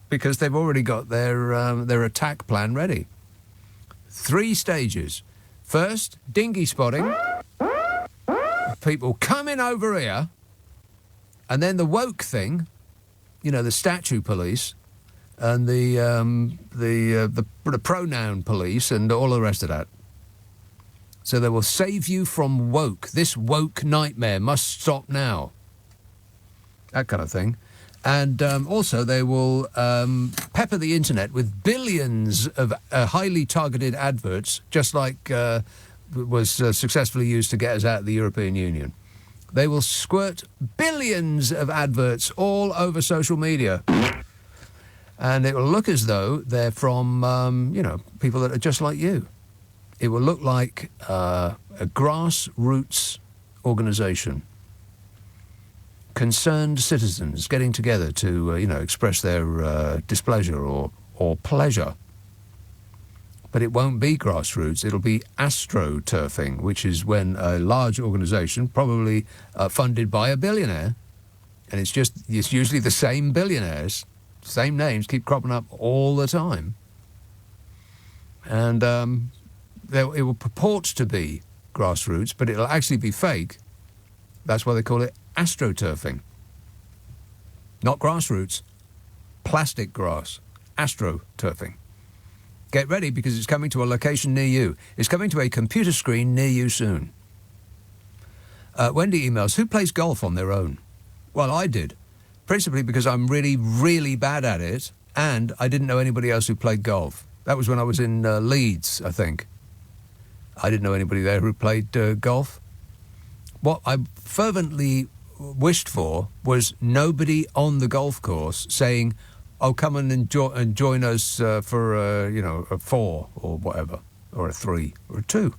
because they've already got their attack plan ready. 3 stages. First, dinghy spotting. People coming over here. And then the woke thing, you know, the statue police and the pronoun police and all the rest of that. So they will save you from woke. This woke nightmare must stop now. That kind of thing. And also they will pepper the internet with billions of highly targeted adverts, just like was successfully used to get us out of the European Union. They will squirt billions of adverts all over social media. And it will look as though they're from, you know, people that are just like you. It will look like a grassroots organisation. Concerned citizens getting together to, you know, express their displeasure or pleasure. But it won't be grassroots, it'll be astroturfing, which is when a large organisation, probably funded by a billionaire, and it's usually the same billionaires, same names keep cropping up all the time. And it will purport to be grassroots, but it'll actually be fake. That's why they call it astroturfing. Not grassroots. Plastic grass. Astroturfing. Get ready, because it's coming to a location near you. It's coming to a computer screen near you soon. Wendy emails, who plays golf on their own? Well, I did. Principally because I'm really, really bad at it, and I didn't know anybody else who played golf. That was when I was in Leeds, I think. I didn't know anybody there who played golf. What I fervently wished for was nobody on the golf course saying, oh, come and join us for, you know, a 4 or whatever, or a 3 or a 2.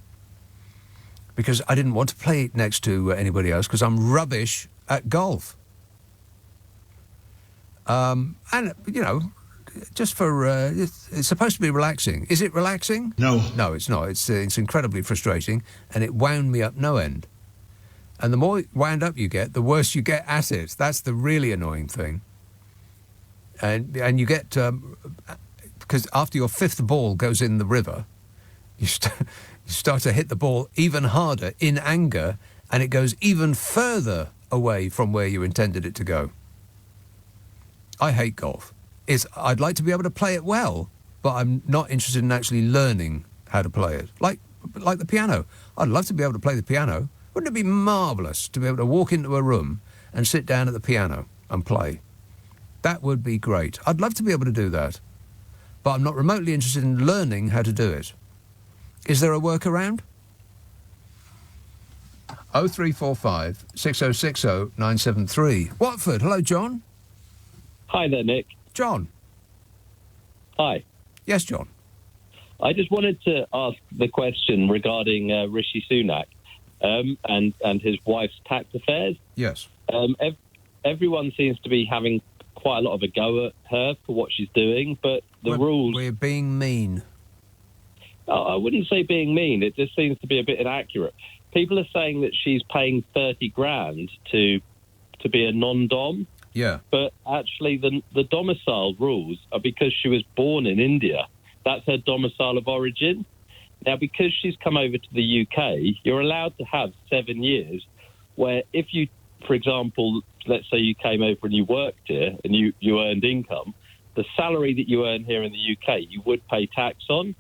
Because I didn't want to play next to anybody else, because I'm rubbish at golf. And, you know, just for, it's supposed to be relaxing. Is it relaxing? No. No, it's not. It's incredibly frustrating, and it wound me up no end. And the more wound up you get, the worse you get at it. That's the really annoying thing. And you get, because after your 5th ball goes in the river, you start to hit the ball even harder in anger, and it goes even further away from where you intended it to go. I hate golf. I'd like to be able to play it well, but I'm not interested in actually learning how to play it. Like the piano. I'd love to be able to play the piano. Wouldn't it be marvellous to be able to walk into a room and sit down at the piano and play? That would be great. I'd love to be able to do that. But I'm not remotely interested in learning how to do it. Is there a workaround? 0345 6060 973. Watford, hello, John. Hi there, Nick. John. Hi. Yes, John. I just wanted to ask the question regarding Rishi Sunak and his wife's tax affairs. Yes. Everyone seems to be having quite a lot of a go at her for what she's doing, but rules... We're being mean. I wouldn't say being mean. It just seems to be a bit inaccurate. People are saying that she's paying 30 grand to be a non-dom. Yeah. But actually the domicile rules are because she was born in India. That's her domicile of origin. Now, because she's come over to the UK, you're allowed to have 7 years where if you, for example, let's say you came over and you worked here and you earned income, the salary that you earn here in the UK, you would pay tax on.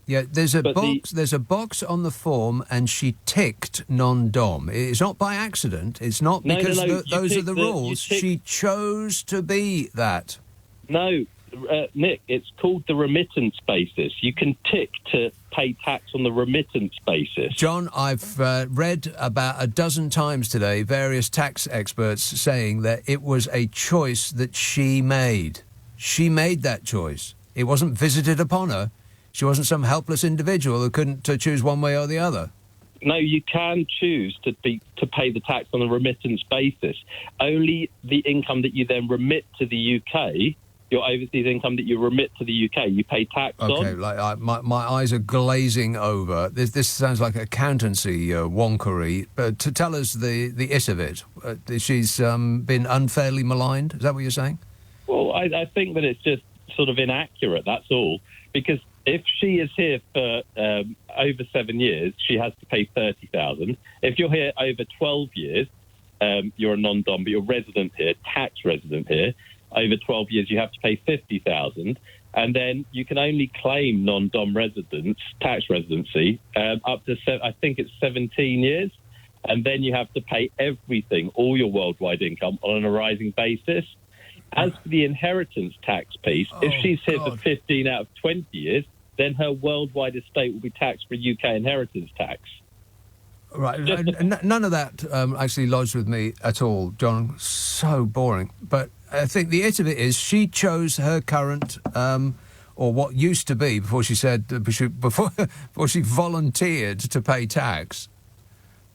Yeah, there's a box on the form, and she ticked non-dom. It's not by accident. It's not because those are the rules. She chose to be that. No, Nick, it's called the remittance basis. You can tick to pay tax on the remittance basis. John, I've read about a dozen times today various tax experts saying that it was a choice that she made. She made that choice. It wasn't visited upon her. She wasn't some helpless individual who couldn't choose one way or the other. No, you can choose to pay the tax on a remittance basis. Only the income that you then remit to the UK, your overseas income that you remit to the UK, you pay tax on. Okay, my eyes are glazing over. This sounds like accountancy wonkery. But to tell us the it of it, she's been unfairly maligned. Is that what you're saying? Well, I think that it's just sort of inaccurate. That's all. Because if she is here for over 7 years, she has to pay $30,000. If you're here over 12 years, you're a non-dom, but you're resident here, tax resident here. Over 12 years, you have to pay $50,000, and then you can only claim non-dom residence tax residency up to I think it's 17 years, and then you have to pay everything, all your worldwide income, on an arising basis. As for the inheritance tax piece, if she's here for 15 out of 20 years, then her worldwide estate will be taxed for UK inheritance tax. Right. None of that actually lodged with me at all, John. So boring. But I think the it of it is she chose her current, or what used to be before she said, before she volunteered to pay tax.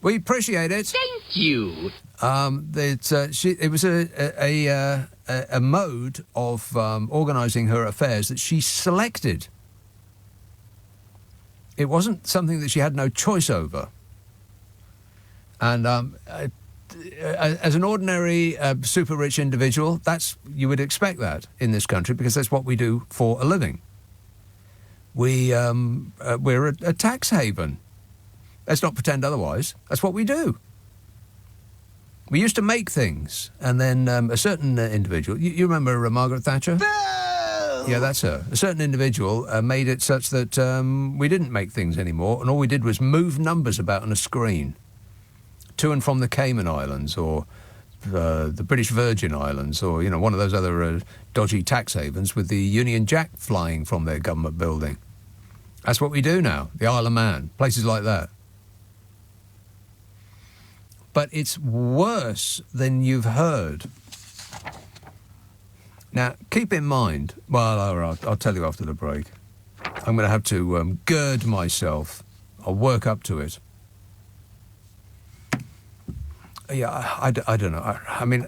We appreciate it. Thank you. It was a mode of organising her affairs that she selected. It wasn't something that she had no choice over. And as an ordinary super rich individual, you would expect that in this country because that's what we do for a living. We're a tax haven. Let's not pretend otherwise. That's what we do. We used to make things, and then a certain individual... You remember Margaret Thatcher? No! Yeah, that's her. A certain individual made it such that we didn't make things anymore, and all we did was move numbers about on a screen to and from the Cayman Islands or the British Virgin Islands or, one of those other dodgy tax havens with the Union Jack flying from their government building. That's what we do now, the Isle of Man, places like that. But it's worse than you've heard. Now, keep in mind... Well, all right, I'll tell you after the break. I'm going to have to gird myself. I'll work up to it. Yeah, I don't know. I mean,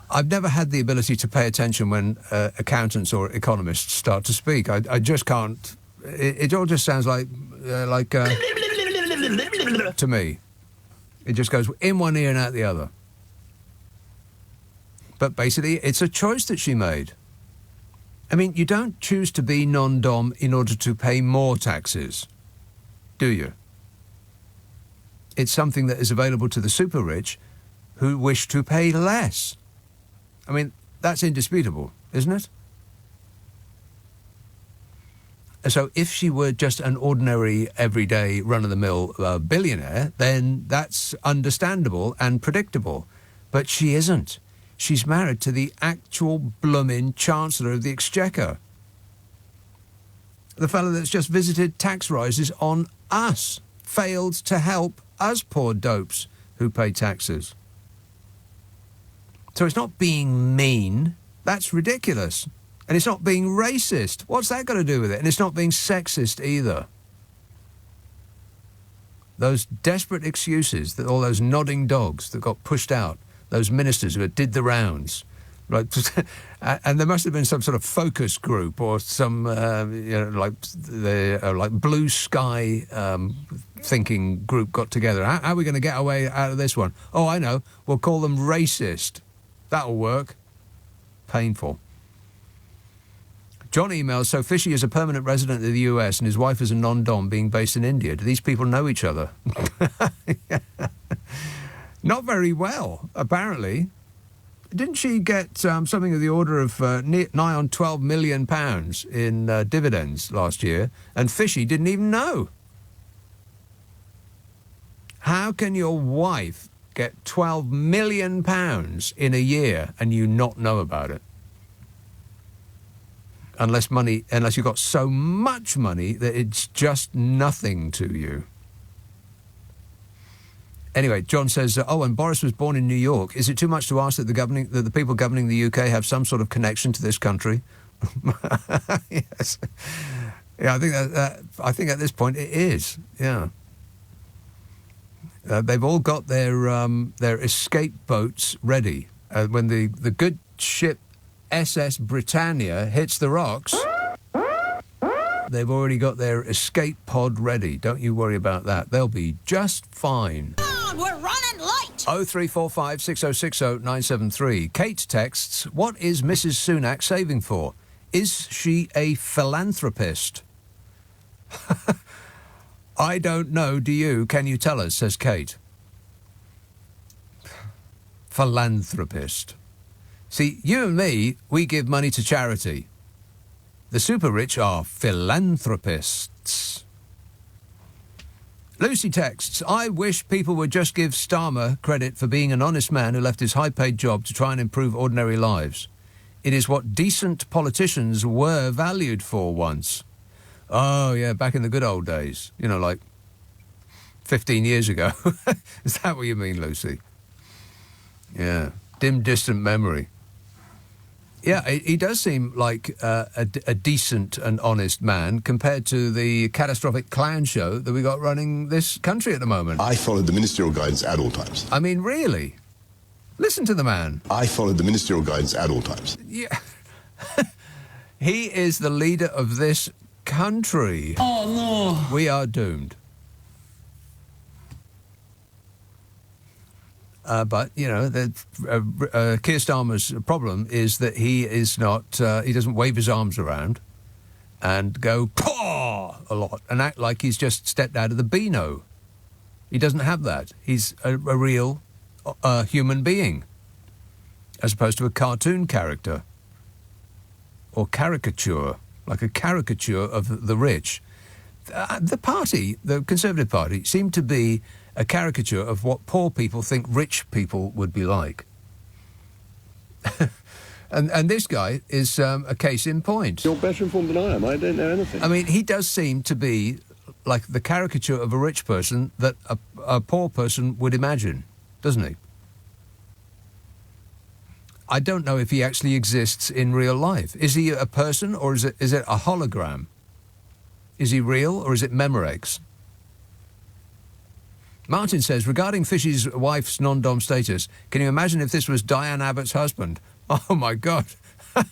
I've never had the ability to pay attention when accountants or economists start to speak. I just can't... It all just sounds like to me. It just goes in one ear and out the other. But basically, it's a choice that she made. I mean, you don't choose to be non-dom in order to pay more taxes, do you? It's something that is available to the super rich who wish to pay less. I mean, that's indisputable, isn't it? So if she were just an ordinary, everyday, run-of-the-mill billionaire, then that's understandable and predictable. But she isn't. She's married to the actual blooming Chancellor of the Exchequer. The fellow that's just visited tax rises on us, failed to help us poor dopes who pay taxes. So it's not being mean. That's ridiculous. And it's not being racist. What's that got to do with it? And it's not being sexist either. Those desperate excuses, that all those nodding dogs that got pushed out, those ministers who did the rounds, right? And there must have been some sort of focus group or some, like blue sky thinking group got together. How are we going to get our way out of this one? Oh, I know. We'll call them racist. That'll work. Painful. John emails, so Fishy is a permanent resident of the US and his wife is a non-dom being based in India. Do these people know each other? Not very well, apparently. Didn't she get something of the order of nigh on £12 million in dividends last year, and Fishy didn't even know? How can your wife get £12 million in a year and you not know about it? Unless you've got so much money that it's just nothing to you. Anyway, John says, and Boris was born in New York. Is it too much to ask that the people governing the UK have some sort of connection to this country? Yes. Yeah, I think at this point it is. Yeah. They've all got their escape boats ready. When the good ship SS Britannia hits the rocks, they've already got their escape pod ready. Don't you worry about that. They'll be just fine. We're running late. 0345 6060 973. Kate texts, what is Mrs. Sunak saving for? Is she a philanthropist? I don't know, do you? Can you tell us, says Kate. Philanthropist. See, you and me, we give money to charity. The super rich are philanthropists. Lucy texts, I wish people would just give Starmer credit for being an honest man who left his high-paid job to try and improve ordinary lives. It is what decent politicians were valued for once. Oh, yeah, back in the good old days. You know, like 15 years ago. Is that what you mean, Lucy? Yeah, dim, distant memory. Yeah, he does seem like a decent and honest man compared to the catastrophic clown show that we got running this country at the moment. I followed the ministerial guidance at all times. I mean, really? Listen to the man. I followed the ministerial guidance at all times. Yeah. He is the leader of this country. Oh, no. We are doomed. But, you know, Keir Starmer's problem is that he is not, he doesn't wave his arms around and go, paw, a lot, and act like he's just stepped out of the Beano. He doesn't have that. He's a real human being, as opposed to a cartoon character or caricature, like a caricature of the rich. The party, the Conservative Party, seemed to be a caricature of what poor people think rich people would be like. and this guy is a case in point. You're better informed than I am. I don't know anything. I mean, he does seem to be like the caricature of a rich person that a poor person would imagine, doesn't he? I don't know if he actually exists in real life. Is he a person or is it a hologram? Is he real or is it Memorex? Martin says, regarding Fishy's wife's non-dom status, can you imagine if this was Diane Abbott's husband? Oh, my God. I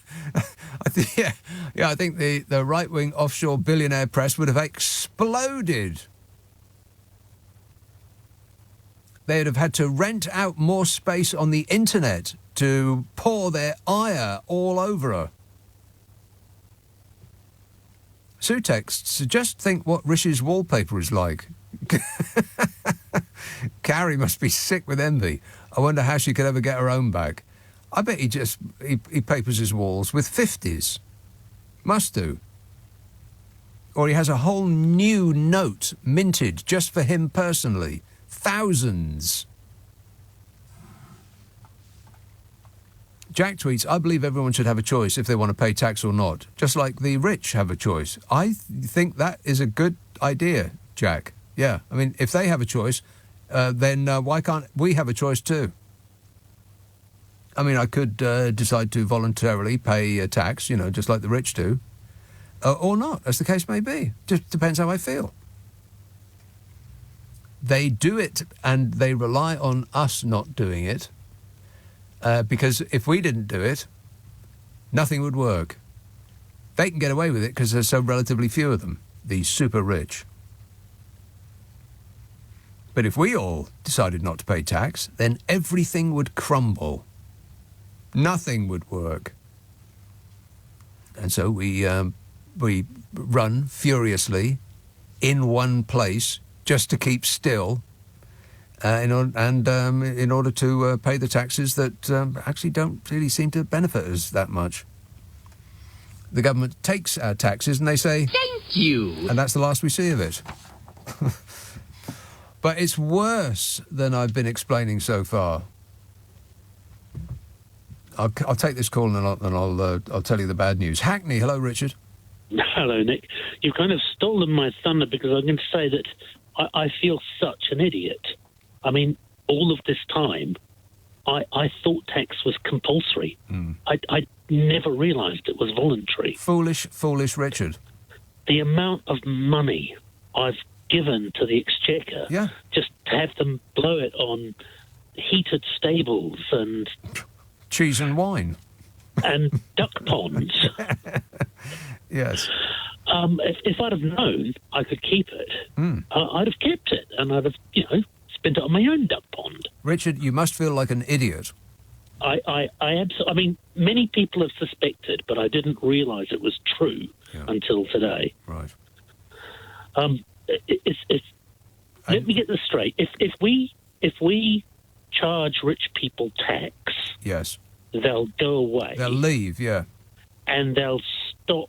think the right-wing offshore billionaire press would have exploded. They'd have had to rent out more space on the internet to pour their ire all over her. Sue texts, just think what Rishi's wallpaper is like. Carrie must be sick with envy. I wonder how she could ever get her own back. I bet he papers his walls with 50s. Must do. Or he has a whole new note minted just for him personally. Thousands. Jack tweets, I believe everyone should have a choice if they want to pay tax or not, just like the rich have a choice. I think that is a good idea, Jack. Yeah, I mean, if they have a choice, then why can't we have a choice too? I mean, I could decide to voluntarily pay a tax, just like the rich do, or not, as the case may be. Just depends how I feel. They do it, and they rely on us not doing it, because if we didn't do it, nothing would work. They can get away with it because there's so relatively few of them, the super rich. But if we all decided not to pay tax, then everything would crumble. Nothing would work. And so we run furiously in one place just to keep still in order to pay the taxes that actually don't really seem to benefit us that much. The government takes our taxes and they say, "Thank you." And that's the last we see of it. But it's worse than I've been explaining so far. I'll take this call and I'll tell you the bad news. Hackney, hello, Richard. Hello, Nick. You've kind of stolen my thunder because I'm going to say that I feel such an idiot. I mean, all of this time, I thought tax was compulsory. I never realised it was voluntary. Foolish Richard. The amount of money I've given to the Exchequer, just to have them blow it on heated stables and cheese and wine and duck ponds. Yes. If I'd have known I could keep it, I'd have kept it, and I'd have, spent it on my own duck pond. Richard, you must feel like an idiot. I mean, many people have suspected, but I didn't realise it was true until today. Right. Let me get this straight. If we charge rich people tax, yes, they'll go away. They'll leave, yeah, and they'll stop.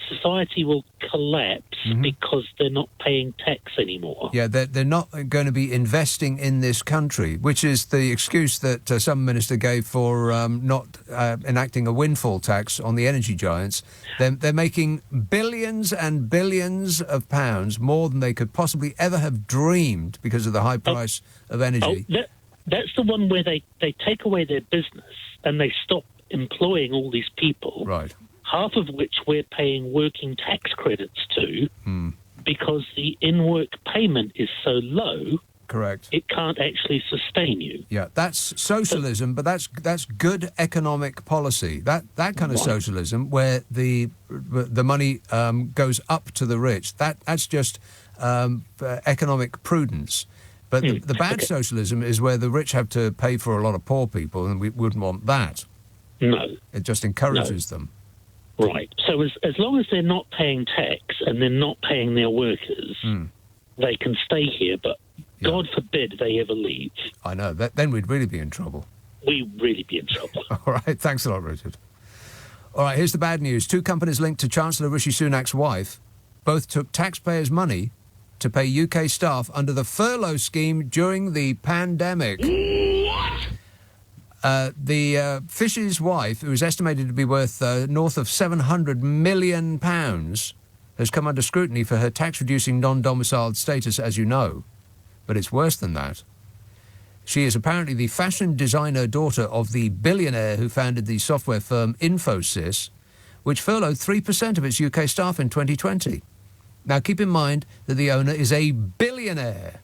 Society will collapse because they're not paying tax anymore. Yeah, they're not going to be investing in this country, which is the excuse that some minister gave for not enacting a windfall tax on the energy giants. They're making billions and billions of pounds, more than they could possibly ever have dreamed because of the high price of energy. That's the one where they take away their business and they stop employing all these people. Right. Half of which we're paying working tax credits to because the in-work payment is so low. Correct. It can't actually sustain you. Yeah, that's socialism, but that's good economic policy. That kind of socialism where the money goes up to the rich. That's just economic prudence. But the bad socialism is where the rich have to pay for a lot of poor people, and we wouldn't want that. No. It just encourages them. Right. So as long as they're not paying tax and they're not paying their workers, they can stay here, but God forbid they ever leave. I know. Then we'd really be in trouble. We'd really be in trouble. All right. Thanks a lot, Richard. All right, here's the bad news. 2 companies linked to Chancellor Rishi Sunak's wife both took taxpayers' money to pay UK staff under the furlough scheme during the pandemic. What? The Fish's wife, who is estimated to be worth north of £700 million, has come under scrutiny for her tax-reducing non-domiciled status, as you know. But it's worse than that. She is apparently the fashion designer daughter of the billionaire who founded the software firm Infosys, which furloughed 3% of its UK staff in 2020. Now, keep in mind that the owner is a billionaire.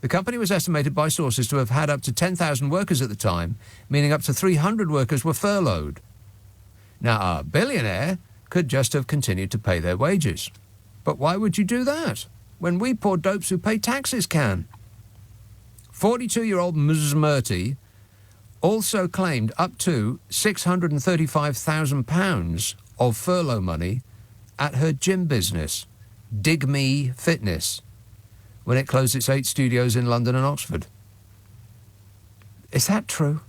The company was estimated by sources to have had up to 10,000 workers at the time, meaning up to 300 workers were furloughed. Now, our billionaire could just have continued to pay their wages. But why would you do that, when we poor dopes who pay taxes can? 42-year-old Ms. Murty also claimed up to £635,000 of furlough money at her gym business, Dig Me Fitness, when it closed its 8 studios in London and Oxford. Is that true?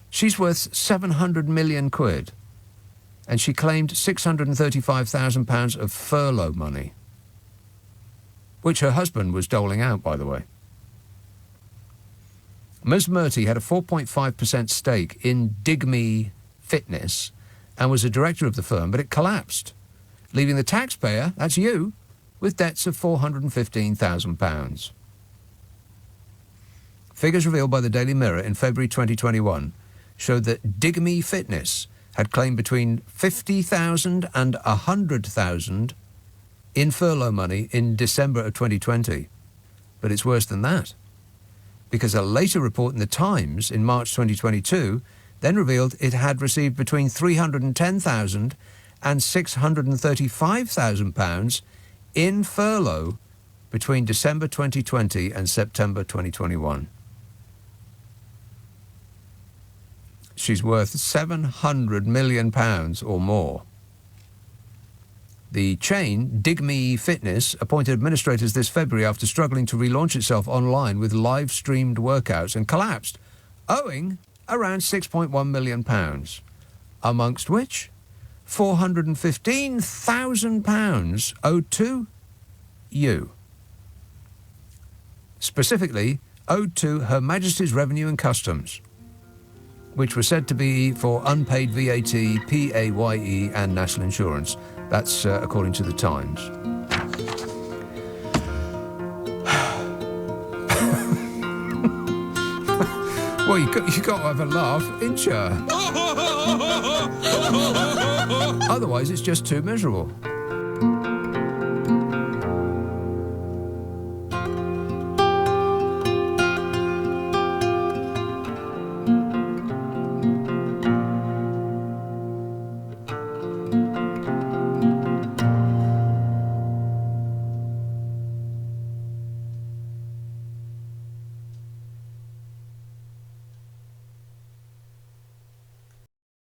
She's worth 700 million quid, and she claimed £635,000 of furlough money, which her husband was doling out, by the way. Ms. Murty had a 4.5% stake in Dig Me Fitness and was a director of the firm, but it collapsed, leaving the taxpayer, that's you, with debts of £415,000. Figures revealed by the Daily Mirror in February 2021 showed that Digme Fitness had claimed between 50,000 and 100,000 in furlough money in December of 2020. But it's worse than that, because a later report in The Times in March 2022 then revealed it had received between £310,000 and £635,000 in furlough between December 2020 and September 2021. She's worth £700 million or more. The chain, Digme Fitness, appointed administrators this February after struggling to relaunch itself online with live-streamed workouts and collapsed, owing around £6.1 million, amongst which £415,000 owed to you. Specifically, owed to Her Majesty's Revenue and Customs, which were said to be for unpaid VAT, PAYE and National Insurance. That's according to The Times. Well, you got to have a laugh, ain't you? Otherwise, it's just too miserable.